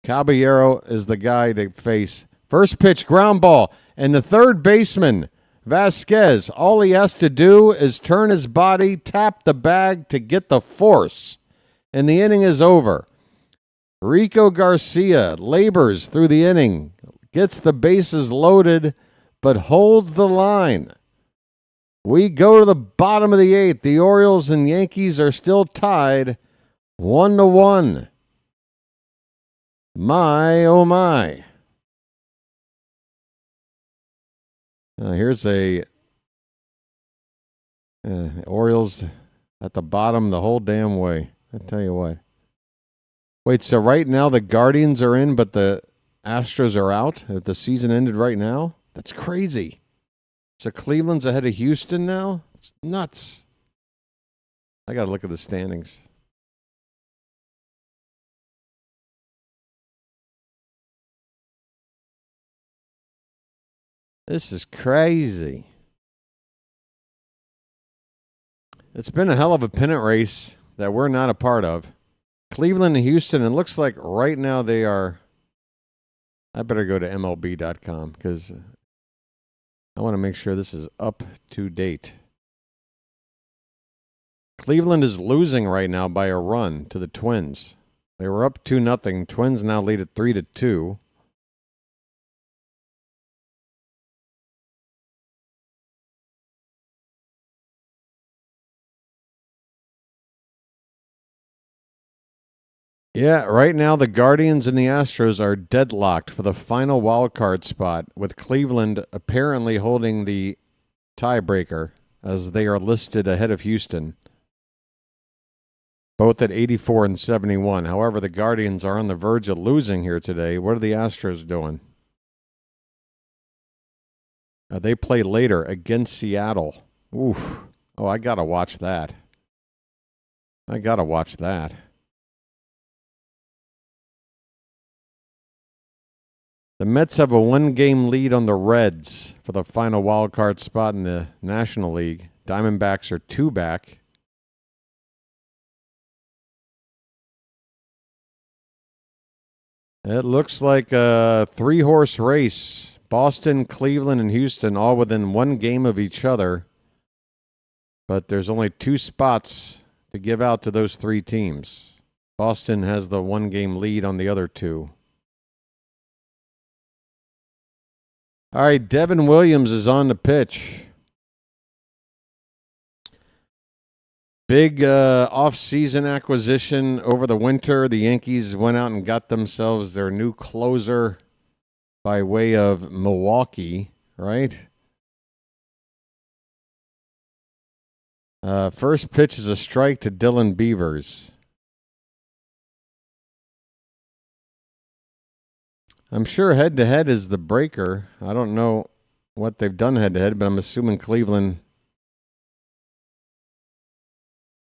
Caballero is the guy to face. First pitch, ground ball. And the third baseman, Vasquez, all he has to do is turn his body, tap the bag to get the force. And the inning is over. Rico Garcia labors through the inning, gets the bases loaded, but holds the line. We go to the bottom of the 8th. The Orioles and Yankees are still tied 1-1. My, oh my. Here's a Orioles at the bottom the whole damn way. I tell you what. Wait, so right now the Guardians are in, but the Astros are out? If the season ended right now? That's crazy. So Cleveland's ahead of Houston now? It's nuts. I got to look at the standings. This is crazy. It's been a hell of a pennant race that we're not a part of. Cleveland and Houston, it looks like right now they are. I better go to MLB.com because I want to make sure this is up to date. Cleveland is losing right now by a run to the Twins. They were up 2-0. Twins now lead at 3-2. Yeah, right now the Guardians and the Astros are deadlocked for the final wild card spot, with Cleveland apparently holding the tiebreaker as they are listed ahead of Houston, both at 84 and 71. However, the Guardians are on the verge of losing here today. What are the Astros doing? They play later against Seattle. Oof. Oh, I got to watch that. The Mets have a one-game lead on the Reds for the final wild card spot in the National League. Diamondbacks are 2 back. It looks like a 3-horse race. Boston, Cleveland, and Houston all within 1 game of each other. But there's only 2 spots to give out to those 3 teams. Boston has the 1-game lead on the other 2. All right, Devin Williams is on the pitch. Big off-season acquisition over the winter. The Yankees went out and got themselves their new closer by way of Milwaukee, right? First pitch is a strike to Dylan Beavers. I'm sure head-to-head is the breaker. I don't know what they've done head-to-head, but I'm assuming Cleveland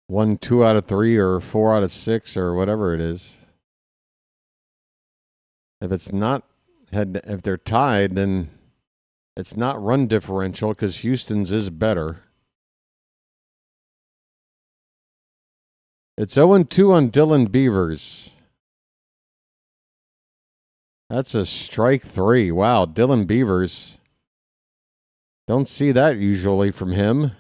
won 2 out of 3 or 4 out of 6 or whatever it is. If it's not if they're tied, then it's not run differential because Houston's is better. It's 0-2 on Dylan Beavers. That's a strike 3. Wow, Dylan Beavers. Don't see that usually from him.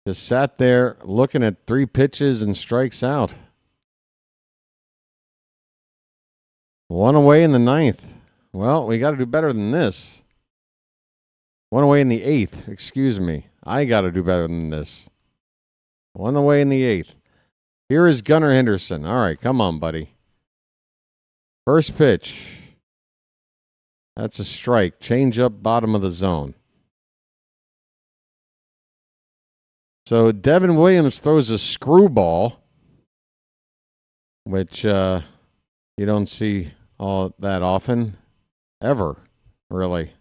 Just sat there looking at 3 pitches and strikes out. 1 away in the 9th. Well, we got to do better than this. 1 away in the 8th. Excuse me. I got to do better than this. 1 away in the 8th. Here is Gunnar Henderson. All right, come on, buddy. First pitch. That's a strike. Change up bottom of the zone. So Devin Williams throws a screwball, which you don't see all that often, ever, really.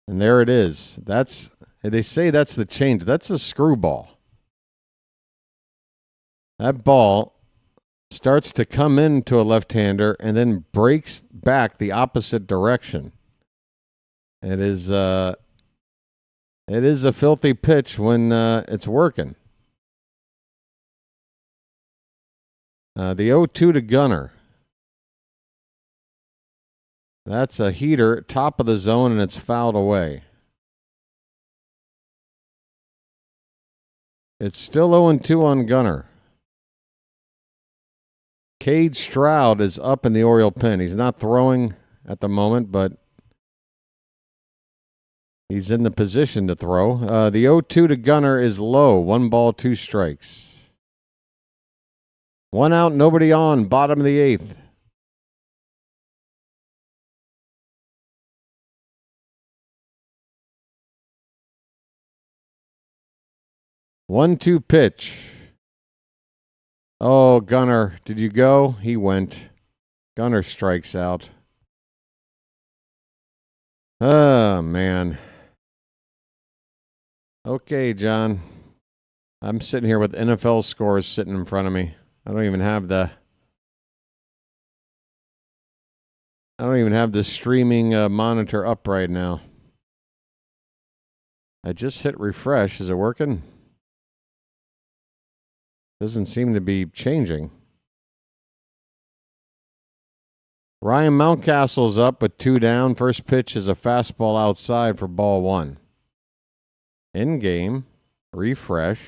And there it is. They say that's the change. That's a screwball. That ball starts to come into a left-hander and then breaks back the opposite direction. It is a filthy pitch when it's working. The 0-2 to Gunnar. That's a heater, top of the zone, and it's fouled away. It's still 0-2 on Gunnar. Cade Stroud is up in the Oriole pen. He's not throwing at the moment, but he's in the position to throw. The 0-2 to Gunnar is low. 1 ball, 2 strikes. 1 out, nobody on. Bottom of the 8th. 1-2 pitch. Oh, Gunner, did you go? He went. Gunner strikes out. Oh, man. Okay, John. I'm sitting here with NFL scores sitting in front of me. I don't even have the streaming monitor up right now. I just hit refresh. Is it working? Doesn't seem to be changing. Ryan Mountcastle's up with 2 down. First pitch is a fastball outside for ball 1. In game. Refresh.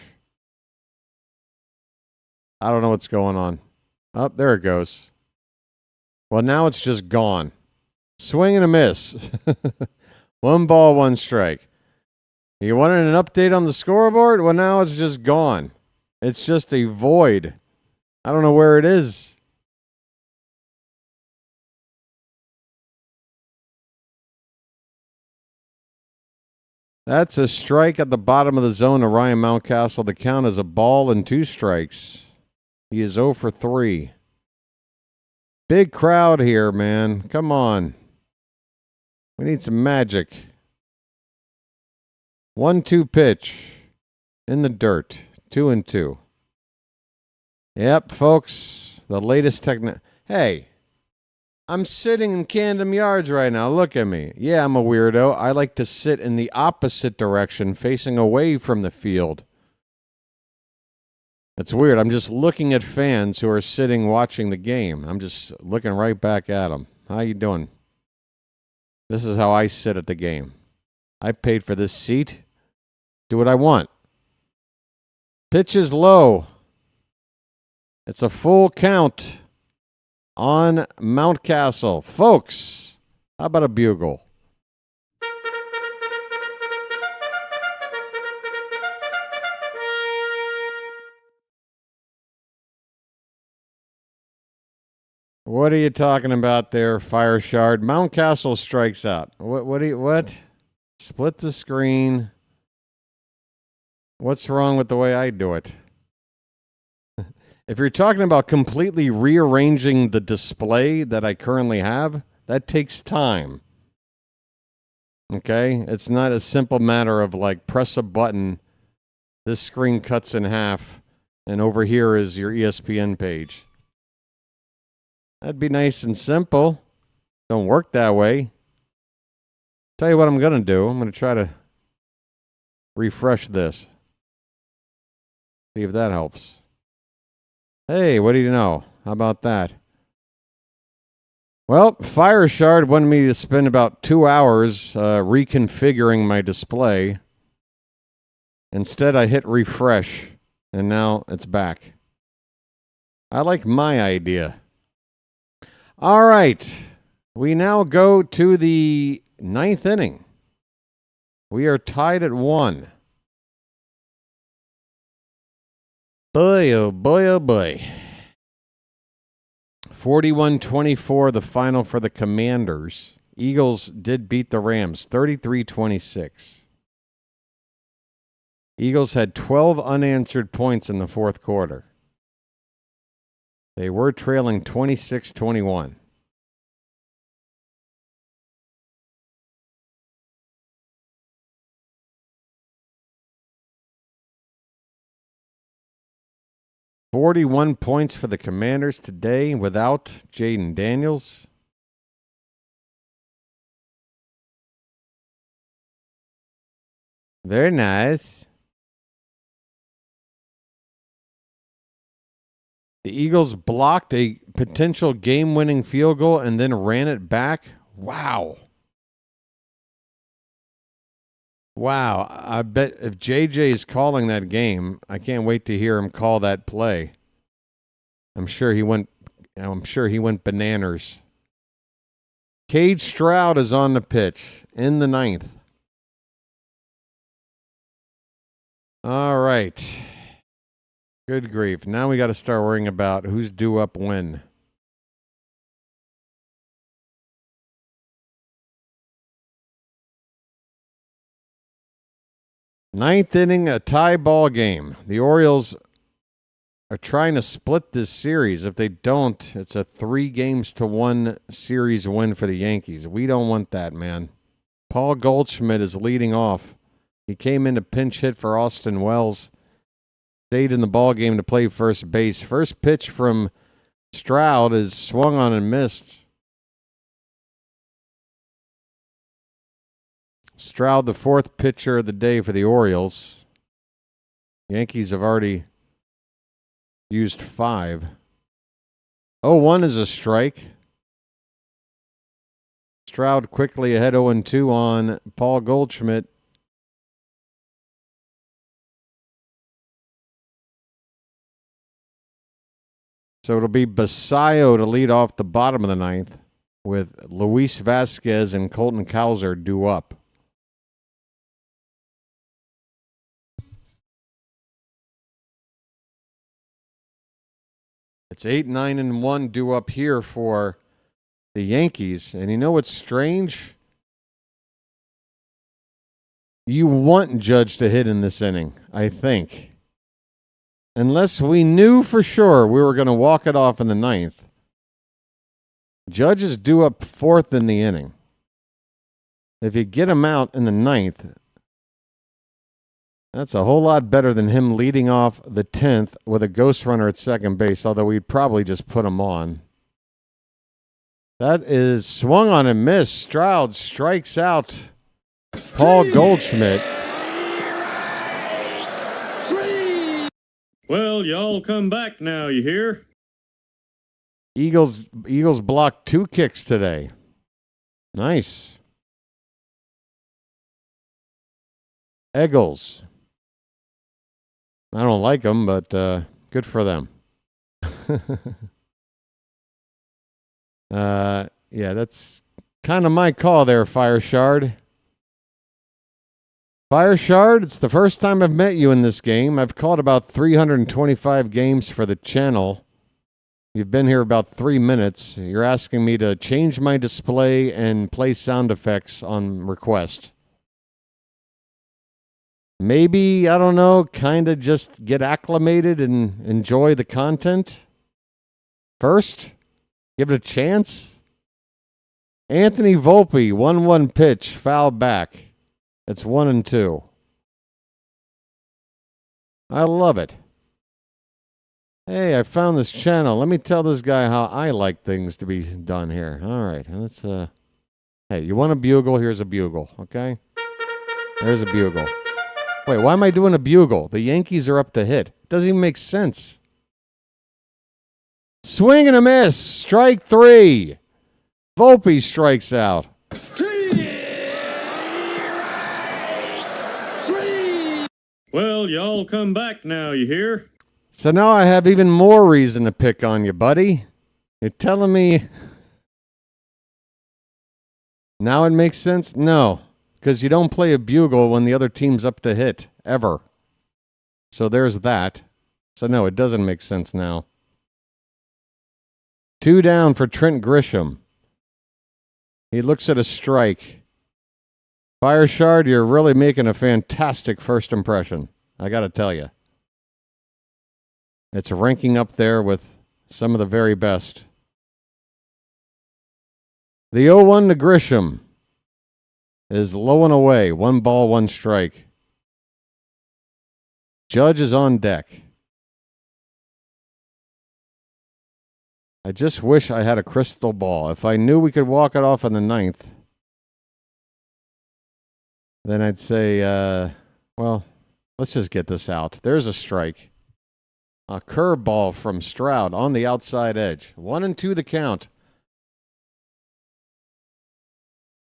I don't know what's going on. Oh, there it goes. Well, now it's just gone. Swing and a miss. 1 ball, 1 strike. You wanted an update on the scoreboard? Well, now it's just gone. It's just a void. I don't know where it is. That's a strike at the bottom of the zone to Ryan Mountcastle. The count is a ball and 2 strikes. He is 0 for 3. Big crowd here, man. Come on. We need some magic. 1-2 pitch. In the dirt. 2-2. Yep, folks. The latest technique. Hey. I'm sitting in Camden Yards right now. Look at me. Yeah, I'm a weirdo. I like to sit in the opposite direction, facing away from the field. It's weird. I'm just looking at fans who are sitting watching the game. I'm just looking right back at them. How you doing? This is how I sit at the game. I paid for this seat. Do what I want. Pitch is low. It's a full count on Mountcastle. Folks, how about a bugle? What are you talking about there, Fire Shard? Mountcastle strikes out. What? Split the screen. What's wrong with the way I do it? If you're talking about completely rearranging the display that I currently have, that takes time. Okay? It's not a simple matter of like press a button, this screen cuts in half, and over here is your ESPN page. That'd be nice and simple. Don't work that way. Tell you what I'm going to do. I'm going to try to refresh this. See if that helps. Hey, what do you know? How about that? Well, Fire Shard wanted me to spend about 2 hours reconfiguring my display. Instead, I hit refresh, and now it's back. I like my idea. All right. We now go to the 9th inning. We are tied at 1. Boy, oh boy, oh boy. 41-24, the final for the Commanders. Eagles did beat the Rams, 33-26. Eagles had 12 unanswered points in the fourth quarter. They were trailing 26-21. $41 points for the Commanders today without Jaden Daniels. Very nice. The Eagles blocked a potential game-winning field goal and then ran it back. Wow. Wow. I bet if JJ is calling that game, I can't wait to hear him call that play. I'm sure he went bananas. Cade Stroud is on the pitch in the 9th. All right. Good grief. Now we got to start worrying about who's due up when. Ninth inning, a tie ball game. The Orioles are trying to split this series. If they don't, it's a 3-1 series win for the Yankees. We don't want that, man. Paul Goldschmidt is leading off. He came in to pinch hit for Austin Wells. Stayed in the ball game to play first base. First pitch from Stroud is swung on and missed. Stroud, the fourth pitcher of the day for the Orioles. Yankees have already used 5. 0-1 is a strike. Stroud quickly ahead 0-2 on Paul Goldschmidt. So it'll be Basayo to lead off the bottom of the ninth with Luis Vasquez and Colton Cowser due up. It's 8-9-1 due up here for the Yankees. And you know what's strange? You want Judge to hit in this inning, I think. Unless we knew for sure we were going to walk it off in the ninth. Judge is due up 4th in the inning. If you get him out in the ninth, that's a whole lot better than him leading off the 10th with a ghost runner at second base, although we'd probably just put him on. That is swung on and missed. Stroud strikes out Paul Goldschmidt. Well, y'all come back now, you hear? Eagles blocked 2 kicks today. Nice. Eagles. I don't like them, but good for them. Yeah, that's kind of my call there, Fire Shard. Fire Shard, it's the first time I've met you in this game. I've called about 325 games for the channel. You've been here about 3 minutes. You're asking me to change my display and play sound effects on request. Maybe, I don't know, kind of just get acclimated and enjoy the content first. Give it a chance. Anthony Volpe, 1-1 pitch, foul back. It's 1-2. I love it. Hey, I found this channel. Let me tell this guy how I like things to be done here. All right, let's. Hey, you want a bugle? Here's a bugle. Okay. There's a bugle. Wait, why am I doing a bugle? The Yankees are up to hit. Doesn't even make sense. Swing and a miss. Strike 3. Volpe strikes out. Well, y'all come back now, you hear? So now I have even more reason to pick on you, buddy. You're telling me now it makes sense? No, because you don't play a bugle when the other team's up to hit, ever. So there's that. So no, it doesn't make sense now. 2 down for Trent Grisham. He looks at a strike. Fire Shard, you're really making a fantastic first impression. I got to tell you. It's ranking up there with some of the very best. The 0-1 to Grisham is low and away. 1 ball, 1 strike. Judge is on deck. I just wish I had a crystal ball. If I knew we could walk it off in the ninth, then I'd say, well, let's just get this out. There's a strike. A curveball from Stroud on the outside edge. 1-2 the count.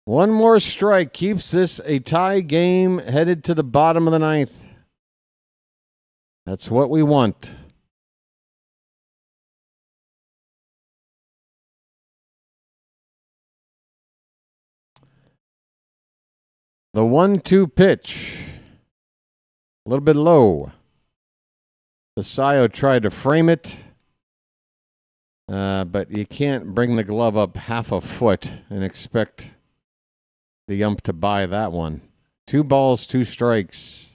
One more strike keeps this a tie game headed to the bottom of the ninth. That's what we want. The 1-2 pitch. A little bit low. Basayo tried to frame it. But you can't bring the glove up half a foot and expect the ump to buy that one. 2 balls, 2 strikes.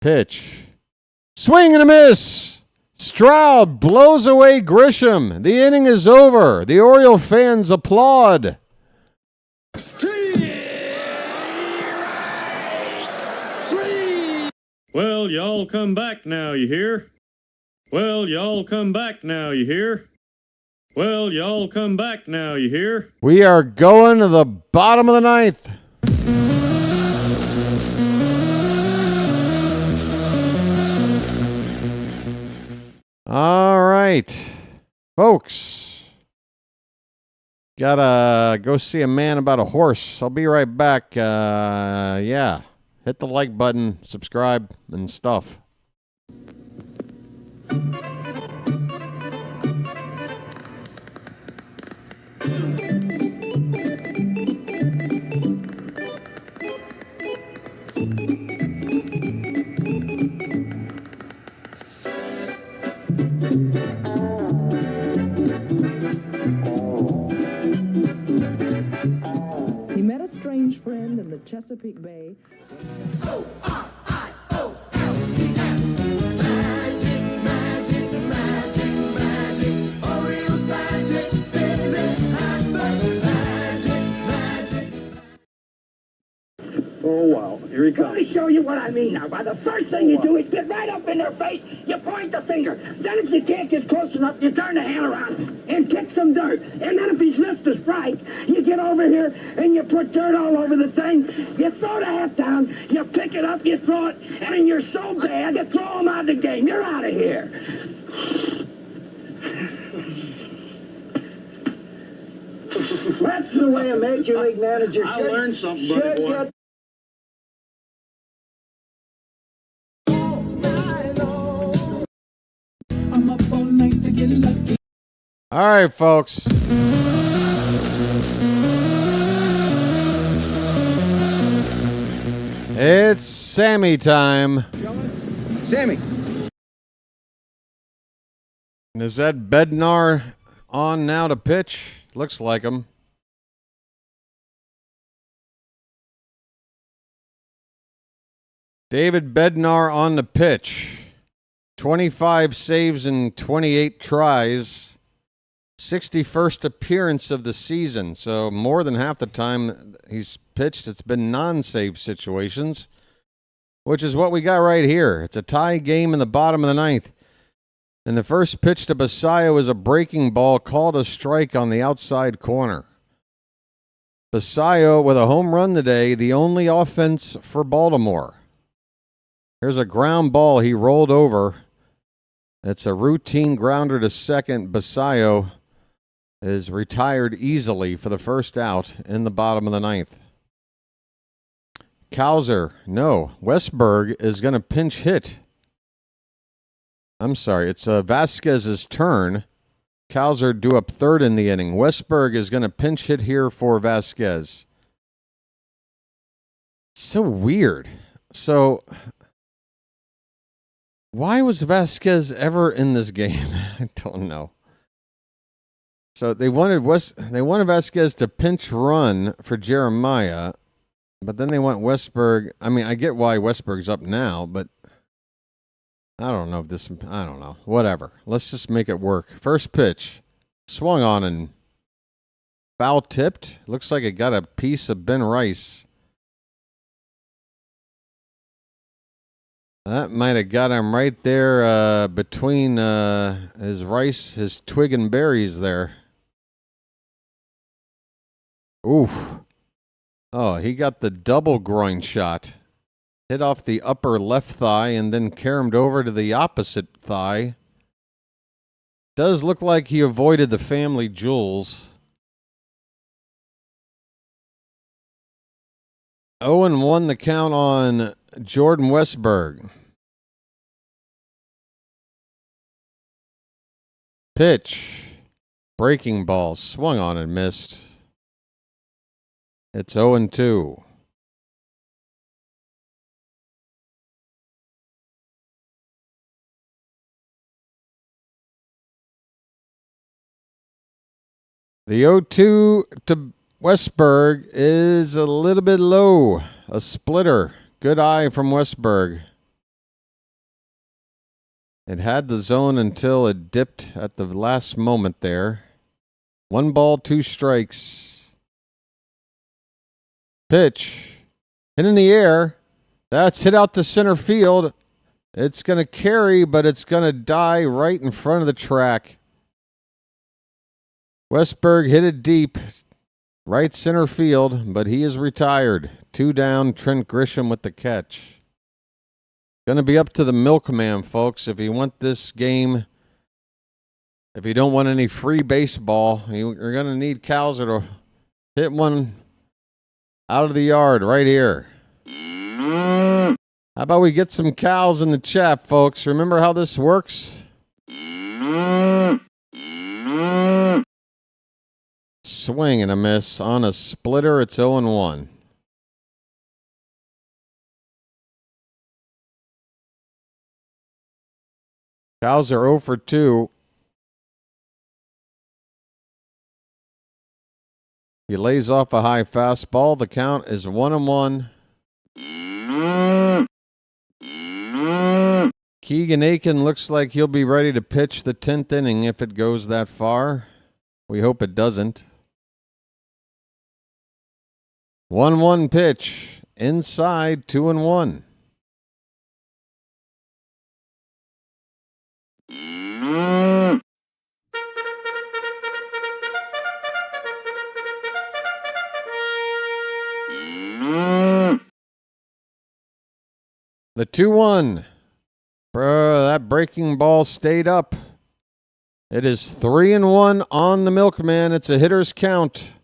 Pitch. Swing and a miss. Stroud blows away Grisham. The inning is over. The Oriole fans applaud. Well, y'all come back now, you hear? Well, y'all come back now, you hear? Well, y'all come back now, you hear? We are going to the bottom of the ninth. All right, folks. Gotta go see a man about a horse. I'll be right back. Yeah. Hit the like button, subscribe, and stuff. He met a strange friend in the Chesapeake Bay. Oh, wow. Here he comes. Let me show you what I mean now. By the first thing you do is get right up in their face, you point the finger. Then if you can't get close enough, you turn the hand around and kick some dirt. And then if he's missed a strike, you get over here and you put dirt all over the thing. You throw the hat down, you pick it up, you throw it, and then you're so bad, you throw him out of the game. You're out of here. That's the way a major league manager should. I learned something, buddy boy. I'm up all night to get lucky. All right, folks. It's Sammy time. Sammy. Is that Bednar on now to pitch? Looks like him. David Bednar on the pitch. 25 saves and 28 tries. 61st appearance of the season. So more than half the time he's pitched, it's been non-save situations, which is what we got right here. It's a tie game in the bottom of the ninth. And the first pitch to Basayo is a breaking ball called a strike on the outside corner. Basayo with a home run today, the only offense for Baltimore. Here's a ground ball he rolled over. It's a routine grounder to second. Basayo is retired easily for the first out in the bottom of the ninth. Westberg is going to pinch hit. I'm sorry, it's Vasquez's turn. Cowser due up third in the inning. Westberg is going to pinch hit here for Vasquez. So weird. So why was Vasquez ever in this game? I don't know. So they wanted Vasquez to pinch run for Jeremiah, but then they want Westberg. I mean, I get why Westberg's up now, but I don't know. Whatever. Let's just make it work. First pitch. Swung on and foul tipped. Looks like it got a piece of Ben Rice. That might have got him right there between his twig and berries there. Oof. Oh, he got the double groin shot. Hit off the upper left thigh and then caromed over to the opposite thigh. Does look like he avoided the family jewels. 0-1 the count on Jordan Westberg. Pitch. Breaking ball. Swung on and missed. It's 0-2. The 0-2 to Westberg is a little bit low. A splitter. Good eye from Westberg. It had the zone until it dipped at the last moment there. 1 ball, 2 strikes. Pitch. Hit in the air. That's hit out to center field. It's going to carry, but it's going to die right in front of the track. Westberg hit it deep. Right center field, but he is retired. 2 down, Trent Grisham with the catch. Going to be up to the milkman, folks. If you want this game, if you don't want any free baseball, you're going to need Cowser to hit one out of the yard right here. How about we get some cows in the chat, folks? Remember how this works? Swing and a miss on a splitter. It's 0-1. Cows are 0 for 2. He lays off a high fastball. The count is 1-1. Keegan Aiken looks like he'll be ready to pitch the 10th inning if it goes that far. We hope it doesn't. 1-1 pitch. Inside, 2-1. The 2-1. That breaking ball stayed up. It is 3-1 on the milkman. It's a hitter's count.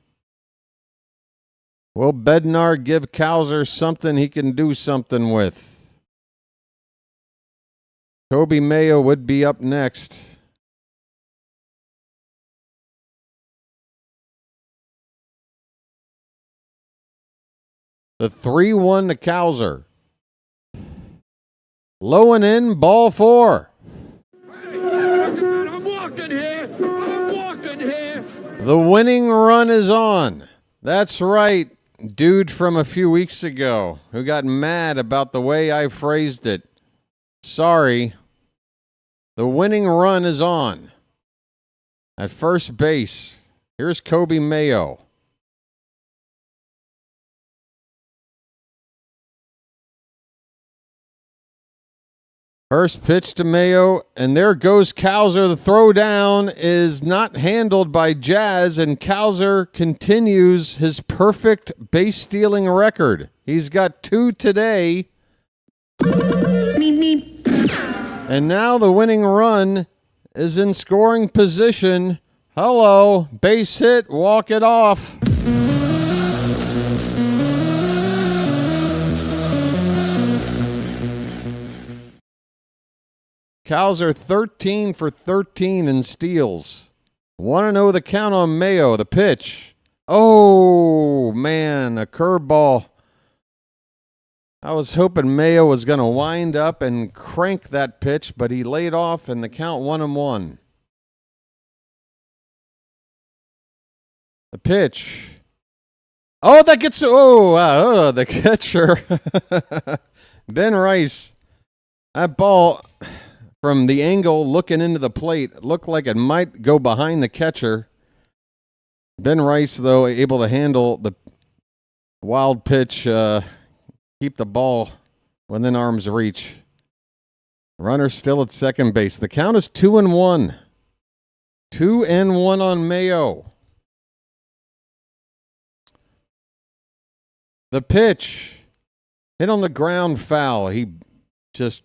Will Bednar give Cowser something he can do something with? Kobe Mayo would be up next. The 3-1 to Cowser. Low and in, ball 4. I'm walking here. I'm walking here. The winning run is on. That's right, dude from a few weeks ago who got mad about the way I phrased it. Sorry. The winning run is on. At first base, here's Kobe Mayo. First pitch to Mayo, and there goes Cowser. The throw down is not handled by Jazz, and Cowser continues his perfect base stealing record. He's got 2 today. And now the winning run is in scoring position. Hello, base hit, walk it off. Cowser 13 for 13 in steals. 1-0 the count on Mayo. The pitch. Oh, man, a curveball. I was hoping Mayo was going to wind up and crank that pitch, but he laid off and the count 1-1. The pitch. Oh, that gets, the catcher. Ben Rice. That ball, from the angle looking into the plate, looked like it might go behind the catcher. Ben Rice, though, able to handle the wild pitch, keep the ball within arm's reach. Runner still at second base. The count is 2-1. 2-1 on Mayo. The pitch. Hit on the ground, foul. He just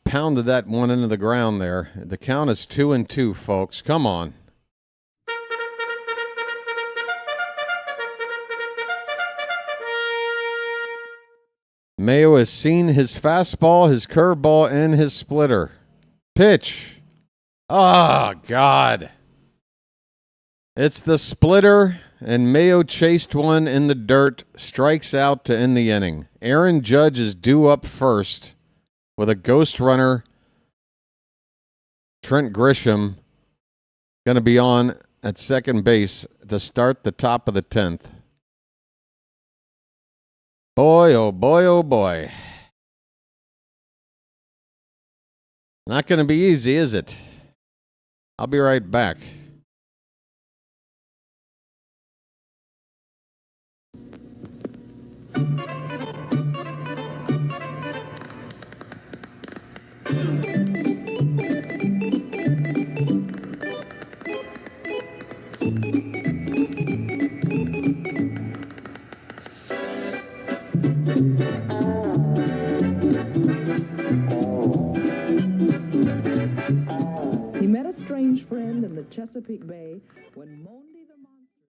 pounded that one into the ground there. The count is 2-2, folks. Come on. Mayo has seen his fastball, his curveball, and his splitter. Pitch. Oh, God. It's the splitter, and Mayo chased one in the dirt, strikes out to end the inning. Aaron Judge is due up first with a ghost runner. Trent Grisham going to be on at second base to start the top of the 10th. Boy, oh boy, oh boy. Not going to be easy, is it? I'll be right back. He met a strange friend in the Chesapeake Bay when Monday the monster...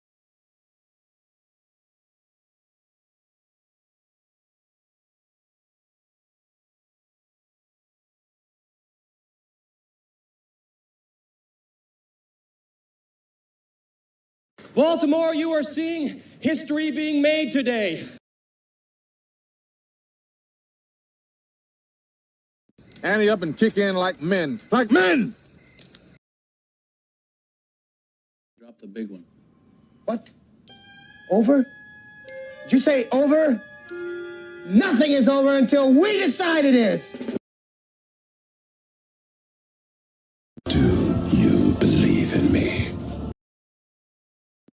Baltimore, you are seeing history being made today. Ante up and kick in like men. Like men! Drop the big one. What? Over? Did you say over? Nothing is over until we decide it is. Do you believe in me?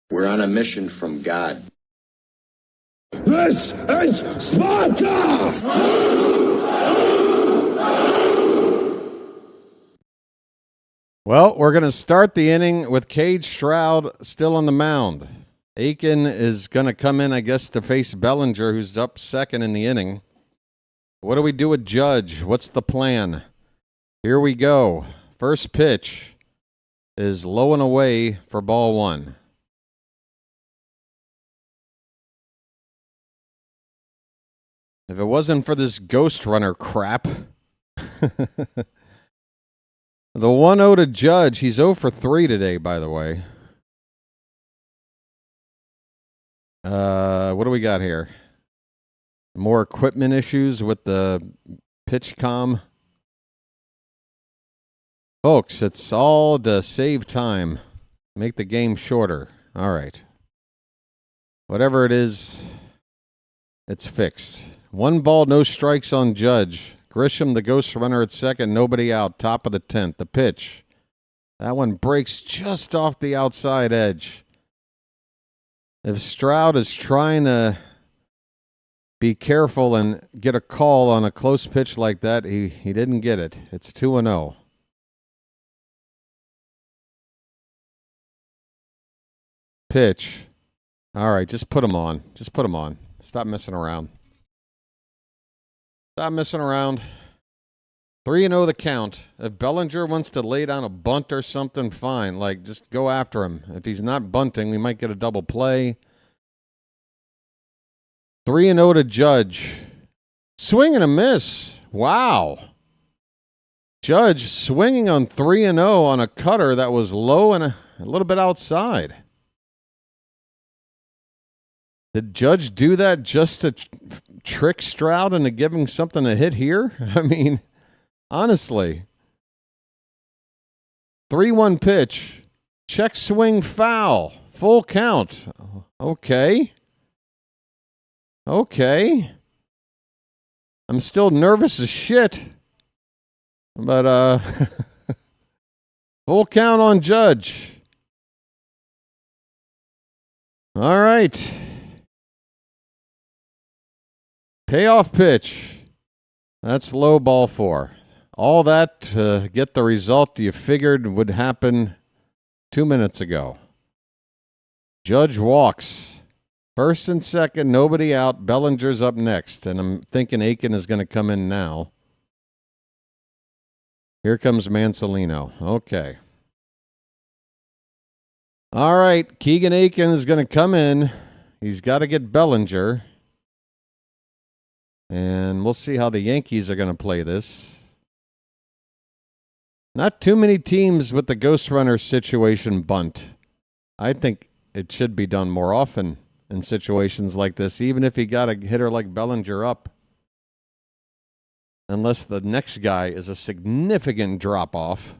We're on a mission from God. This is Sparta! Well, we're going to start the inning with Cade Stroud still on the mound. Aiken is going to come in, I guess, to face Bellinger, who's up second in the inning. What do we do with Judge? What's the plan? Here we go. First pitch is low and away for ball one. If it wasn't for this ghost runner crap. The 1-0 to Judge. He's 0 for 3 today, by the way. What do we got here? More equipment issues with the pitch comm. Folks, it's all to save time. Make the game shorter. All right. Whatever it is, it's fixed. 1 ball, no strikes on Judge. Grisham, the ghost runner at second, nobody out, top of the 10th. The pitch. That one breaks just off the outside edge. If Stroud is trying to be careful and get a call on a close pitch like that, he didn't get it. It's 2-0. Pitch. All right, just put him on. Just put him on. Stop messing around. Stop messing around. 3-0 the count. If Bellinger wants to lay down a bunt or something, fine. Like, just go after him. If he's not bunting, we might get a double play. 3-0 to Judge. Swing and a miss. Wow. Judge swinging on 3-0 on a cutter that was low and a little bit outside. Did Judge do that just to trick Stroud into giving something a hit here? I mean, honestly. 3-1 pitch. Check swing foul. Full count. Okay. Okay. I'm still nervous as shit. But, full count on Judge. All right. Payoff pitch. That's low, ball 4. All that to get the result you figured would happen 2 minutes ago. Judge walks. First and second, nobody out. Bellinger's up next, and I'm thinking Aiken is going to come in now. Here comes Mansolino. Okay. All right, Keegan Aiken is going to come in. He's got to get Bellinger. And we'll see how the Yankees are going to play this. Not too many teams with the ghost runner situation bunt. I think it should be done more often in situations like this, even if he got a hitter like Bellinger up. Unless the next guy is a significant drop-off,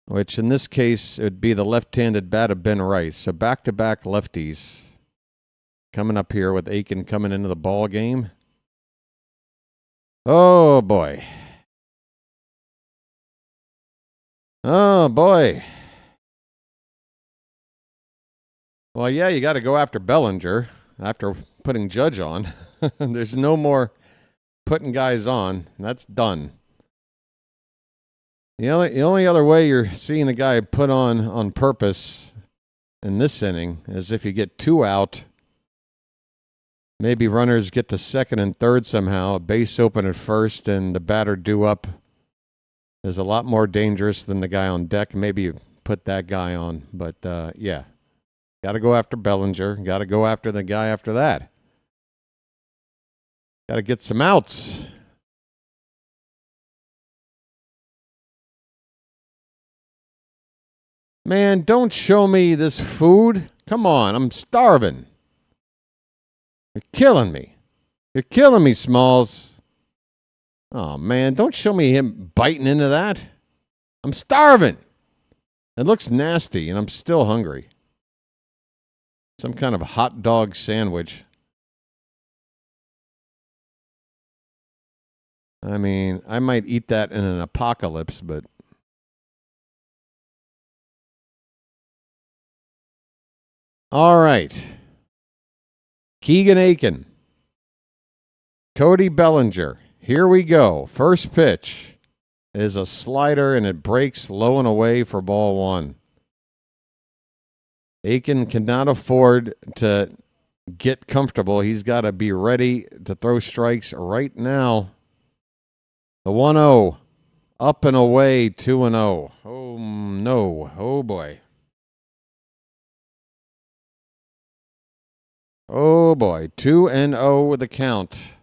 which in this case it would be the left-handed bat of Ben Rice. So back-to-back lefties coming up here with Aiken coming into the ball game. Oh, boy. Oh, boy. Well, yeah, you got to go after Bellinger after putting Judge on. There's no more putting guys on. That's done. The only other way you're seeing a guy put on purpose in this inning is if you get 2 out. Maybe runners get to second and third somehow, a base open at first, and the batter due up is a lot more dangerous than the guy on deck. Maybe you put that guy on. But, yeah, got to go after Bellinger. Got to go after the guy after that. Got to get some outs. Man, don't show me this food. Come on, I'm starving. You're killing me. You're killing me, Smalls. Oh, man, don't show me him biting into that. I'm starving. It looks nasty, and I'm still hungry. Some kind of hot dog sandwich. I mean, I might eat that in an apocalypse, but... All right. Keegan Aiken. Cody Bellinger. Here we go. First pitch is a slider, and it breaks low and away for ball 1. Aiken cannot afford to get comfortable. He's got to be ready to throw strikes right now. The 1-0. Up and away, 2-0. Oh, no. Oh, boy. Oh, boy. 2-0 with the count.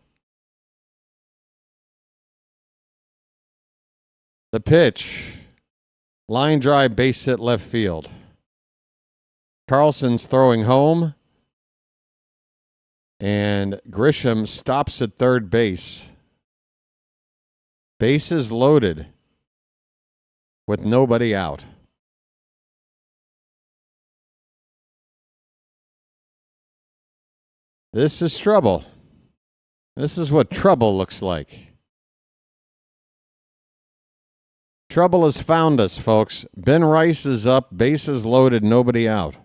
The pitch. Line drive, base hit left field. Carlson's throwing home. And Grisham stops at third base. Bases loaded with nobody out. This is trouble. This is what trouble looks like. Trouble has found us, folks. Ben Rice is up, bases loaded, nobody out.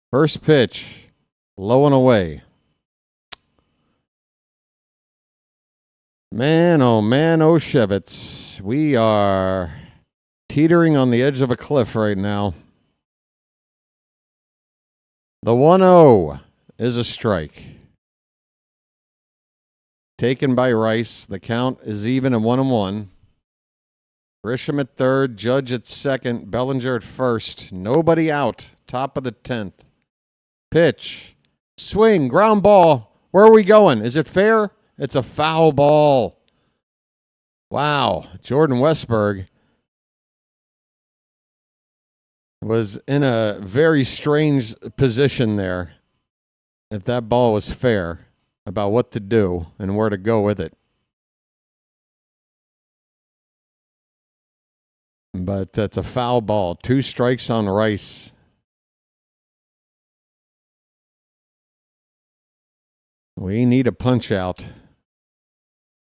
First pitch, low and away. Man, oh, Shevitz. We are teetering on the edge of a cliff right now. The 1-0 is a strike. Taken by Rice. The count is even at 1-1. Grisham at third, Judge at second, Bellinger at first. Nobody out. Top of the 10th. Pitch. Swing. Ground ball. Where are we going? Is it fair? It's a foul ball. Wow. Jordan Westberg was in a very strange position there. If that ball was fair, about what to do and where to go with it. But that's a foul ball. 2 strikes on Rice. We need a punch out.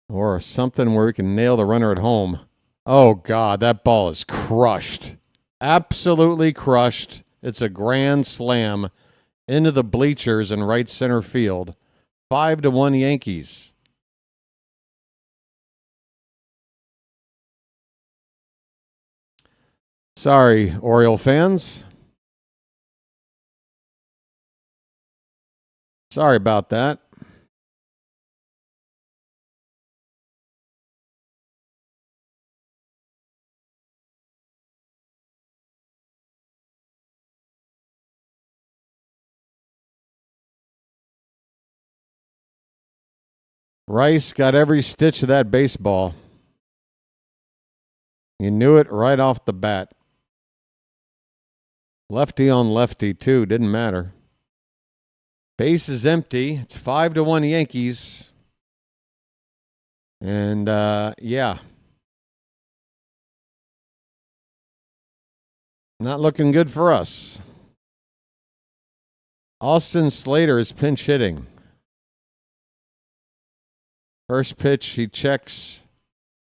Or something where we can nail the runner at home. Oh, God, that ball is crushed. Absolutely crushed. It's a grand slam into the bleachers in right center field. 5-1 Yankees. Sorry, Oriole fans. Sorry about that. Rice got every stitch of that baseball. You knew it right off the bat. Lefty on lefty, too. Didn't matter. Base is empty. It's 5-1 Yankees. And, yeah. Not looking good for us. Austin Schlitter is pinch hitting. First pitch, he checks.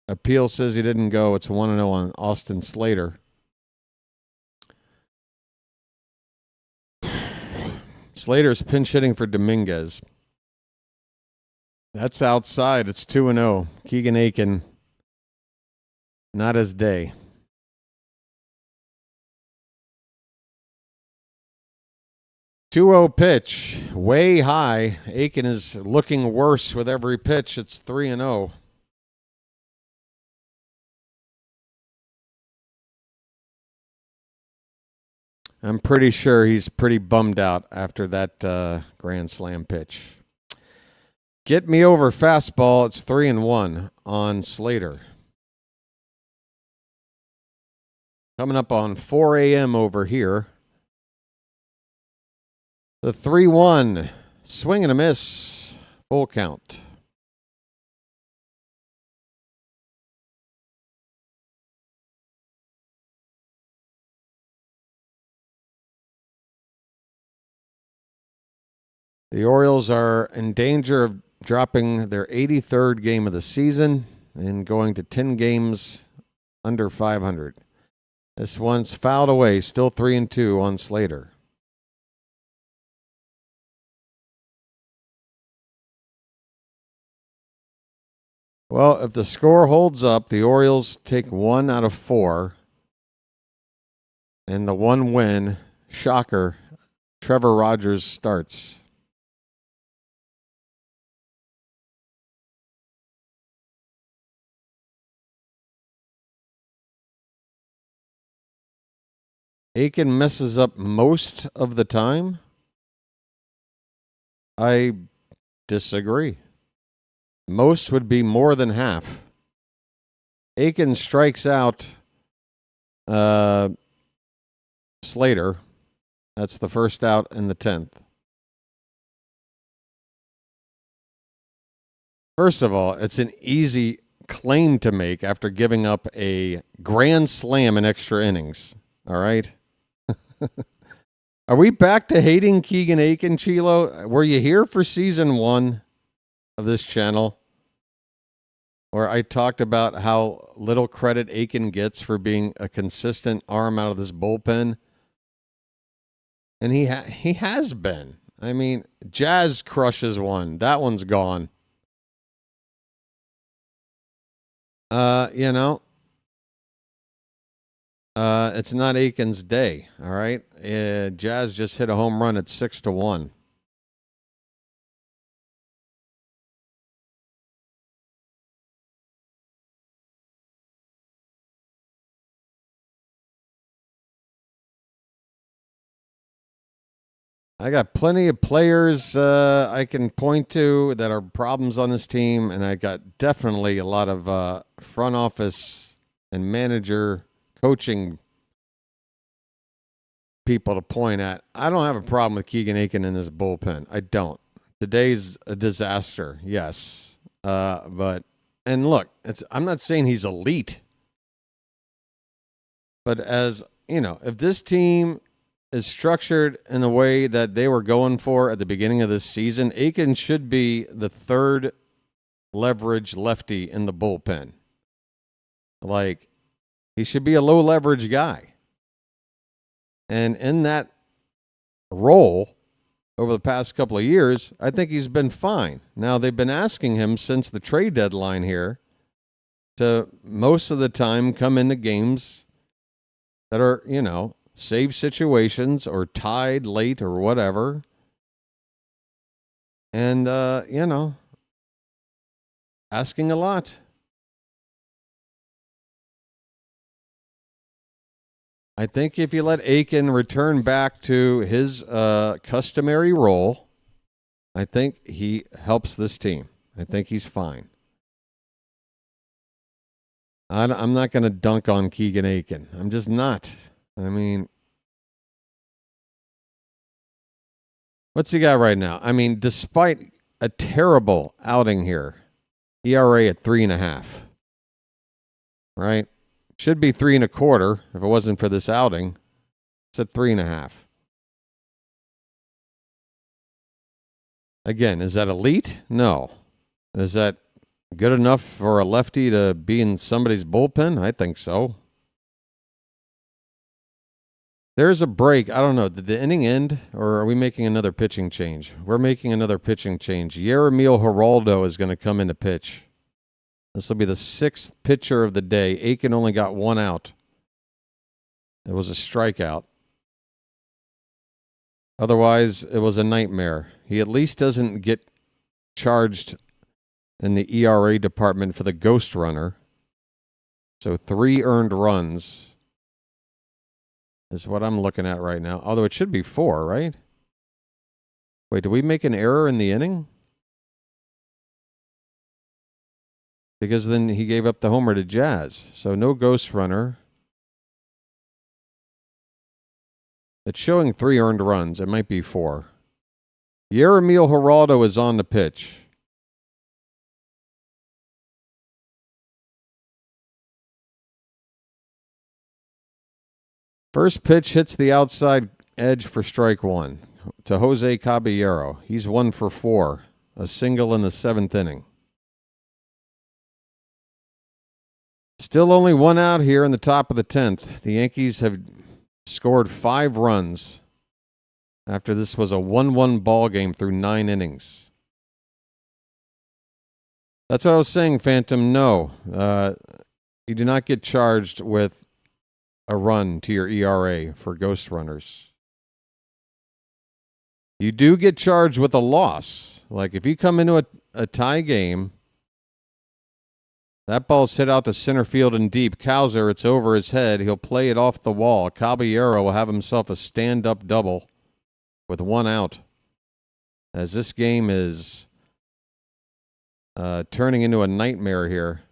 Appeal says he didn't go. It's 1-0 on Austin Schlitter. Slater's pinch hitting for Dominguez. That's outside. It's 2-0. Keegan Aiken, not his day. 2-0 pitch, way high. Aiken is looking worse with every pitch. It's 3-0. I'm pretty sure he's pretty bummed out after that grand slam pitch. Get me over fastball. It's 3-1 on Schlitter. Coming up on 4 a.m. over here. The 3-1. Swing and a miss. Full count. The Orioles are in danger of dropping their 83rd game of the season and going to 10 games under 500. This one's fouled away, still 3-2 on Schlitter. Well, if the score holds up, the Orioles take 1 out of 4. And the one win, shocker, Trevor Rogers starts. Aiken messes up most of the time? I disagree. Most would be more than half. Aiken strikes out Schlitter. That's the first out in the 10th. First of all, it's an easy claim to make after giving up a grand slam in extra innings. All right? Are we back to hating Keegan Aiken, Chilo? Were you here for season 1 of this channel, where I talked about how little credit Aiken gets for being a consistent arm out of this bullpen? And he has been. I mean, Jazz crushes one. That one's gone. It's not Aiken's day, all right? Jazz just hit a home run at 6-1. I got plenty of players I can point to that are problems on this team, and I got definitely a lot of front office and manager coaching people to point at. I don't have a problem with Keegan Aiken in this bullpen. I don't. Today's a disaster, yes. But look, I'm not saying he's elite. But as, if this team is structured in the way that they were going for at the beginning of this season, Aiken should be the third leverage lefty in the bullpen. Like, he should be a low leverage guy. And in that role over the past couple of years, I think he's been fine. Now, they've been asking him since the trade deadline here to most of the time come into games that are, save situations or tied late or whatever. And, asking a lot. I think if you let Aiken return back to his customary role, I think he helps this team. I think he's fine. I'm not going to dunk on Keegan Aiken. I'm just not. I mean, what's he got right now? I mean, despite a terrible outing here, ERA at 3.5. Right? Should be 3.25 if it wasn't for this outing. It's at 3.5. Again, is that elite? No. Is that good enough for a lefty to be in somebody's bullpen? I think so. There's a break. I don't know. Did the inning end, or are we making another pitching change? We're making another pitching change. Yeremil Geraldo is going to come in to pitch. This will be the 6th pitcher of the day. Aiken only got 1 out. It was a strikeout. Otherwise, it was a nightmare. He at least doesn't get charged in the ERA department for the ghost runner. So 3 earned runs is what I'm looking at right now. Although it should be 4, right? Wait, did we make an error in the inning? Because then he gave up the homer to Jazz. So no ghost runner. It's showing 3 earned runs. It might be 4. Yeremil Geraldo is on the pitch. First pitch hits the outside edge for strike 1 to Jose Caballero. He's 1 for 4, a single in the 7th inning. Still only 1 out here in the top of the 10th. The Yankees have scored 5 runs after this was a 1-1 ball game through 9 innings. That's what I was saying, Phantom. No, you do not get charged with a run to your ERA for ghost runners. You do get charged with a loss. Like if you come into a tie game, that ball's hit out to center field and deep. Cowser, it's over his head. He'll play it off the wall. Caballero will have himself a stand-up double with 1 out. As this game is turning into a nightmare here.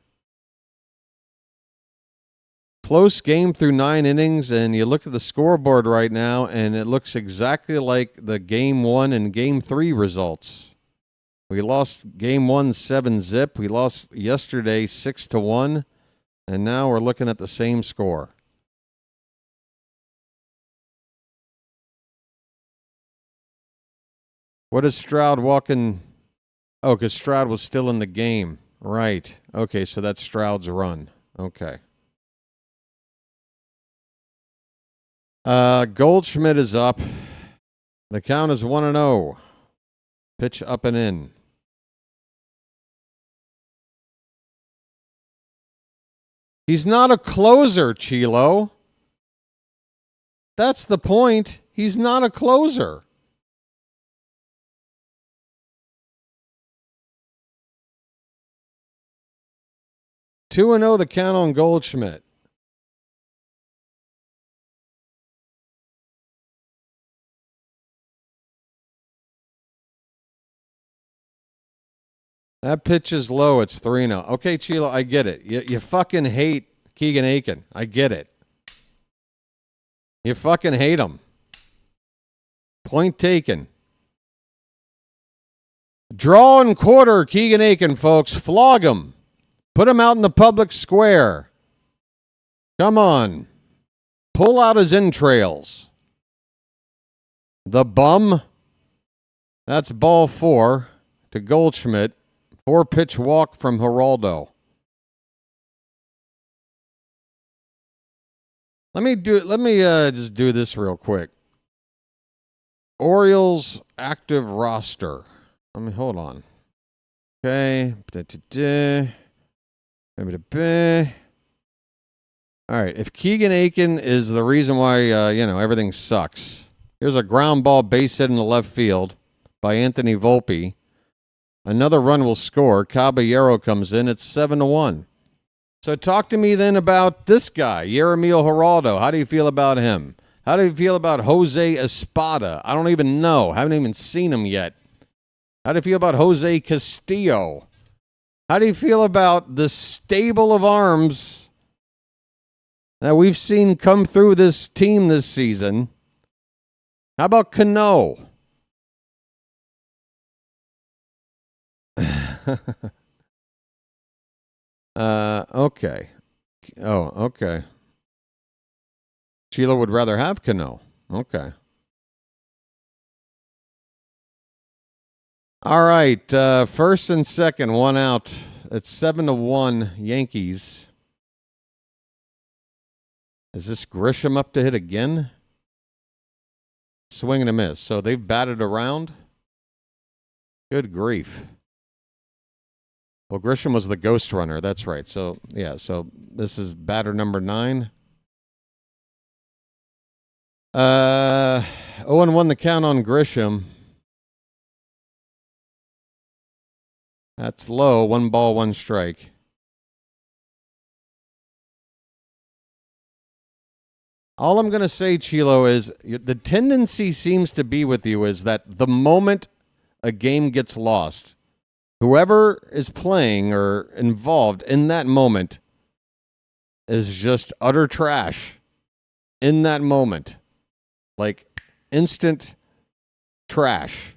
Close game through 9 innings, and you look at the scoreboard right now, and it looks exactly like the Game 1 and Game 3 results. We lost Game 1 7-zip. We lost yesterday 6-1, and now we're looking at the same score. What is Stroud walking? Oh, because Stroud was still in the game. Right. Okay, so that's Stroud's run. Okay. Goldschmidt is up. The count is 1-0. Pitch up and in. He's not a closer, Chilo. That's the point. He's not a closer. Two 2-0 the count on Goldschmidt. That pitch is low. It's 3-0. Okay, Chilo, I get it. You fucking hate Keegan Aiken. I get it. You fucking hate him. Point taken. Draw and quarter Keegan Aiken, folks. Flog him. Put him out in the public square. Come on. Pull out his entrails. The bum. That's ball 4 to Goldschmidt. 4-pitch walk from Geraldo. Let me just do this real quick. Orioles active roster. Hold on. Okay. All right. If Keegan Aiken is the reason why everything sucks, here's a ground ball base hit in the left field by Anthony Volpe. Another run will score. Caballero comes in. It's 7-1. So talk to me then about this guy, Yeremil Geraldo. How do you feel about him? How do you feel about Jose Espada? I don't even know. Haven't even seen him yet. How do you feel about Jose Castillo? How do you feel about the stable of arms that we've seen come through this team this season? How about Cano? Okay. Oh, okay. Sheila would rather have Cano. Okay. All right, first and second, one out. It's 7-1 Yankees. Is this Grisham up to hit again? Swing and a miss. So they've batted around. Good grief. Well, Grisham was the ghost runner. That's right. So, yeah, so this is batter number 9. 0-1 the count on Grisham. That's low. 1 ball, 1 strike. All I'm going to say, Chilo, is the tendency seems to be with you is that the moment a game gets lost, whoever is playing or involved in that moment is just utter trash in that moment. Like instant trash.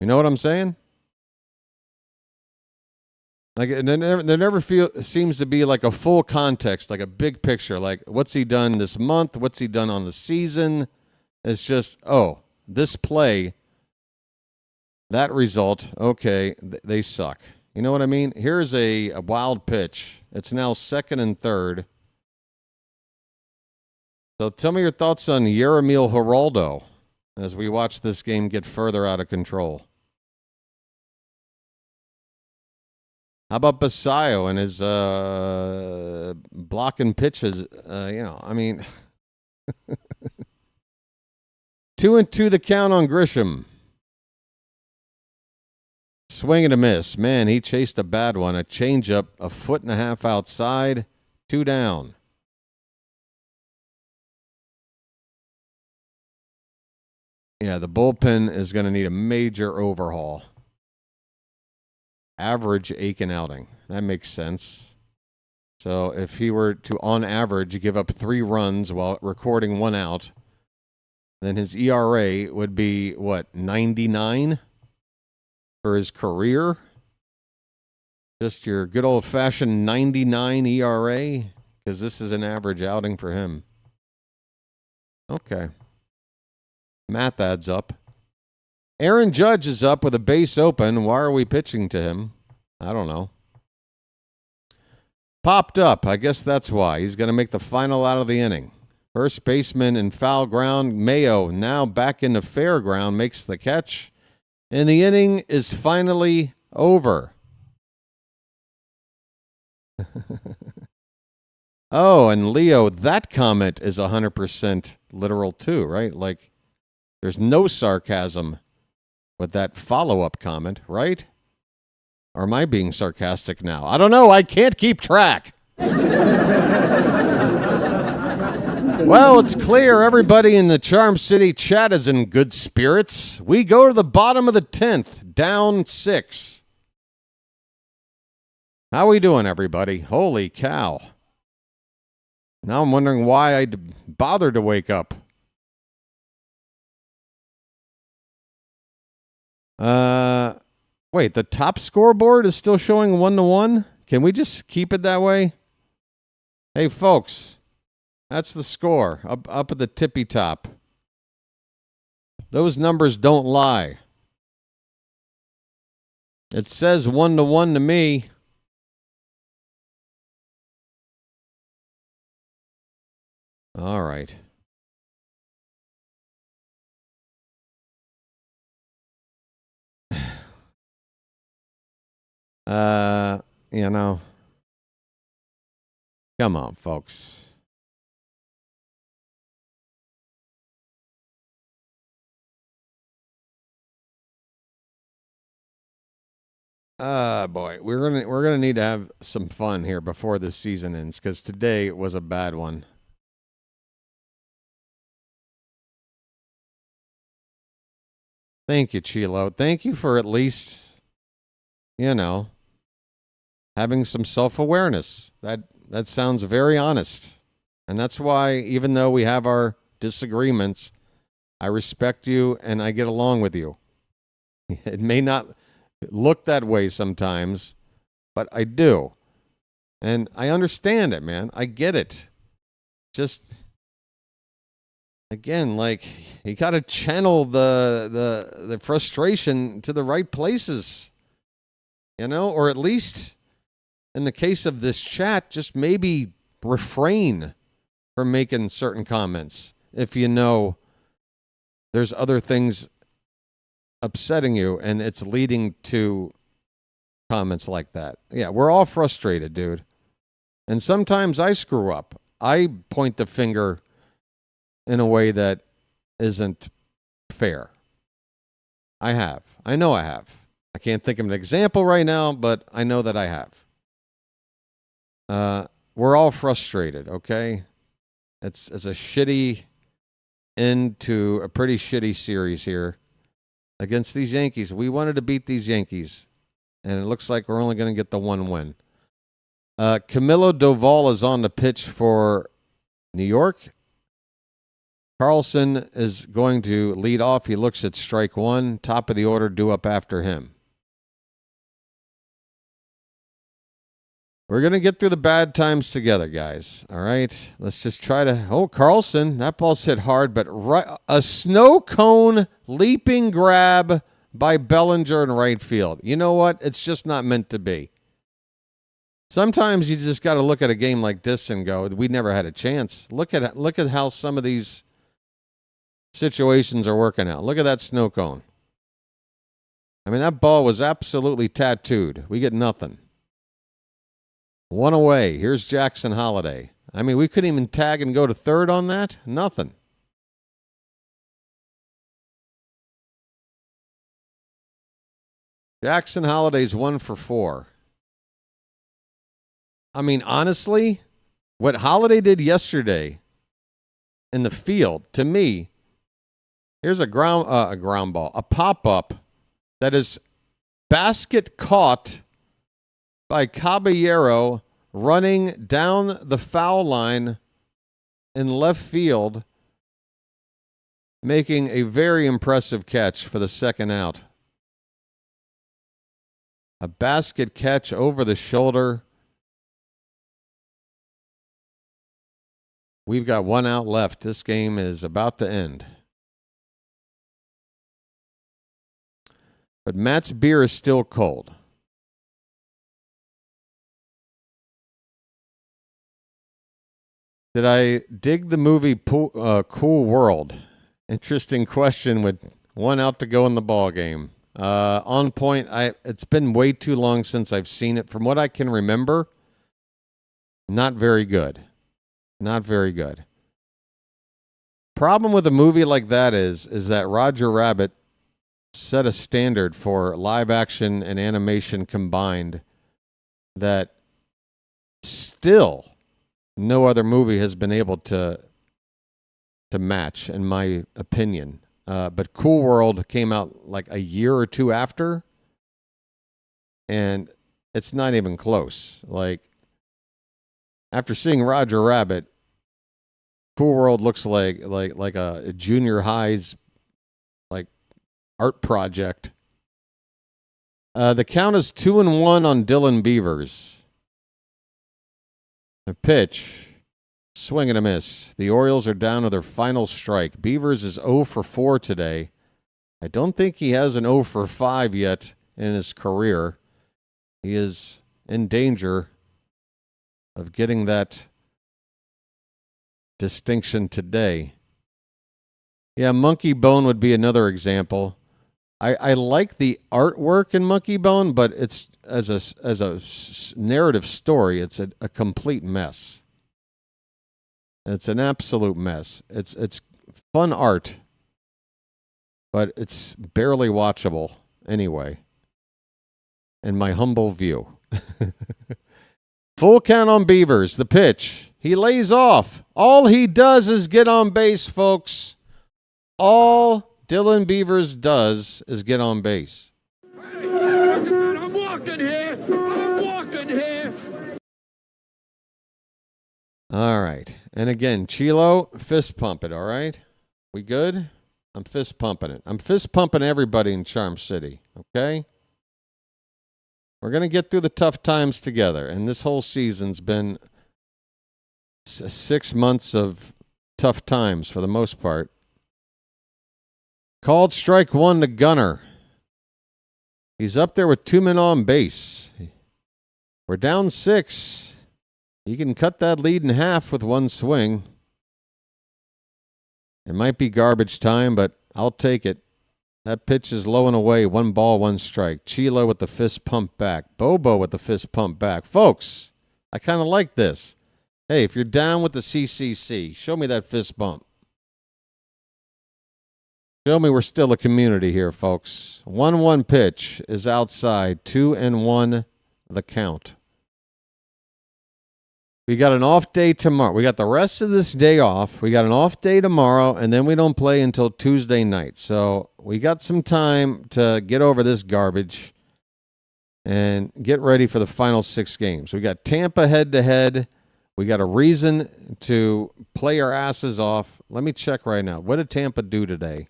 You know what I'm saying? Like there never seems to be like a full context, like a big picture. Like what's he done this month? What's he done on the season? It's just, oh, this play, that result, okay, they suck. You know what I mean? Here's a wild pitch. It's now 2nd and 3rd. So tell me your thoughts on Yeromil Geraldo as we watch this game get further out of control. How about Basayo and his blocking pitches? I mean, 2-2 the count on Grisham. Swing and a miss. Man, he chased a bad one. A changeup, 1.5 feet outside, 2 down. Yeah, the bullpen is going to need a major overhaul. Average Aiken outing. That makes sense. So if he were to, on average, give up 3 runs while recording 1 out, then his ERA would be, what, 99 for his career? Just your good old-fashioned 99 ERA? Because this is an average outing for him. Okay. Math adds up. Aaron Judge is up with a base open. Why are we pitching to him? I don't know. Popped up. I guess that's why. He's going to make the final out of the inning. First baseman in foul ground. Mayo now back into fair ground. Makes the catch. And the inning is finally over. Oh, and Leo, that comment is 100% literal too, right? Like, there's no sarcasm with that follow-up comment, right? Or am I being sarcastic now? I don't know. I can't keep track. Well, it's clear everybody in the Charm City chat is in good spirits. We go to the bottom of the 10th, down 6. How we doing, everybody? Holy cow. Now I'm wondering why I bothered to wake up. Wait, the top scoreboard is still showing 1-1? Can we just keep it that way? Hey, folks, that's the score up at the tippy top. Those numbers don't lie. It says 1-1 to me. All right. You know, come on, folks. Boy, we're gonna need to have some fun here before this season ends, because today was a bad one. Thank you, Chilo. Thank you for at least, having some self-awareness. That sounds very honest. And that's why, even though we have our disagreements, I respect you and I get along with you. It may not look that way sometimes, but I do. And I understand it, man. I get it. Just Again, like, you got to channel the frustration to the right places, you know, or at least in the case of this chat, just maybe refrain from making certain comments if you know there's other things upsetting you and it's leading to comments like that. Yeah, we're all frustrated, dude. And sometimes I screw up. I point the finger in a way that isn't fair. I have. I know I have. I can't think of an example right now, but I know that I have. We're all frustrated, okay? It's a shitty end to a pretty shitty series here against these Yankees. We wanted to beat these Yankees, and it looks like we're only going to get the one win. Camilo Doval is on the pitch for New York. Carlson is going to lead off. He looks at strike one. Top of the order, due up after him. We're going to get through the bad times together, guys. All right? Let's just try to... Oh, Carlson. That ball's hit hard, but a snow cone leaping grab by Bellinger in right field. You know what? It's just not meant to be. Sometimes you just got to look at a game like this and go, we never had a chance. Look at how some of these situations are working out. Look at that snow cone. I mean, that ball was absolutely tattooed. We get nothing. One away. Here's Jackson Holiday. I mean, we couldn't even tag and go to third on that. Nothing. Jackson Holiday's 1 for 4. I mean, honestly, what Holiday did yesterday in the field, to me, here's a ground ball, a pop-up that is basket caught by Caballero running down the foul line in left field, making a very impressive catch for the second out. A basket catch over the shoulder. We've got one out left. This game is about to end. But Matt's beer is still cold. Did I dig the movie Cool World? Interesting question with one out to go in the ball game. On point. It's been way too long since I've seen it. From what I can remember, not very good. Not very good. Problem with a movie like that is that Roger Rabbit set a standard for live action and animation combined that still no other movie has been able to match, in my opinion. But Cool World came out like a year or two after, and it's not even close. Like, after seeing Roger Rabbit, Cool World looks like a junior high's like art project. The count is 2-1 on Dylan Beavers. A pitch, swing and a miss. The Orioles are down to their final strike. Beavers is 0 for 4 today. I don't think he has an 0 for 5 yet in his career. He is in danger of getting that distinction today. Yeah, Monkey Bone would be another example. I like the artwork in Monkey Bone, but it's as a narrative story, it's a complete mess. It's an absolute mess. It's fun art, but it's barely watchable anyway, in my humble view. Full count on Beavers. The pitch. He lays off. All he does is get on base, folks. All Dylan Beavers does is get on base. I'm walking here. I'm walking here. All right. And again, Chilo, fist pump it, all right? We good? I'm fist pumping it. I'm fist pumping everybody in Charm City, okay? We're going to get through the tough times together. And this whole season's been 6 months of tough times for the most part. Called strike one to Gunner. He's up there with 2 men on base. We're down 6. He can cut that lead in half with one swing. It might be garbage time, but I'll take it. That pitch is low and away. 1 ball, 1 strike. Chilo with the fist pump back. Bobo with the fist pump back. Folks, I kind of like this. Hey, if you're down with the CCC, show me that fist bump. Show me we're still a community here, folks. 1-1 pitch is outside. 2-1 the count. We got an off day tomorrow. We got the rest of this day off. We got an off day tomorrow, and then we don't play until Tuesday night. So we got some time to get over this garbage and get ready for the final 6 games. We got Tampa head-to-head. We got a reason to play our asses off. Let me check right now. What did Tampa do today?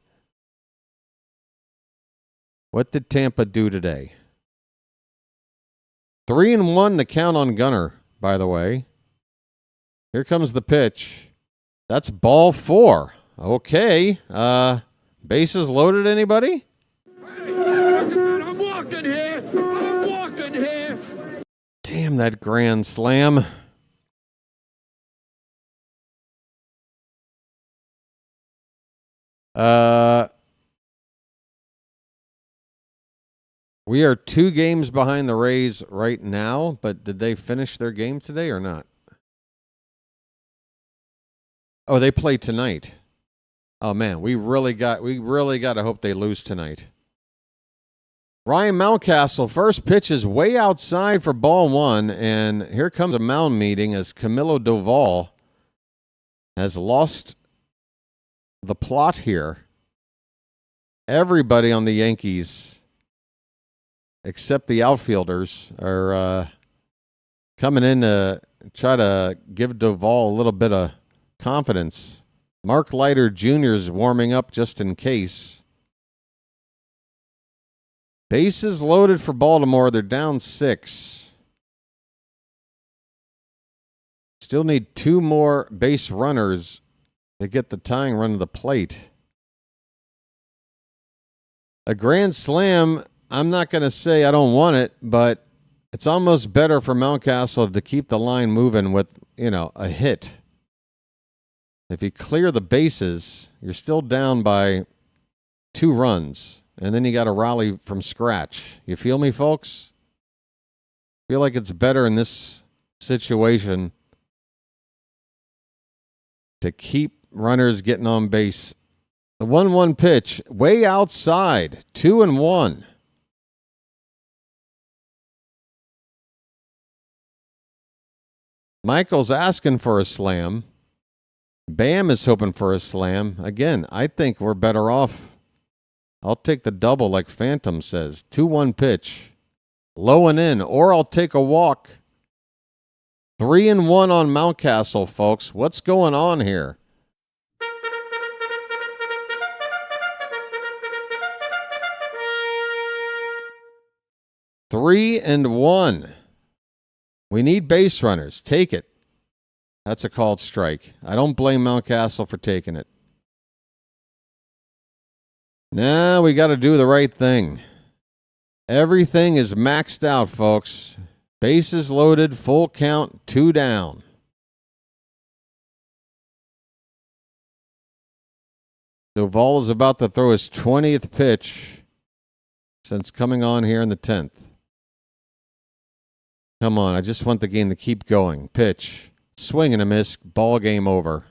What did Tampa do today? 3-1 the count on Gunner, by the way. Here comes the pitch. That's ball 4. Okay. Bases loaded, anybody? I'm walking here. I'm walking here. Damn that grand slam. We are 2 games behind the Rays right now, but did they finish their game today or not? Oh, they play tonight. Oh man, we really got to hope they lose tonight. Ryan Mountcastle, first pitch is way outside for ball 1, and here comes a mound meeting as Camilo Doval has lost the plot here. Everybody on the Yankees, except the outfielders, are coming in to try to give Doval a little bit of confidence. Mark Leiter Jr. is warming up just in case. Bases loaded for Baltimore. They're down 6. Still need 2 more base runners to get the tying run to the plate. A grand slam, I'm not going to say I don't want it, but it's almost better for Mountcastle to keep the line moving with, a hit. If you clear the bases, you're still down by 2 runs, and then you got to rally from scratch. You feel me, folks? Feel like it's better in this situation to keep runners getting on base. The 1-1 pitch, way outside, 2-1. Michael's asking for a slam. Bam is hoping for a slam. Again, I think we're better off. I'll take the double like Phantom says. 2-1 pitch. Low and in, or I'll take a walk. 3-1 on Mountcastle, folks. What's going on here? Three and one. We need base runners. Take it. That's a called strike. I don't blame Mountcastle for taking it. Now we got to do the right thing. Everything is maxed out, folks. Bases loaded, full count, 2 down. Doval is about to throw his 20th pitch since coming on here in the 10th. Come on, I just want the game to keep going. Pitch. Swing and a miss. Ball game over.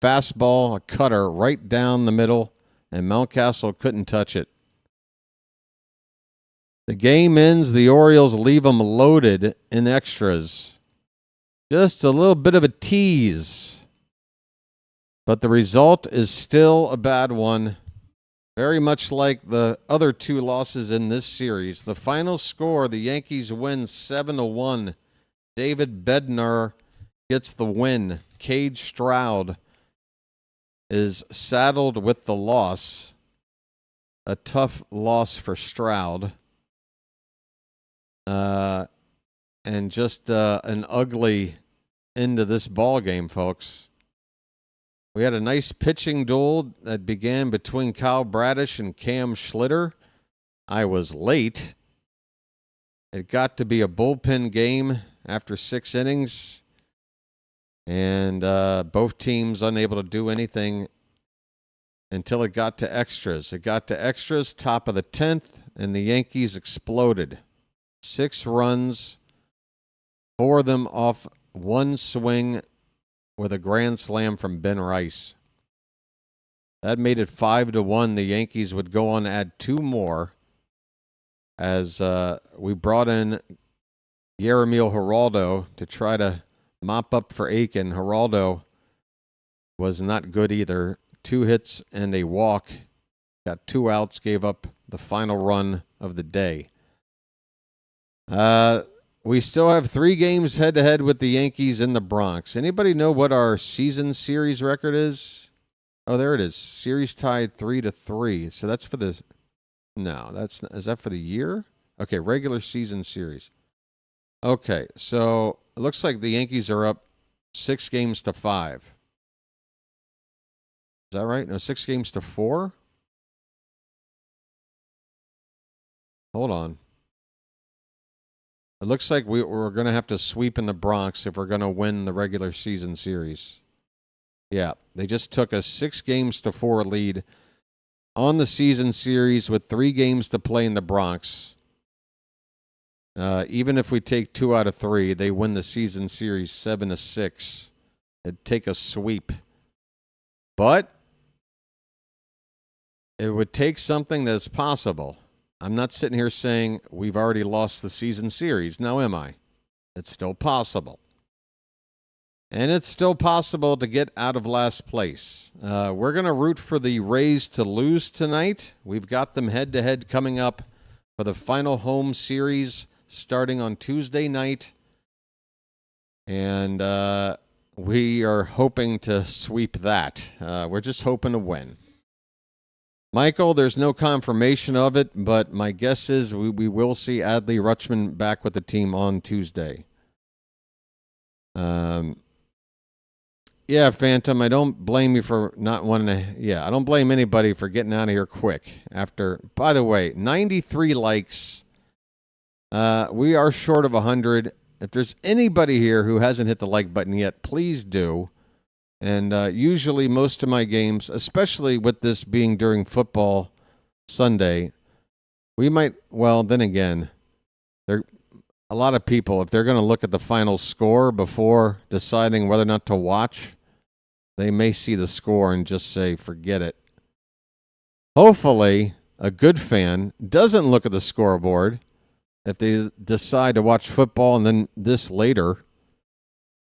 Fastball, a cutter right down the middle, and Mountcastle couldn't touch it. The game ends. The Orioles leave them loaded in extras. Just a little bit of a tease. But the result is still a bad one. Very much like the other 2 losses in this series. The final score, the Yankees win 7-1. David Bednar gets the win. Cage Stroud is saddled with the loss. A tough loss for Stroud. And just an ugly end to this ball game, folks. We had a nice pitching duel that began between Kyle Bradish and Cam Schlitter. I was late. It got to be a bullpen game after 6 innings, and both teams unable to do anything until it got to extras. It got to extras, top of the 10th, and the Yankees exploded. 6 runs, 4 of them off one swing with a grand slam from Ben Rice. That made it 5-1. The Yankees would go on to add 2 more as we brought in Yeremil Geraldo to try to mop up for Aiken. Geraldo was not good either. 2 hits and a walk. Got 2 outs, gave up the final run of the day. We still have 3 games head-to-head with the Yankees in the Bronx. Anybody know what our season series record is? Oh, there it is. Series tied 3-3. So that's for the... No, is that for the year? Okay, regular season series. Okay, so it looks like the Yankees are up 6 games to 5. Is that right? No, 6 games to 4? Hold on. It looks like we're going to have to sweep in the Bronx if we're going to win the regular season series. Yeah, they just took a 6 games to 4 lead on the season series with 3 games to play in the Bronx. Even if we take 2 out of 3, they win the season series 7-6. It'd take a sweep. But it would take something that's possible. I'm not sitting here saying we've already lost the season series. Now, am I? It's still possible. And it's still possible to get out of last place. We're going to root for the Rays to lose tonight. We've got them head-to-head coming up for the final home series starting on Tuesday night. And we are hoping to sweep that. We're just hoping to win. Michael, there's no confirmation of it, but my guess is we will see Adley Rutschman back with the team on Tuesday. Yeah, Phantom, I don't blame you for not wanting to. Yeah, I don't blame anybody for getting out of here quick. By the way, 93 likes. We are short of 100. If there's anybody here who hasn't hit the like button yet, please do. And usually most of my games, especially with this being during football Sunday, we might, well, then again, a lot of people, if they're going to look at the final score before deciding whether or not to watch, they may see the score and just say, forget it. Hopefully, a good fan doesn't look at the scoreboard if they decide to watch football and then this later,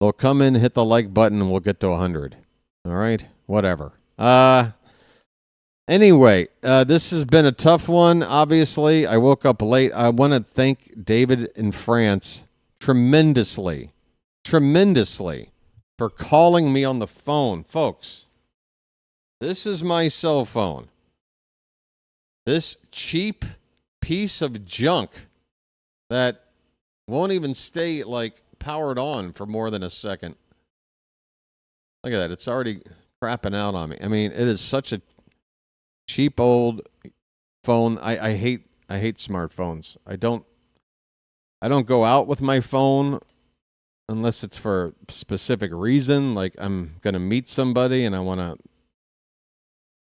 they'll come in, hit the like button, and we'll get to 100. All right? Whatever. Anyway, this has been a tough one, obviously. I woke up late. I want to thank David in France tremendously for calling me on the phone. Folks, this is my cell phone. This cheap piece of junk that won't even stay, powered on for more than a second. Look at that. It's already crapping out on me. I mean, it is such a cheap old phone. I hate smartphones. I don't go out with my phone unless it's for a specific reason, like I'm going to meet somebody and I want to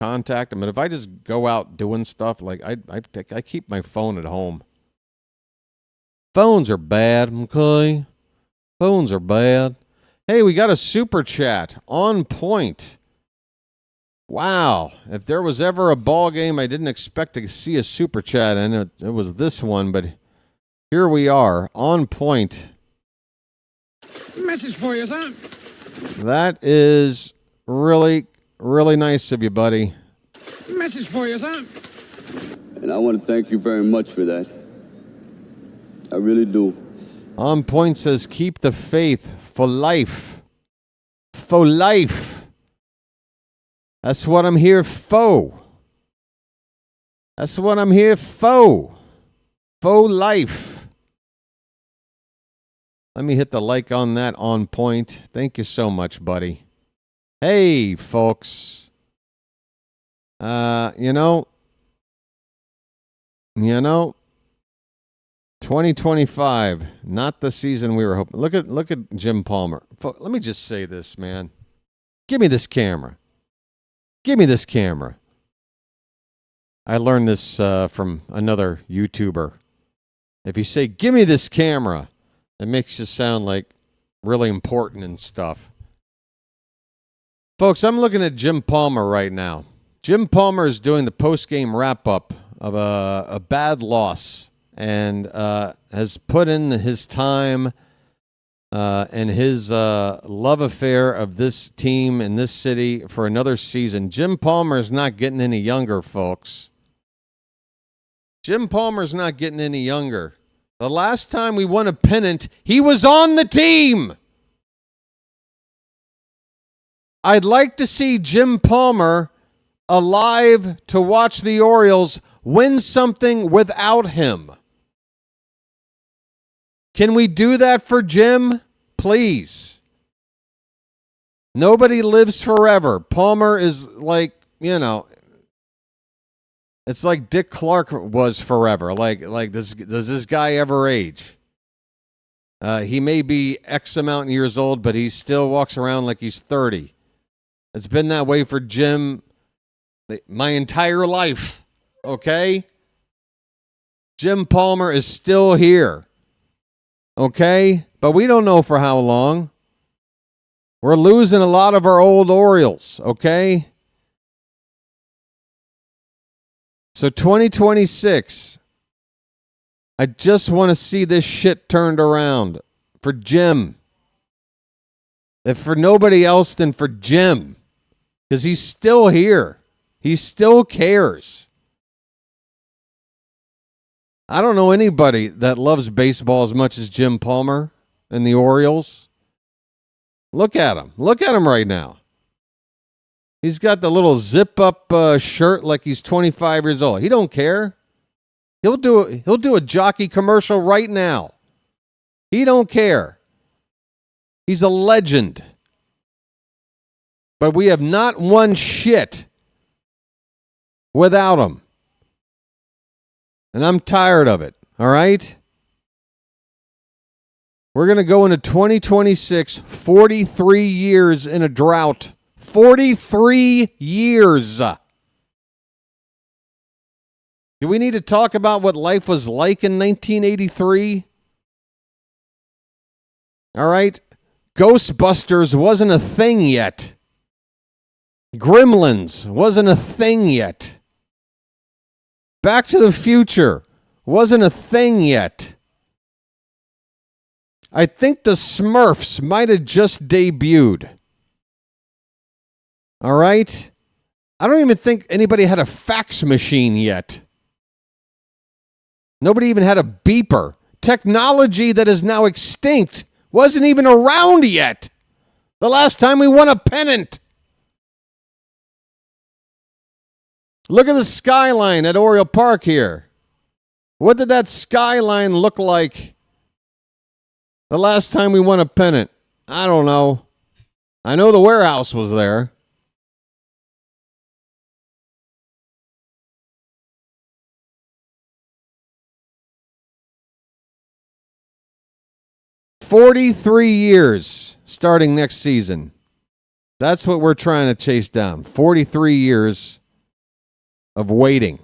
contact them. But if I just go out doing stuff, I keep my phone at home. Phones are bad, okay? Phones are bad. Hey, we got a super chat on point. Wow. If there was ever a ball game I didn't expect to see a super chat in, it was this one, but here we are, on point. Message for you, son. That is really, really nice of you, buddy. Message for you, son. And I want to thank you very much for that. I really do. On point says, keep the faith for life. For life. That's what I'm here for. That's what I'm here for. For life. Let me hit the like on that, on point. Thank you so much, buddy. Hey, folks. You know, 2025, not the season we were hoping. Look at Jim Palmer. Let me just say this, man. Give me this camera. Give me this camera. I learned this from another YouTuber. If you say, give me this camera, it makes you sound like really important and stuff. Folks, I'm looking at Jim Palmer right now. Jim Palmer is doing the post-game wrap-up of a bad loss and has put in his time and his love affair of this team and this city for another season. Jim Palmer is not getting any younger, folks. Jim Palmer's not getting any younger. The last time we won a pennant, he was on the team. I'd like to see Jim Palmer alive to watch the Orioles win something without him. Can we do that for Jim? Please. Nobody lives forever. Palmer is like, it's like Dick Clark was forever. Like does this guy ever age? He may be X amount of years old, but he still walks around like he's 30. It's been that way for Jim my entire life, okay? Jim Palmer is still here, okay? But we don't know for how long. We're losing a lot of our old Orioles, okay? So 2026, I just want to see this shit turned around for Jim. If for nobody else, then for Jim. Because he's still here. He still cares. I don't know anybody that loves baseball as much as Jim Palmer and the Orioles. Look at him. Look at him right now. He's got the little zip-up shirt like he's 25 years old. He don't care. He'll do a jockey commercial right now. He don't care. He's a legend. But we have not won shit without him. And I'm tired of it, all right? We're going to go into 2026, 43 years in a drought. 43 years. Do we need to talk about what life was like in 1983? All right? Ghostbusters wasn't a thing yet. Gremlins wasn't a thing yet. Back to the Future wasn't a thing yet. I think the Smurfs might have just debuted. All right? I don't even think anybody had a fax machine yet. Nobody even had a beeper. Technology that is now extinct wasn't even around yet. The last time we won a pennant. Look at the skyline at Oriole Park here. What did that skyline look like the last time we won a pennant? I don't know. I know the warehouse was there. $43 years starting next season. That's what we're trying to chase down. 43 years of waiting.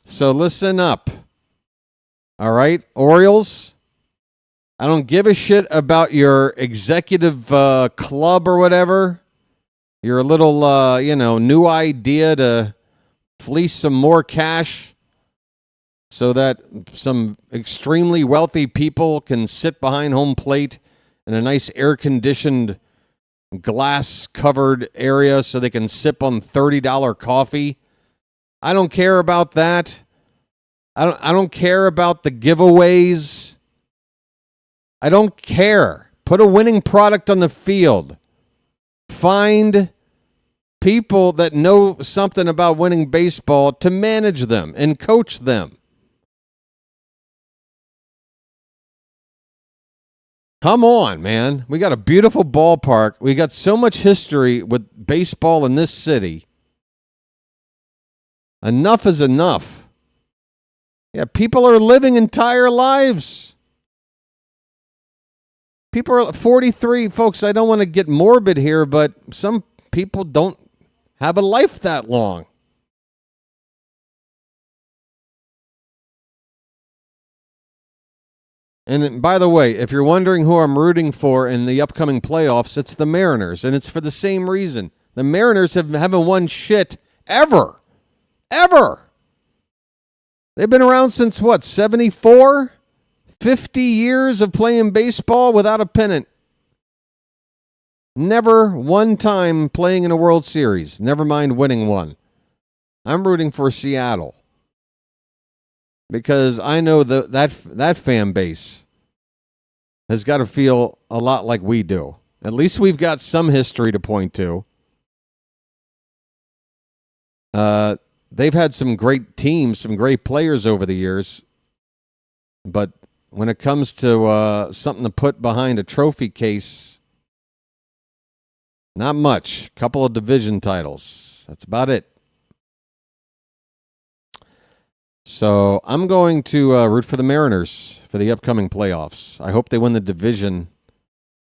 So listen up. All right, Orioles, I don't give a shit about your executive club or whatever. Your little, new idea to fleece some more cash so that some extremely wealthy people can sit behind home plate in a nice air-conditioned glass-covered area so they can sip on $30 coffee. I don't care about that. I don't care about the giveaways. I don't care. Put a winning product on the field. Find people that know something about winning baseball to manage them and coach them. Come on, man. We got a beautiful ballpark. We got so much history with baseball in this city. Enough is enough. Yeah, people are living entire lives. People are 43, folks. I don't want to get morbid here, but some people don't have a life that long. And by the way, if you're wondering who I'm rooting for in the upcoming playoffs, it's the Mariners, and it's for the same reason. The Mariners haven't won shit ever. Ever. They've been around since, what, 74? 50 years of playing baseball without a pennant. Never one time playing in a World Series. Never mind winning one. I'm rooting for Seattle. Because I know that fan base has got to feel a lot like we do. At least we've got some history to point to. They've had some great teams, some great players over the years. But when it comes to something to put behind a trophy case, not much. A couple of division titles. That's about it. So I'm going to root for the Mariners for the upcoming playoffs. I hope they win the division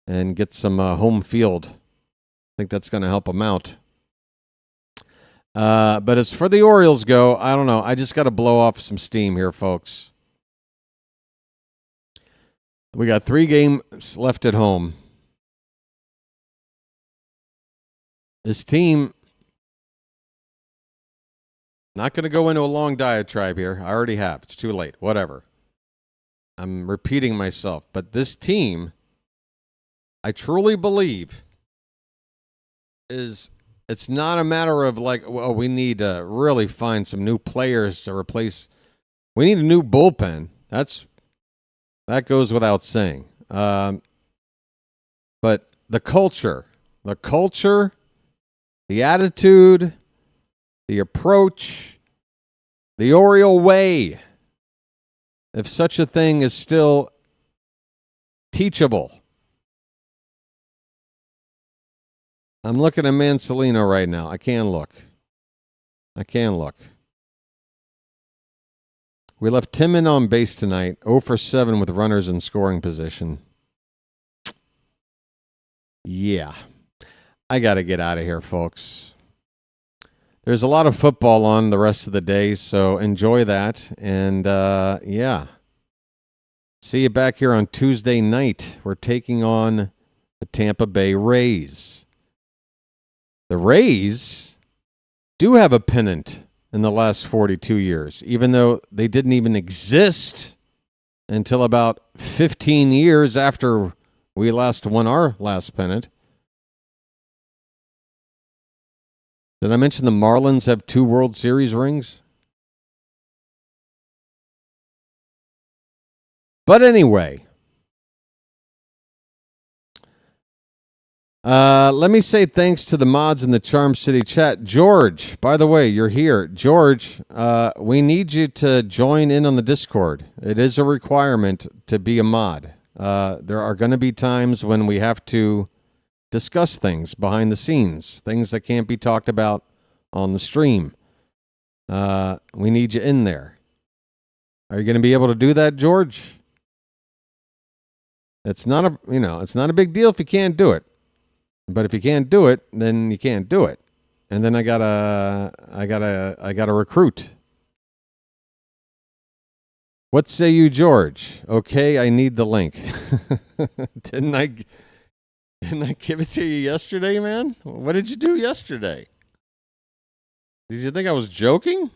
and get some home field. I think that's going to help them out. But as for the Orioles go, I don't know. I just got to blow off some steam here, folks. We got 3 games left at home. This team... Not going to go into a long diatribe here. I already have. It's too late. Whatever. I'm repeating myself. But this team, I truly believe, it's not a matter of like, well, we need to really find some new players to replace. We need a new bullpen. That goes without saying. But the culture, the attitude, the approach, the Oriole way, if such a thing is still teachable. I'm looking at Mancelino right now. I can't look. We left Timon on base tonight, 0 for 7 with runners in scoring position. Yeah. I got to get out of here, folks. There's a lot of football on the rest of the day, so enjoy that. And, yeah. See you back here on Tuesday night. We're taking on the Tampa Bay Rays. The Rays do have a pennant in the last 42 years, even though they didn't even exist until about 15 years after we last won our last pennant. Did I mention the Marlins have 2 World Series rings? But anyway, let me say thanks to the mods in the Charm City chat. George, by the way, you're here. George, we need you to join in on the Discord. It is a requirement to be a mod. There are going to be times when we have to discuss things behind the scenes, things that can't be talked about on the stream. We need you in there. Are you going to be able to do that, George? It's not a big deal if you can't do it. But if you can't do it, then you can't do it. And then I gotta recruit. What say you, George? Okay, I need the link. Didn't I give it to you yesterday, man? What did you do yesterday? Did you think I was joking?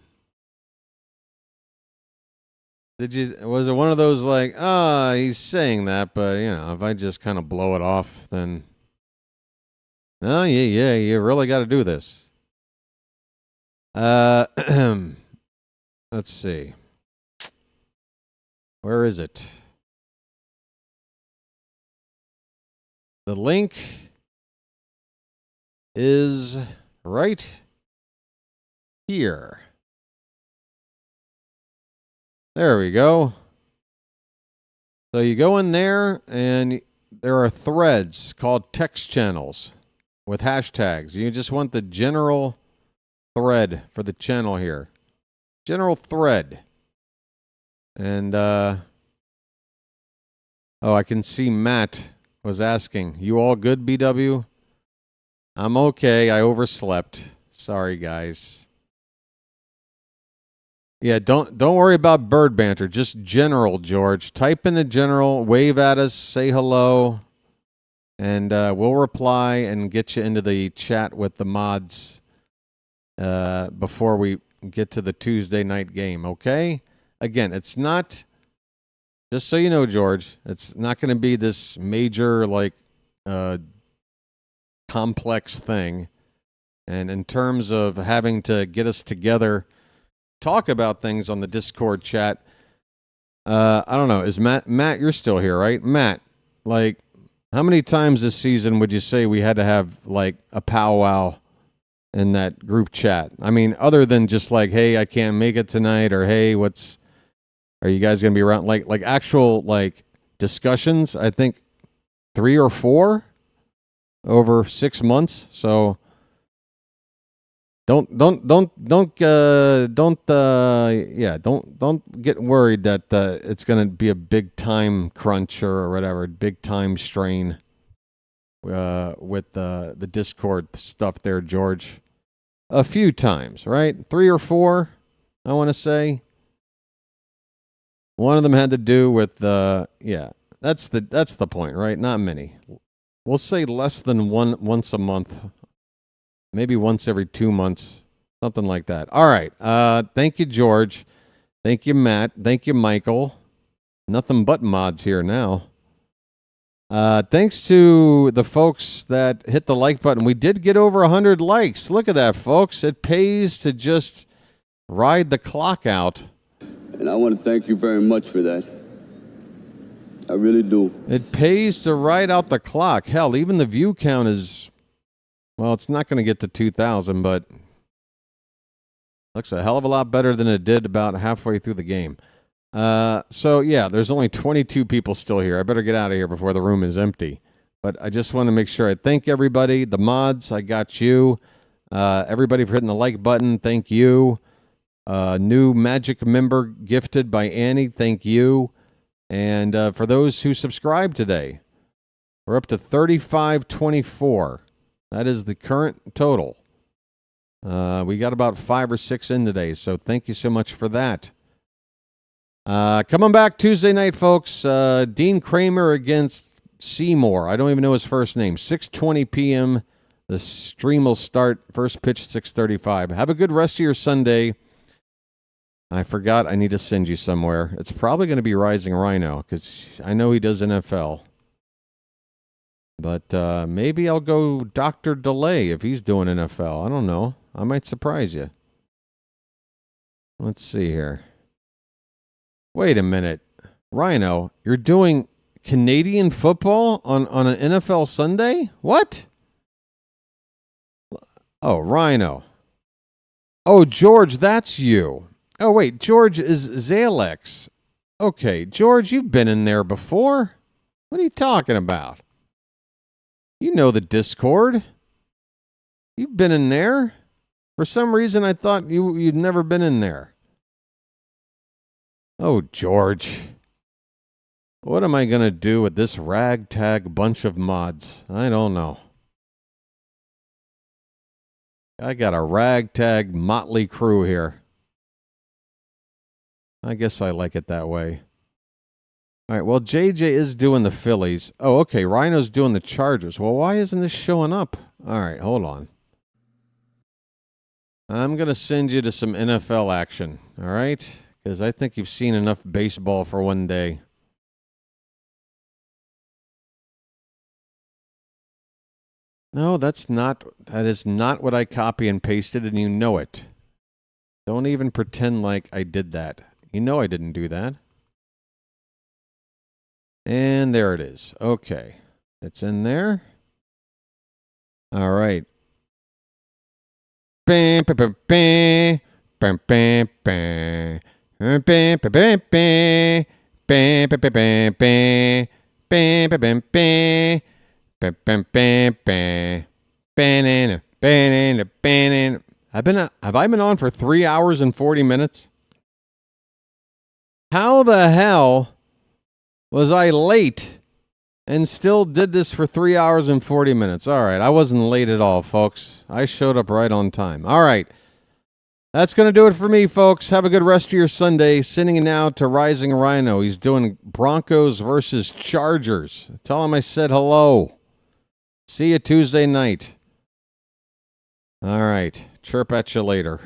Was it one of those like, he's saying that, but if I just kind of blow it off, then oh yeah, you really got to do this. Let's see. Where is it? The link is right here. There we go. So you go in there and there are threads called text channels with hashtags. You just want the general thread for the channel here. General thread. And, I can see Matt was asking, you all good, BW? I'm okay. I overslept. Sorry, guys. Yeah, don't worry about bird banter. Just general, George. Type in the general, wave at us, say hello, and we'll reply and get you into the chat with the mods before we get to the Tuesday night game, okay? Again, it's not, just so you know, George, it's not going to be this major, complex thing. And in terms of having to get us together, talk about things on the Discord chat, I don't know. Is Matt, you're still here, right? Matt, how many times this season would you say we had to have, a powwow in that group chat? I mean, other than just hey, I can't make it tonight, or hey, are you guys going to be around? Like actual, discussions, I think 3 or 4 over 6 months. So don't get worried that it's going to be a big time crunch or whatever, big time strain with the Discord stuff there, George. A few times, right? 3 or 4, I want to say. One of them had to do with that's the point, right? Not many. We'll say less than once a month. Maybe once every 2 months, something like that. All right. Thank you, George. Thank you, Matt. Thank you, Michael. Nothing but mods here now. Thanks to the folks that hit the like button. We did get over 100 likes. Look at that, folks. It pays to just ride the clock out. And I want to thank you very much for that. I really do. It pays to ride out the clock. Hell, even the view count is... Well, it's not going to get to 2,000, but looks a hell of a lot better than it did about halfway through the game. So, yeah, there's only 22 people still here. I better get out of here before the room is empty. But I just want to make sure I thank everybody. The mods, I got you. Everybody for hitting the like button, thank you. New Magic member gifted by Annie, thank you. And for those who subscribed today, we're up to 3524. That is the current total. We got about 5 or 6 in today, so thank you so much for that. Coming back Tuesday night, folks. Dean Kramer against Seymour. I don't even know his first name. 6:20 p.m. The stream will start. First pitch 6:35. Have a good rest of your Sunday. I forgot I need to send you somewhere. It's probably going to be Rising Rhino because I know he does NFL. But maybe I'll go Dr. Delay if he's doing NFL. I don't know. I might surprise you. Let's see here. Wait a minute. Rhino, you're doing Canadian football on an NFL Sunday? What? Oh, Rhino. Oh, George, that's you. Oh, wait. George is Zalex. Okay, George, you've been in there before. What are you talking about? You know the Discord. You've been in there. For some reason, I thought you'd never been in there. Oh, George. What am I going to do with this ragtag bunch of mods? I don't know. I got a ragtag motley crew here. I guess I like it that way. All right, well, JJ is doing the Phillies. Oh, okay, Rhino's doing the Chargers. Well, why isn't this showing up? All right, hold on. I'm going to send you to some NFL action, all right? Because I think you've seen enough baseball for one day. No, that is not what I copy and pasted, and you know it. Don't even pretend like I did that. You know I didn't do that. And there it is. Okay. It's in there. All right. Bam, bam, bam, bam, bam, bam, bam, bam, bam, bam, bam, bam, bam, bam, bam, bam, bam, bam, bam, bam, bam, bam, banana, banana, banana. Have I been on for 3 hours and 40 minutes? How the hell was I late and still did this for 3 hours and 40 minutes? All right, I wasn't late at all, folks. I showed up right on time. All right. That's going to do it for me, folks. Have a good rest of your Sunday. Sending now to Rising Rhino. He's doing Broncos versus Chargers. Tell him I said hello. See you Tuesday night. All right. Chirp at you later.